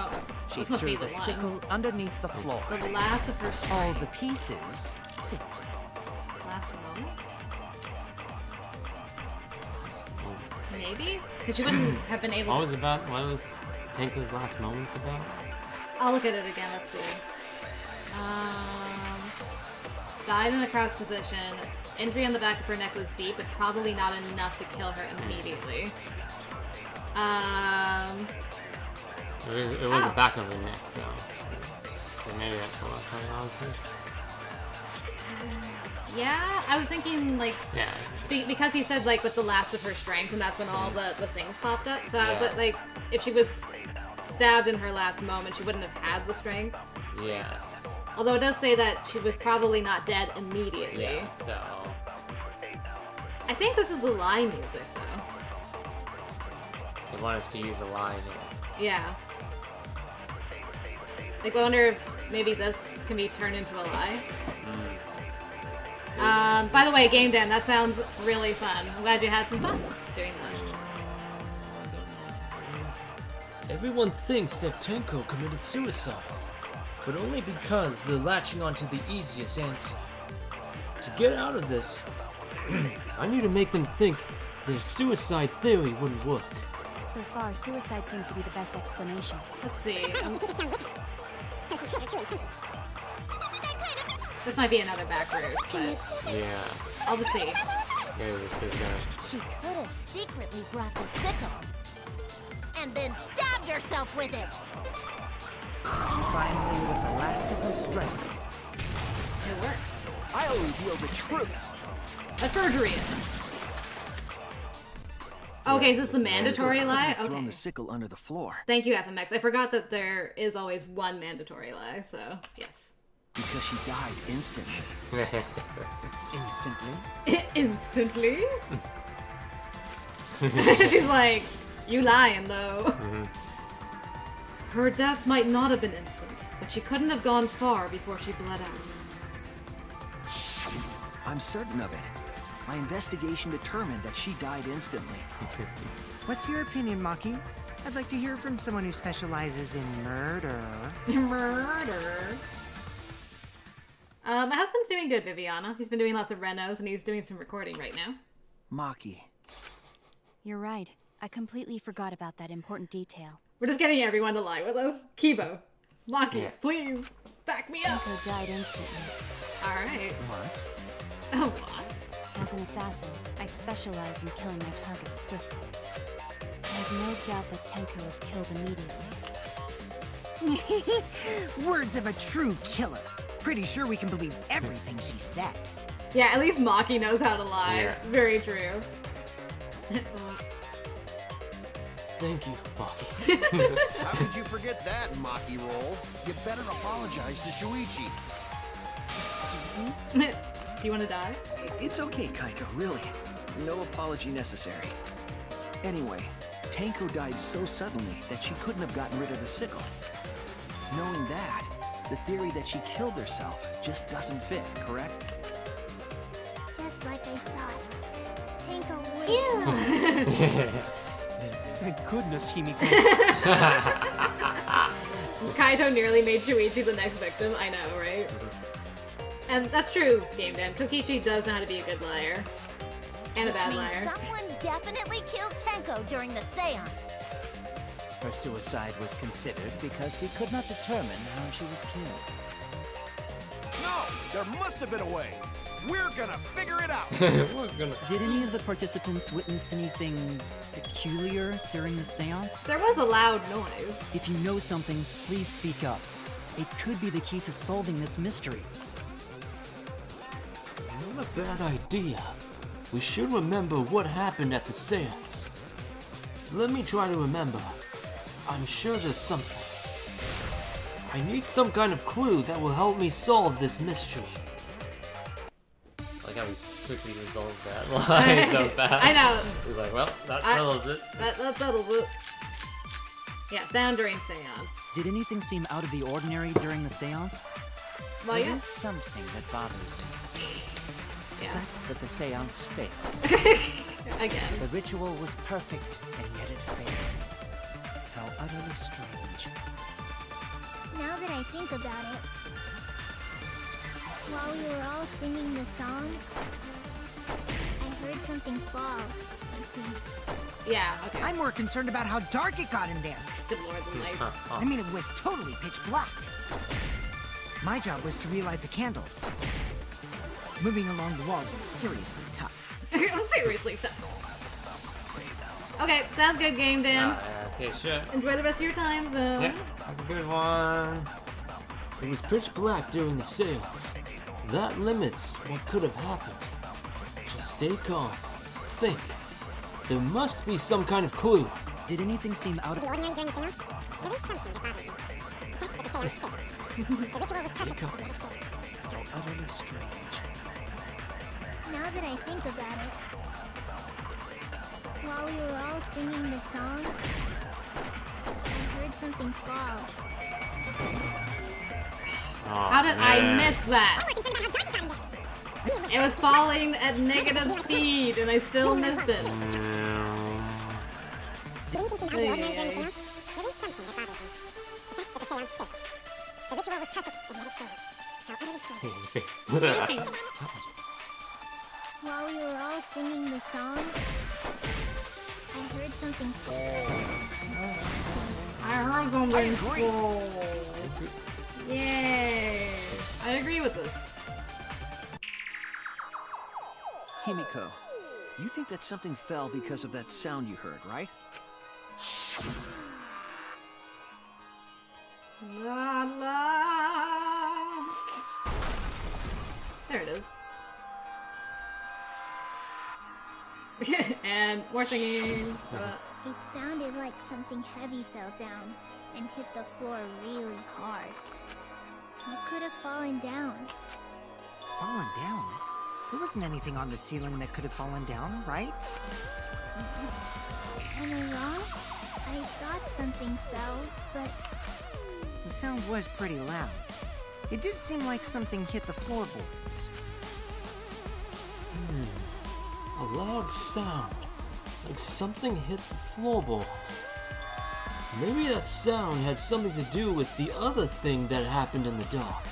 Oh, she this must be threw the one. sickle underneath the floor. The last of her strength. All the pieces fit. Last moments? Maybe? Because she wouldn't have been able What to... was Tenko's last moments about? I'll look at it again, let's see. Died in a crouched position. Injury on the back of her neck was deep, but probably not enough to kill her immediately. It was the back of her neck, though. So maybe that's what I'm trying to Yeah, I was thinking, like... Yeah. Because he said, like, with the last of her strength, and that's when all the things popped up. So I was Yeah. like, if she was stabbed in her last moment, she wouldn't have had the strength. Yes. Although it does say that she was probably not dead immediately. Yeah, so... I think this is the lie music, though. They want us to use a line. Yeah. Like, I wonder if maybe this can be turned into a lie. By the way, Game Dan, that sounds really fun. I'm glad you had some fun doing that. Everyone thinks that Tenko committed suicide, but only because they're latching onto the easiest answer. To get out of this, I need to make them think their suicide theory wouldn't work. So far, suicide seems to be the best explanation. Let's see. This might be another back route, but Yeah. I'll just see. Maybe this is She could have secretly brought the sickle and then stabbed herself with it. Finally, with the last of her strength, It worked. I'll reveal the truth. A perjury. Okay, is this the mandatory lie? Thrown Okay. the sickle under the floor. Thank you, FMX. I forgot that there is always one mandatory lie, so yes. because she died instantly. Instantly? Instantly? She's like, you lying though. Her death might not have been instant, but she couldn't have gone far before she bled out. I'm certain of it. My investigation determined that she died instantly. What's your opinion, Maki? I'd like to hear from someone who specializes in murder. Murder. My husband's doing good, Viviana. He's been doing lots of renos and he's doing some recording right now. Maki. You're right. I completely forgot about that important detail. We're just getting everyone to lie with us. Kibo. Maki, please. Back me up. Tenko died instantly. Alright. What? Oh, what? As an assassin, I specialize in killing my targets swiftly. I have no doubt that Tenko was killed immediately. Words of a true killer. Pretty sure we can believe everything she said. Yeah, at least Maki knows how to lie. Yeah. Very true. Thank you, Maki. How could you forget that, Maki roll? You better apologize to Shuichi. Excuse me? Do you want to die? It's okay, Kaito, really. No apology necessary. Anyway, Tenko died so suddenly that she couldn't have gotten rid of the sickle. Knowing that, the theory that she killed herself just doesn't fit, correct? Just like I thought. Tenko would. Thank goodness, Himiko. Kaito nearly made Shuichi the next victim. I know, right? And that's true, Game Dan. Kokichi does know how to be a good liar. And a bad Which liar. means someone definitely killed Tenko during the seance. Her suicide was considered because we could not determine how she was killed. No! There must have been a way! We're gonna figure it out! Did any of the participants witness anything peculiar during the seance? There was a loud noise. If you know something, please speak up. It could be the key to solving this mystery. Not a bad idea. We should remember what happened at the seance. Let me try to remember. I'm sure there's something. I need some kind of clue that will help me solve this mystery. Like how we quickly resolved that lie so fast. I know. He's like, well, that settles it. That settles it. Yeah, sound during seance. Did anything seem out of the ordinary during the seance? Well, There yeah. is something that bothers me. The Yeah. fact that the seance failed. Again. The ritual was perfect, and yet it failed. How utterly strange. Now that I think about it, while we were all singing the song, I heard something fall. I think. Yeah, okay. I'm more concerned about how dark it got in there. Good lord, the lights. I mean, it was totally pitch black. My job was to relight the candles. Moving along the walls was seriously tough. Seriously tough. Okay, sounds good, Game Dan. Okay, sure. Enjoy the rest of your time zone. Yep, have a good one. It was pitch black during the seance. That limits what could have happened. Just stay calm. Think. There must be some kind of clue. Did anything seem out of the ordinary during the seance? There is something that bothers me. The fact that the seance failed. The ritual was perfect, and yet it failed. How utterly strange. Now that I think about it, while we were all singing the song, I heard something fall. How did I miss that? It was falling at negative speed, and I still missed it. Did anything seem out of the ordinary during the seance? There is something that bothers me. The fact that the seance failed. The ritual was perfect, and yet it failed. How utterly strange. While we were all singing the song, I heard something fall. I heard something fall. Yay! I agree with this. Himiko, you think that something fell because of that sound you heard, right? Lost. There it is. And more singing. It sounded like something heavy fell down and hit the floor really hard. What could have fallen down. Fallen down? There wasn't anything on the ceiling that could have fallen down, right? Am I wrong? I thought something fell, but... The sound was pretty loud. It did seem like something hit the floorboards. A loud sound. Like something hit the floorboards. Maybe that sound had something to do with the other thing that happened in the dark.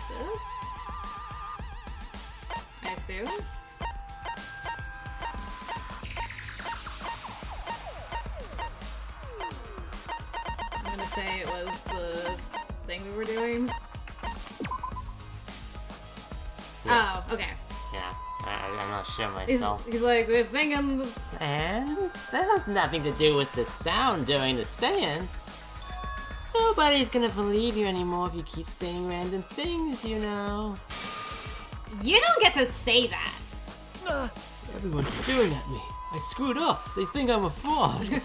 This? I assume? I'm gonna say it was the thing we were doing. Yeah. Oh, okay. Yeah, I'm not sure myself. He's like, the thing on the... And that has nothing to do with the sound during the seance. Nobody's gonna believe you anymore if you keep saying random things, you know. You don't get to say that! Everyone's staring at me. I screwed up. They think I'm a fraud.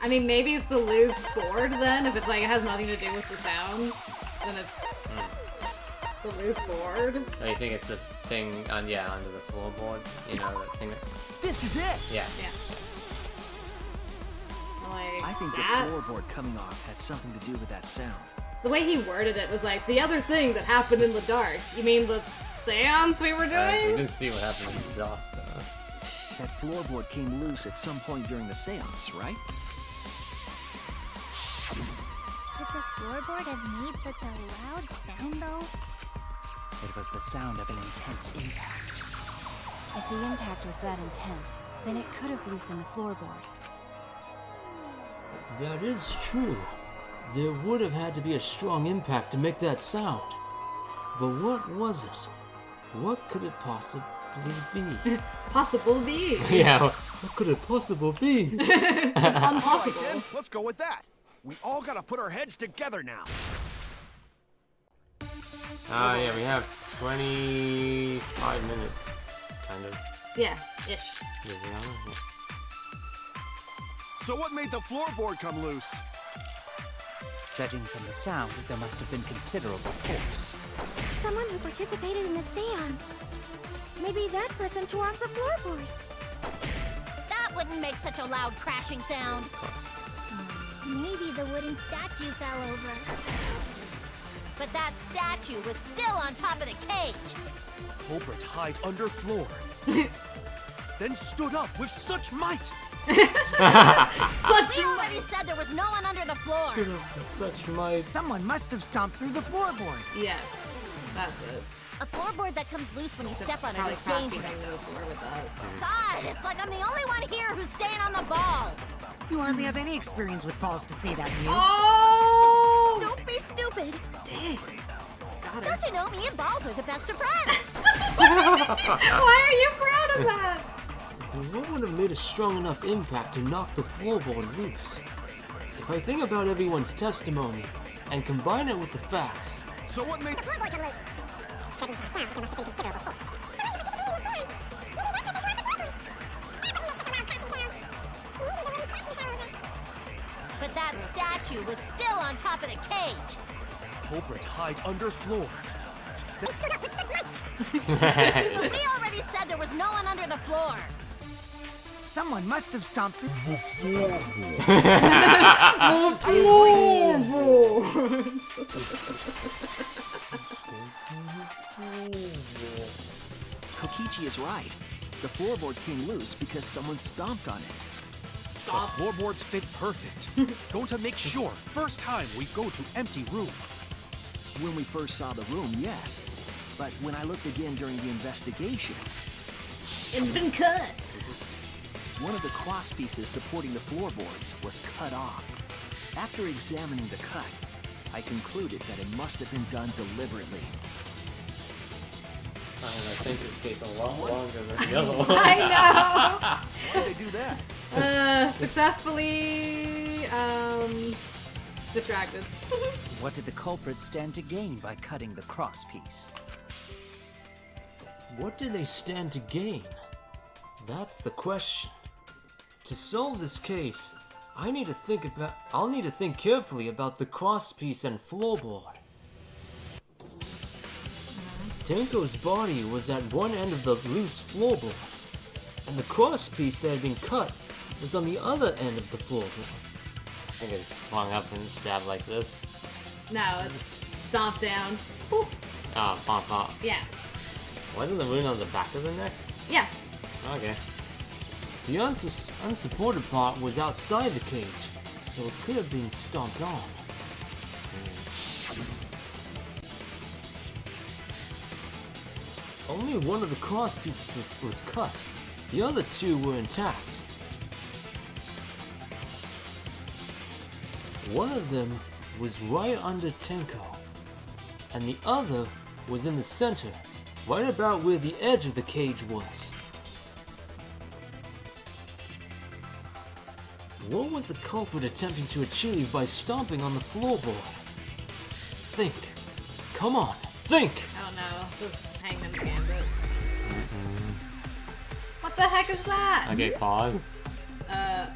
I mean, maybe it's the loose board then, if it's like, it has nothing to do with the sound. Then it's the loose board. Oh, you think it's the thing on, yeah, under the floorboard? You know, the thing that... This is it! Yeah. Yeah. Like, I think that? the floorboard coming off had something to do with that sound. The way he worded it was like, the other thing that happened in the dark. You mean the seance we were We doing? didn't see what happened in the dark, though. That floorboard came loose at some point during the seance, right? Could the floorboard have made such a loud sound, though? It was the sound of an intense impact. If the impact was that intense, then it could have loosened the floorboard. That is true. There would have had to be a strong impact to make that sound. But what was it? What could it possibly be? Possible be. Yeah, what could it possibly be? It's impossible. All right, then, let's go with that. We all gotta put our heads together now. Yeah, we have 25 minutes, kind of. Yeah, ish. Yeah, yeah. So what made the floorboard come loose? Judging from the sound, there must have been considerable force. Someone who participated in the seance. Maybe that person tore off the floorboard. That wouldn't make such a loud crashing sound. Maybe the wooden statue fell over. But that statue was still on top of the cage. Culprit hide under floor. Then stood up with such might. We already said there was no one under the floor. Such might. Someone must have stomped through the floorboard. Yes, that's it. A floorboard that comes loose when you step on it Probably is crashing dangerous. into the floor with that. God, it's like I'm the only one here who's staying on the ball. You hardly have any experience with balls to say that, you. Oh! Don't be stupid. Got her. Don't you know me and balls are the best of friends? Why are you proud of that? What would have made a strong enough impact to knock the floorboard loose? If I think about everyone's testimony and combine it with the facts, So what made the floorboard come loose? Judging from the sound, there must have been considerable force. But that statue was still on top of the cage. Culprit hide under floor. But we already said there was no one under the floor. Someone must have stomped through. Kokichi is right. The floorboard came loose because someone stomped on it. The floorboards fit perfect. Going to make sure. First time we go to empty room. When we first saw the room, yes. But when I looked again during the investigation, It's been cut. one of the cross pieces supporting the floorboards was cut off. After examining the cut, I concluded that it must have been done deliberately. I think this takes a lot longer than the other one. I Why did they do that? know. Successfully distracted. What did the culprit stand to gain by cutting the cross piece? what did they stand to gain? That's the question. To solve this case, I'll need to think carefully about the crosspiece and floorboard. Tenko's body was at one end of the loose floorboard, and the crosspiece that had been cut was on the other end of the floorboard. I think it swung up and stabbed like this. No, it stomped down. Ooh. Oh, pop, pop. Yeah. Wasn't the wound on the back of the neck? Yes. Okay. The unsupported part was outside the cage, so it could have been stomped on. Only one of the cross pieces was cut. The other two were intact. One of them was right under Tenko, and the other was in the center, right about where the edge of the cage was. What was the culprit attempting to achieve by stomping on the floorboard? Think. Come on, think! Oh no, this is Hangman's Gambit. What the heck is that? Okay, pause. Okay,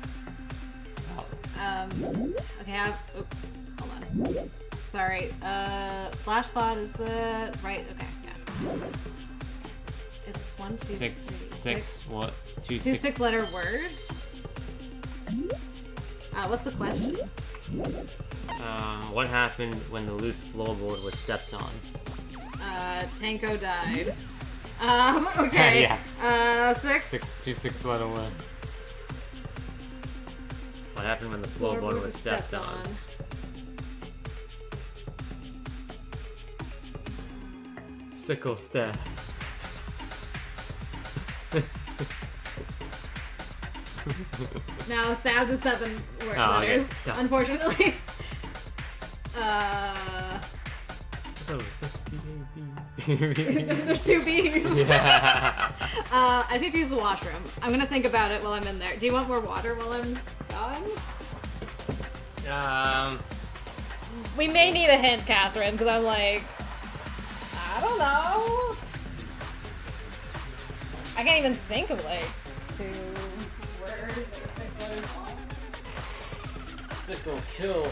hold on. Sorry, Flashbot is the right, okay, yeah. It's 1, 2, Six, what? Two, Two six-letter words? What's the question? What happened when the loose floorboard was stepped on? Tenko died. Okay. Yeah. 6. Two six-letter words. What happened when the floorboard was stepped on? Sickle staff. No, stabbed is 7 letters, okay. unfortunately. There's 2 B's. Yeah. I need to use the washroom. I'm gonna think about it while I'm in there. Do you want more water while I'm gone? We may need a hint, Catherine, because I'm like, I don't know. I can't even think of like 2 words or 6 letters long. Sickle kill.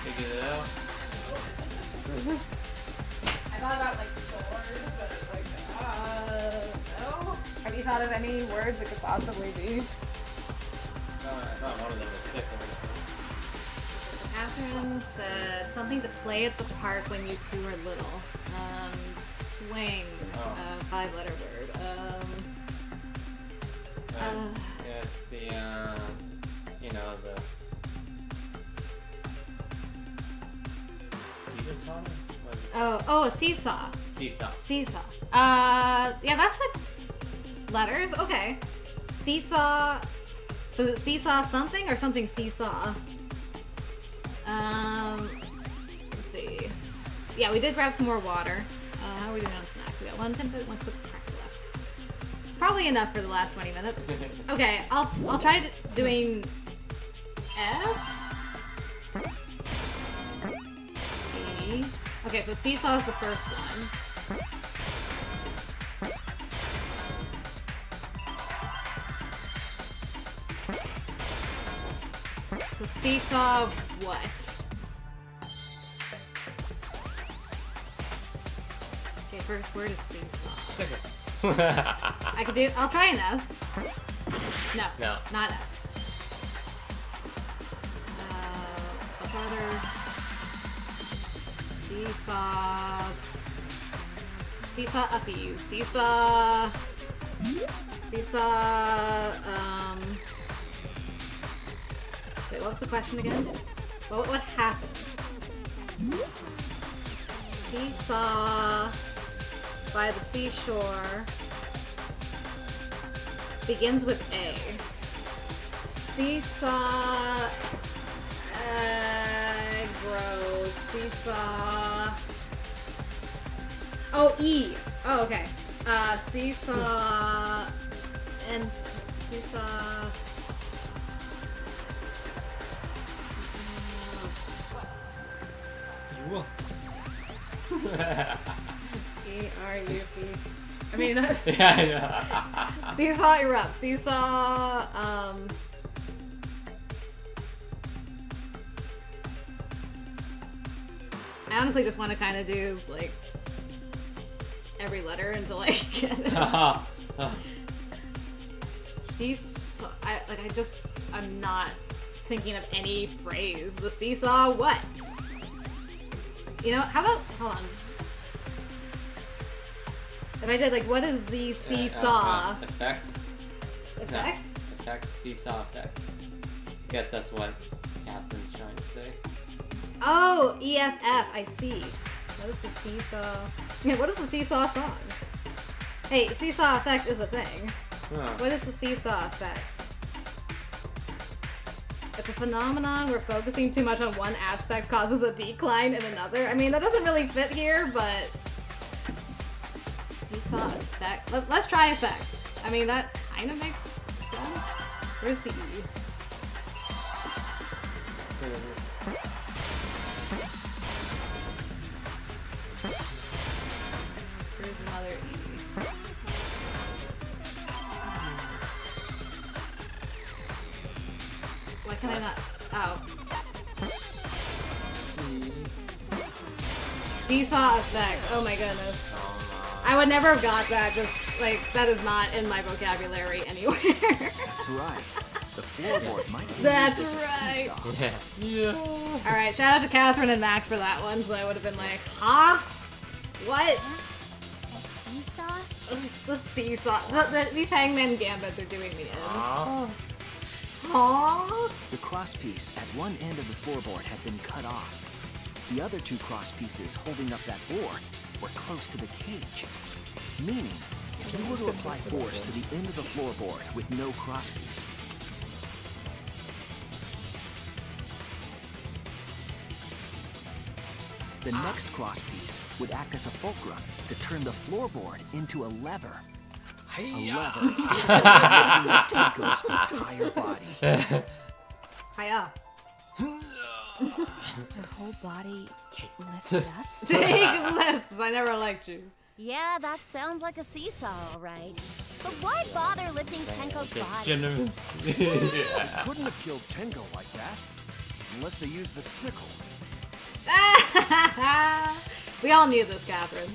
Figure it out. I thought about like swords, but like, no. P's out of any words it could possibly be. I thought one of them was sick. Catherine said something to play at the park when you two were little. Swing. 5-letter word. It's the, you know, the... Teeter-totter? Oh, a seesaw. Seesaw. Seesaw. Yeah, that's 6 letters. Okay. Seesaw. So is it seesaw something or something seesaw? Let's see. Yeah, we did grab some more water. How are we doing on snacks? We got one quick cracker left. Probably enough for the last 20 minutes. Okay, I'll try doing F. E. Okay, so seesaw is the first one. The seesaw what? Okay, first word is seesaw. Second. I'll try an S. No. Not S. Other seesaw. Seesaw uppies. Seesaw. Wait, what was the question again? What happened? Seesaw by the seashore begins with A. Seesaw grows. Seesaw. Oh, E. Oh, okay. Seesaw and seesaw. E-R-U-P. I mean, yeah, I know. Seesaw erupts. Seesaw, I honestly just want to kind of do, like, every letter until I get it. Seesaw, I'm not thinking of any phrase. The seesaw what? You know, how about, hold on. If I did, like, what is the seesaw? Effects. Effect? No. Effect, seesaw effect. I guess that's what Catherine's trying to say. Oh, EFF, I see. What is the seesaw? Yeah, what is the seesaw song? Hey, seesaw effect is a thing. Huh. What is the seesaw effect? It's a phenomenon where focusing too much on one aspect causes a decline in another. I mean, that doesn't really fit here, but... Seesaw effect. Let's try effect. I mean, that kind of makes sense. Where's the E? Here's another E. Why can I not? Oh. Seesaw effect. Oh my goodness. I would never have got that. Just like that is not in my vocabulary anywhere. That's right. The floorboard might be That's used as a right. seesaw. Yeah. All right. Shout out to Catherine and Max for that one. So I would have been like, huh? What? Seesaw? The seesaw. These hangman gambits are doing me in. Aww. Aww. The crosspiece at one end of the floorboard had been cut off. The other 2 crosspieces holding up that board were close to the cage. Meaning, if you were to apply force to the end of the floorboard with no crosspiece, the next crosspiece would act as a fulcrum to turn the floorboard into a lever. A lever capable of Tenko's entire body. Hiya. Her whole body lifted up. Take lifts. I never liked you. Yeah, that sounds like a seesaw, all right. But why bother lifting Tenko's body? Couldn't have killed Tenko like that. Unless they used the sickle. We all knew this, Catherine.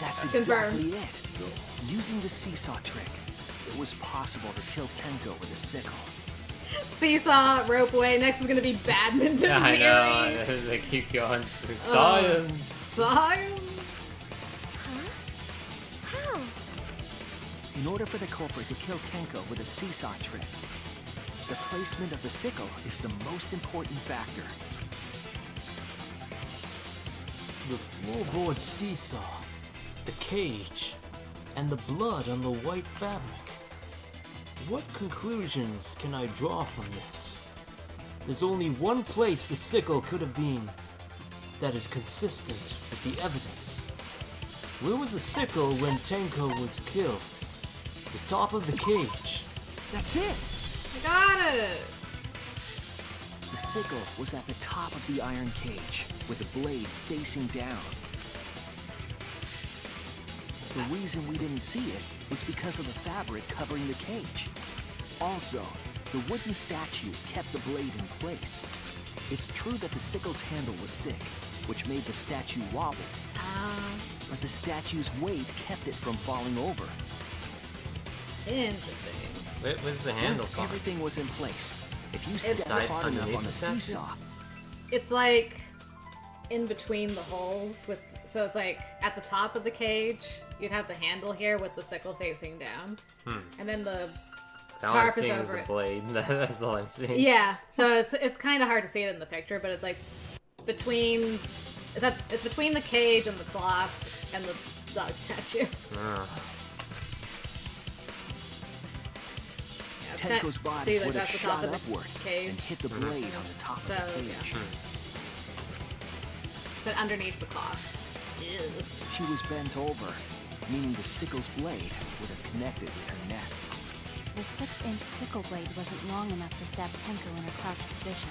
That's Confirmed. exactly it. Using the seesaw trick. it was possible to kill Tenko with a sickle. Seesaw, ropeway. Next is gonna be badminton. Yeah, I theory. know. They keep going through science. Science. How? In order for the culprit to kill Tenko with a seesaw trick, the placement of the sickle is the most important factor. The floorboard seesaw, the cage, and the blood on the white fabric. What conclusions can I draw from this? There's only one place the sickle could have been that is consistent with the evidence. Where was the sickle when Tenko was killed? The top of the cage. That's it! I got it! The sickle was at the top of the iron cage, with the blade facing down. The reason we didn't see it was because of the fabric covering the cage. Also, the wooden statue kept the blade in place. It's true that the sickle's handle was thick, which made the statue wobble. But the statue's weight kept it from falling over. Interesting. What was the handle Once for? everything was in place, if you It's stepped hard enough underneath on the the statue? seesaw, It's like in between the holes with, so it's like at the top of the cage, you'd have the handle here with the sickle facing down. And then the All I'm tarp is seeing is over the it. blade. That's all I'm seeing. Yeah, so it's kind of hard to see it in the picture, but it's like between, it's between the cage and the cloth and the dog statue. Oh. Yeah, it's Tenko's see, body like would have that's the top shot of the upward cage. and hit the blade on the top So, of the yeah. cage. But underneath the cloth. Ew. She was bent over, meaning the sickle's blade would have connected with her neck. The 6-inch sickle blade wasn't long enough to stab Tenko in her crouched position.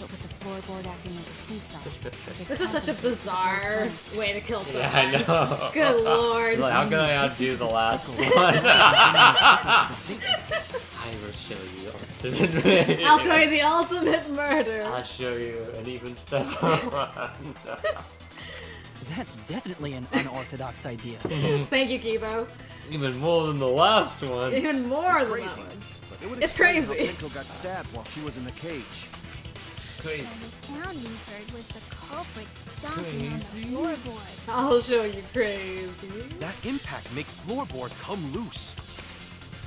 But with the floorboard acting as a seesaw, it This is such a compensated for the bizarre blade. way to kill someone. Yeah, I know. Good lord. Like, how can I outdo the last one? I will show you ultimate. I'll show you the ultimate murder. I'll show you an even better one. That's definitely an unorthodox idea. Thank you, Kibo. Even more than the last one. Even more than Crazy. that one. But it would It's explain crazy. how Tenko got stabbed while she was in the cage. Crazy. The sound we heard was the culprit stomping on the floorboard. I'll show you crazy. That impact make floorboard come loose.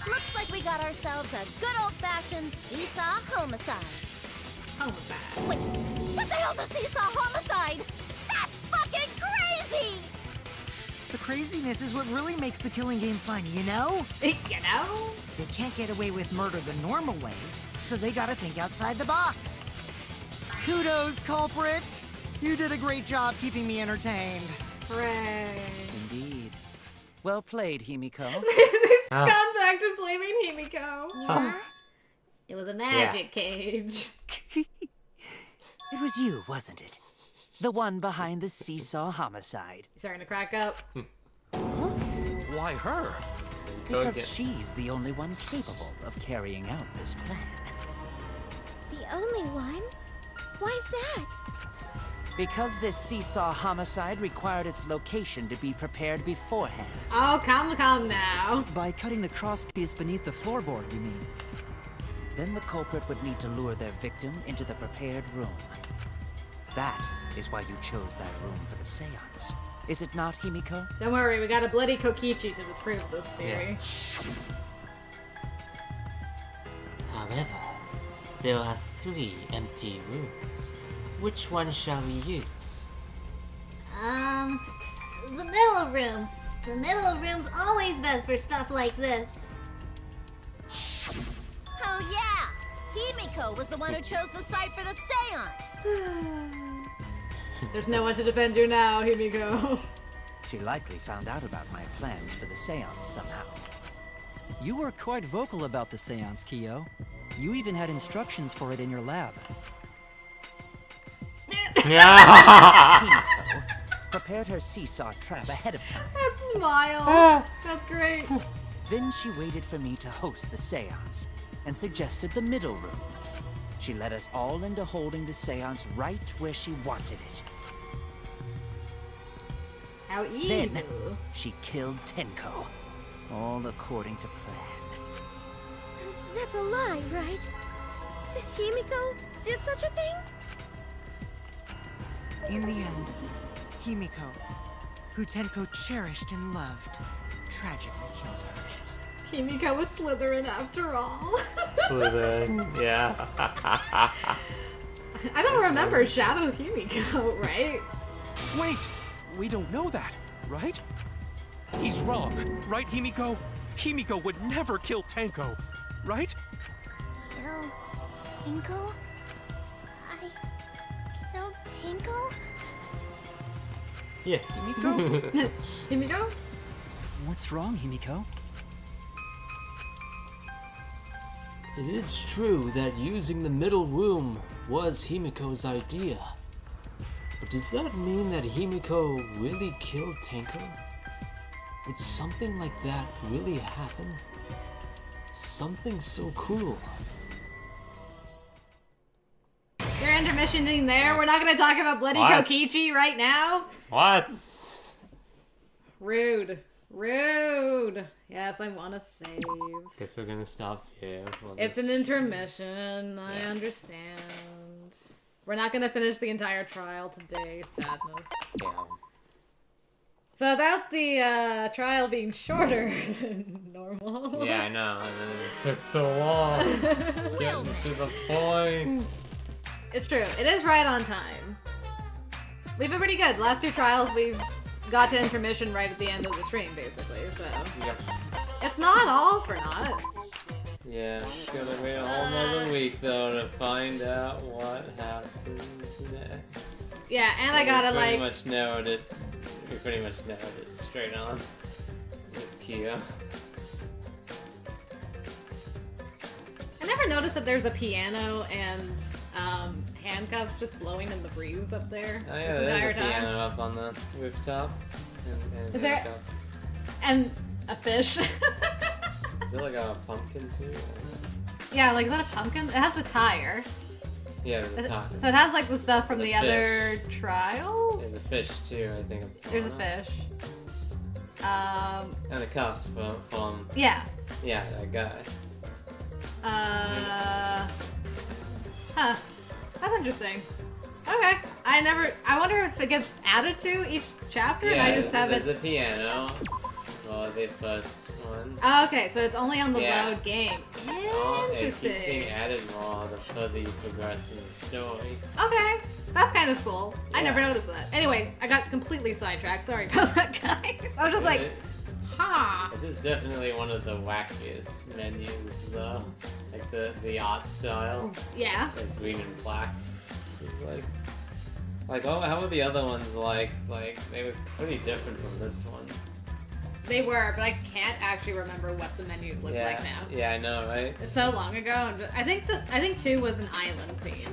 Looks like we got ourselves a good old-fashioned seesaw homicide. Homicide. Wait, what the hell's a seesaw homicide? That's fucking crazy! The craziness is what really makes the killing game fun, you know? You know? They can't get away with murder the normal way, so they gotta think outside the box. Kudos, culprit! You did a great job keeping me entertained. Hooray. Indeed. Well played, Himiko. Gone back to blaming Himiko. Yeah? It was a magic cage. It was you, wasn't it? The one behind the seesaw homicide. He's starting to crack up. Why her? Because she's the only one capable of carrying out this plan. The only one? Why's that? Because this seesaw homicide required its location to be prepared beforehand. Oh, calm now. By cutting the crosspiece beneath the floorboard, you mean? Then the culprit would need to lure their victim into the prepared room. That is why you chose that room for the seance. Is it not, Himiko? Don't worry, we got a bloody Kokichi to disprove this theory. However, there are 3 empty rooms. Which one shall we use? The middle room. The middle room's always best for stuff like this. Oh yeah! Himiko was the one who chose the site for the seance! There's no one to defend you now, Himiko. She likely found out about my plans for the seance somehow. You were quite vocal about the seance, Kyo. You even had instructions for it in your lab. Himiko prepared her seesaw trap ahead of time. That smile. That's great. Then she waited for me to host the seance and suggested the middle room. She led us all into holding the seance right where she wanted it. How evil. Then she killed Tenko, all according to plan. That's a lie, right? Himiko did such a thing? In the end, Himiko, who Tenko cherished and loved, tragically killed her. Himiko was Slytherin after all. Slytherin, yeah. I don't remember Shadow Himiko, right? Wait! We don't know that, right? He's wrong, right, Himiko? Himiko would never kill Tenko, right? Kill Tenko? I killed Tenko? Yes. Himiko? Himiko? What's wrong, Himiko? It is true that using the middle room was Himiko's idea. But does that mean that Himiko really killed Tenko? Would something like that really happen? Something so cruel. You're intermissioning there? We're not gonna talk about Bloody What? Kokichi right now? What? Rude. Rude. Yes, I want to save. Guess we're gonna stop here. It's an intermission. I Yeah. understand. We're not gonna finish the entire trial today. Sadness. Yeah. So about the trial being shorter than normal. Yeah, I know. And then it took so long. Getting to the point. It's true. It is right on time. We've been pretty good. Last two trials, we've got to intermission right at the end of the stream, basically. So Yep. it's not all for naught. Yeah, it's gonna wait a whole nother week though to find out what happens next. Yeah, and I gotta We pretty like. much narrowed it. We pretty much narrowed it straight on with Kia. I never noticed that there's a piano and handcuffs just blowing in the breeze up there. Oh yeah, this there's entire a time. piano up on the rooftop. And Is there- handcuffs. And a fish. Is it like a pumpkin too? Yeah, like is that a pumpkin? It has the tire. Yeah, there's a So top. it has like the stuff from The the fish. other trials. There's a fish too, I think. There's a fish. And the cuffs from Yeah. yeah, that guy. Huh. That's interesting. Okay. I wonder if it gets added to each chapter and Yeah, I just have there's it. a piano. Well, the first one. Oh, okay, so it's only on the Yeah. load game. Oh, it keeps being Interesting. added more the further you progress in the story. Okay. That's kind of cool. I never Yeah. noticed that. Anyway, I got completely sidetracked. Sorry about that, guy. I was just like, huh. This is definitely one of the wackiest menus, though. Like the art style. Yeah. Like green and black. It's like oh, how were the other ones like? Like they were pretty different from this one. They were, but I can't actually remember what the menus look Yeah, like now. yeah, I know, right? It's so long ago. I think 2 was an island theme,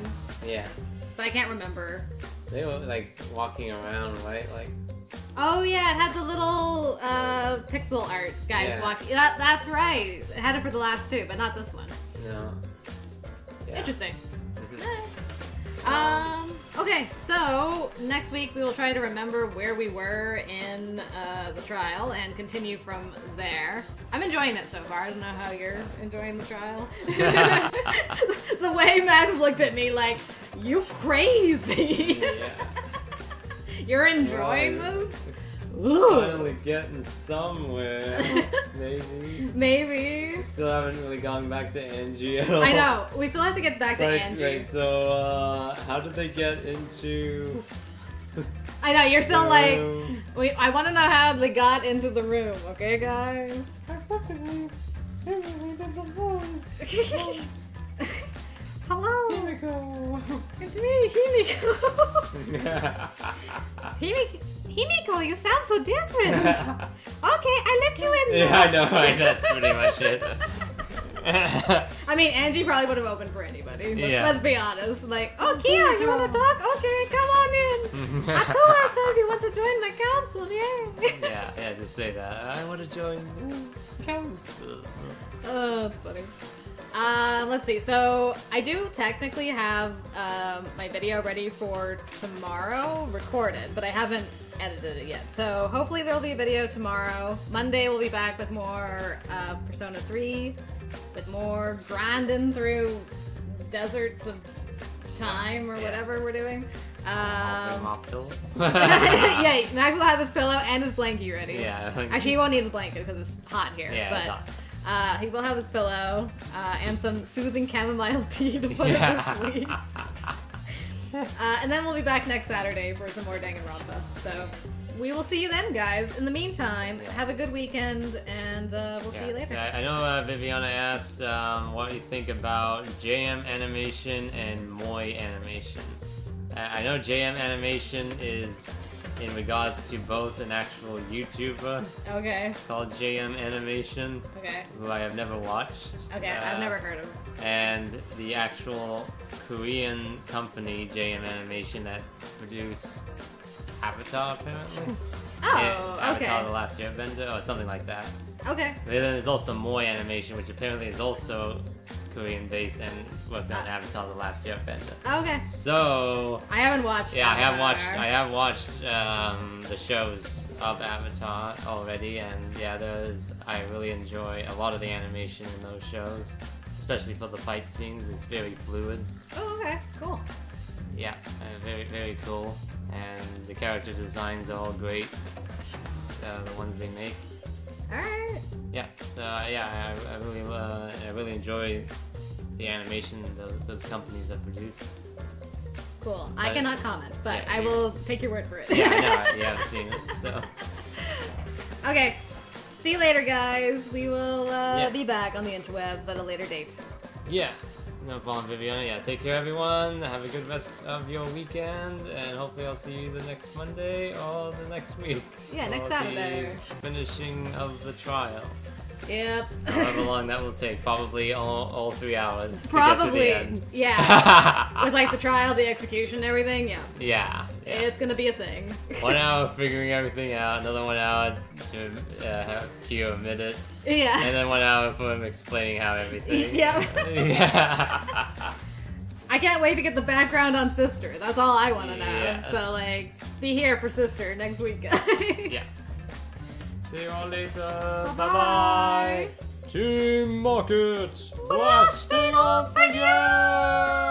Yeah, but I can't remember. they were like walking around, right? Like Oh yeah, it had the little pixel art guys Yeah. walking. That's right. It had it for the last 2, but not this one. no. Yeah. Interesting. Mhm. Okay, so next week we will try to remember where we were in the trial and continue from there. I'm enjoying it so far. I don't know how you're enjoying the trial. The way Max looked at me like, you crazy. Yeah. You're enjoying Right. this? Finally getting somewhere, maybe. Maybe. We still haven't really gone back to Angie at all. I know. We still have to get back to Like, Angie. right, so how did they get into I know, you're still the like, room? I want to know how they got into the room, okay, guys? Hello. Himiko. It's me, Himiko. Himiko, you sound so different. Okay, I let you in. Yeah, I know, right? That's pretty much it. I mean, Angie probably would have opened for anybody. Yeah. Let's be honest. Like, oh, Kia, you want to talk? Okay, come on in. Atua says you want to join my council. Yay. yeah, just say that. I want to join this council. Oh, that's funny. Let's see. So I do technically have my video ready for tomorrow, recorded, but I haven't edited it yet. So hopefully there will be a video tomorrow. Monday we'll be back with more Persona 3, with more grinding through deserts of time or whatever we're doing. My pillow. Yeah, Max will have his pillow and his blankie ready. Yeah. Actually, he won't need his blanket because it's hot here. Yeah, but it's hot. he will have his pillow and some soothing chamomile tea to put him to sleep. And then we'll be back next Saturday for some more Danganronpa. So we will see you then, guys. In the meantime, have a good weekend, and we'll see you later. Yeah, I know Viviana asked what you think about JM Animation and Moy Animation. I know JM Animation is in regards to both an actual YouTuber called JM Animation, who I have never watched. I've never heard of. And the actual Korean company, JM Animation, that produced Avatar, apparently. Avatar: The Last Airbender, or something like that. Okay. But then there's also Moy Animation, which apparently is also Korean-based and worked on Avatar: The Last Airbender. Okay. So I haven't watched. Yeah, Avatar. I have watched the shows of Avatar already, and yeah, I really enjoy a lot of the animation in those shows, especially for the fight scenes. It's very fluid. Oh, okay, cool. Yeah, very, very cool. And the character designs are all great. The ones they make. Alright. Yeah, I really enjoy the animation those companies have produced. Cool. But, I cannot comment, but yeah, I will take your word for it. Yeah, I know. You haven't seen it, so. Okay. See you later, guys. We will be back on the interwebs at a later date. Yeah. No problem, Viviana. Yeah, take care, everyone. Have a good rest of your weekend, and hopefully I'll see you the next Monday or the next week. Yeah, next for Saturday. The finishing of the trial. Yep. However long that will take, probably all 3 hours. Probably. To get to the end. Yeah. With like the trial, the execution, and everything. Yeah. Yeah. It's gonna be a thing. 1 hour figuring everything out, another 1 hour to have Kyo admit it. Yeah. And then 1 hour for him explaining how everything. Yep. Yeah. I can't wait to get the background on Sister. That's all I want to know. Yes. So like, be here for Sister next week, guys. Yeah. See you all later. Bye-bye. Team Market, blasting off again!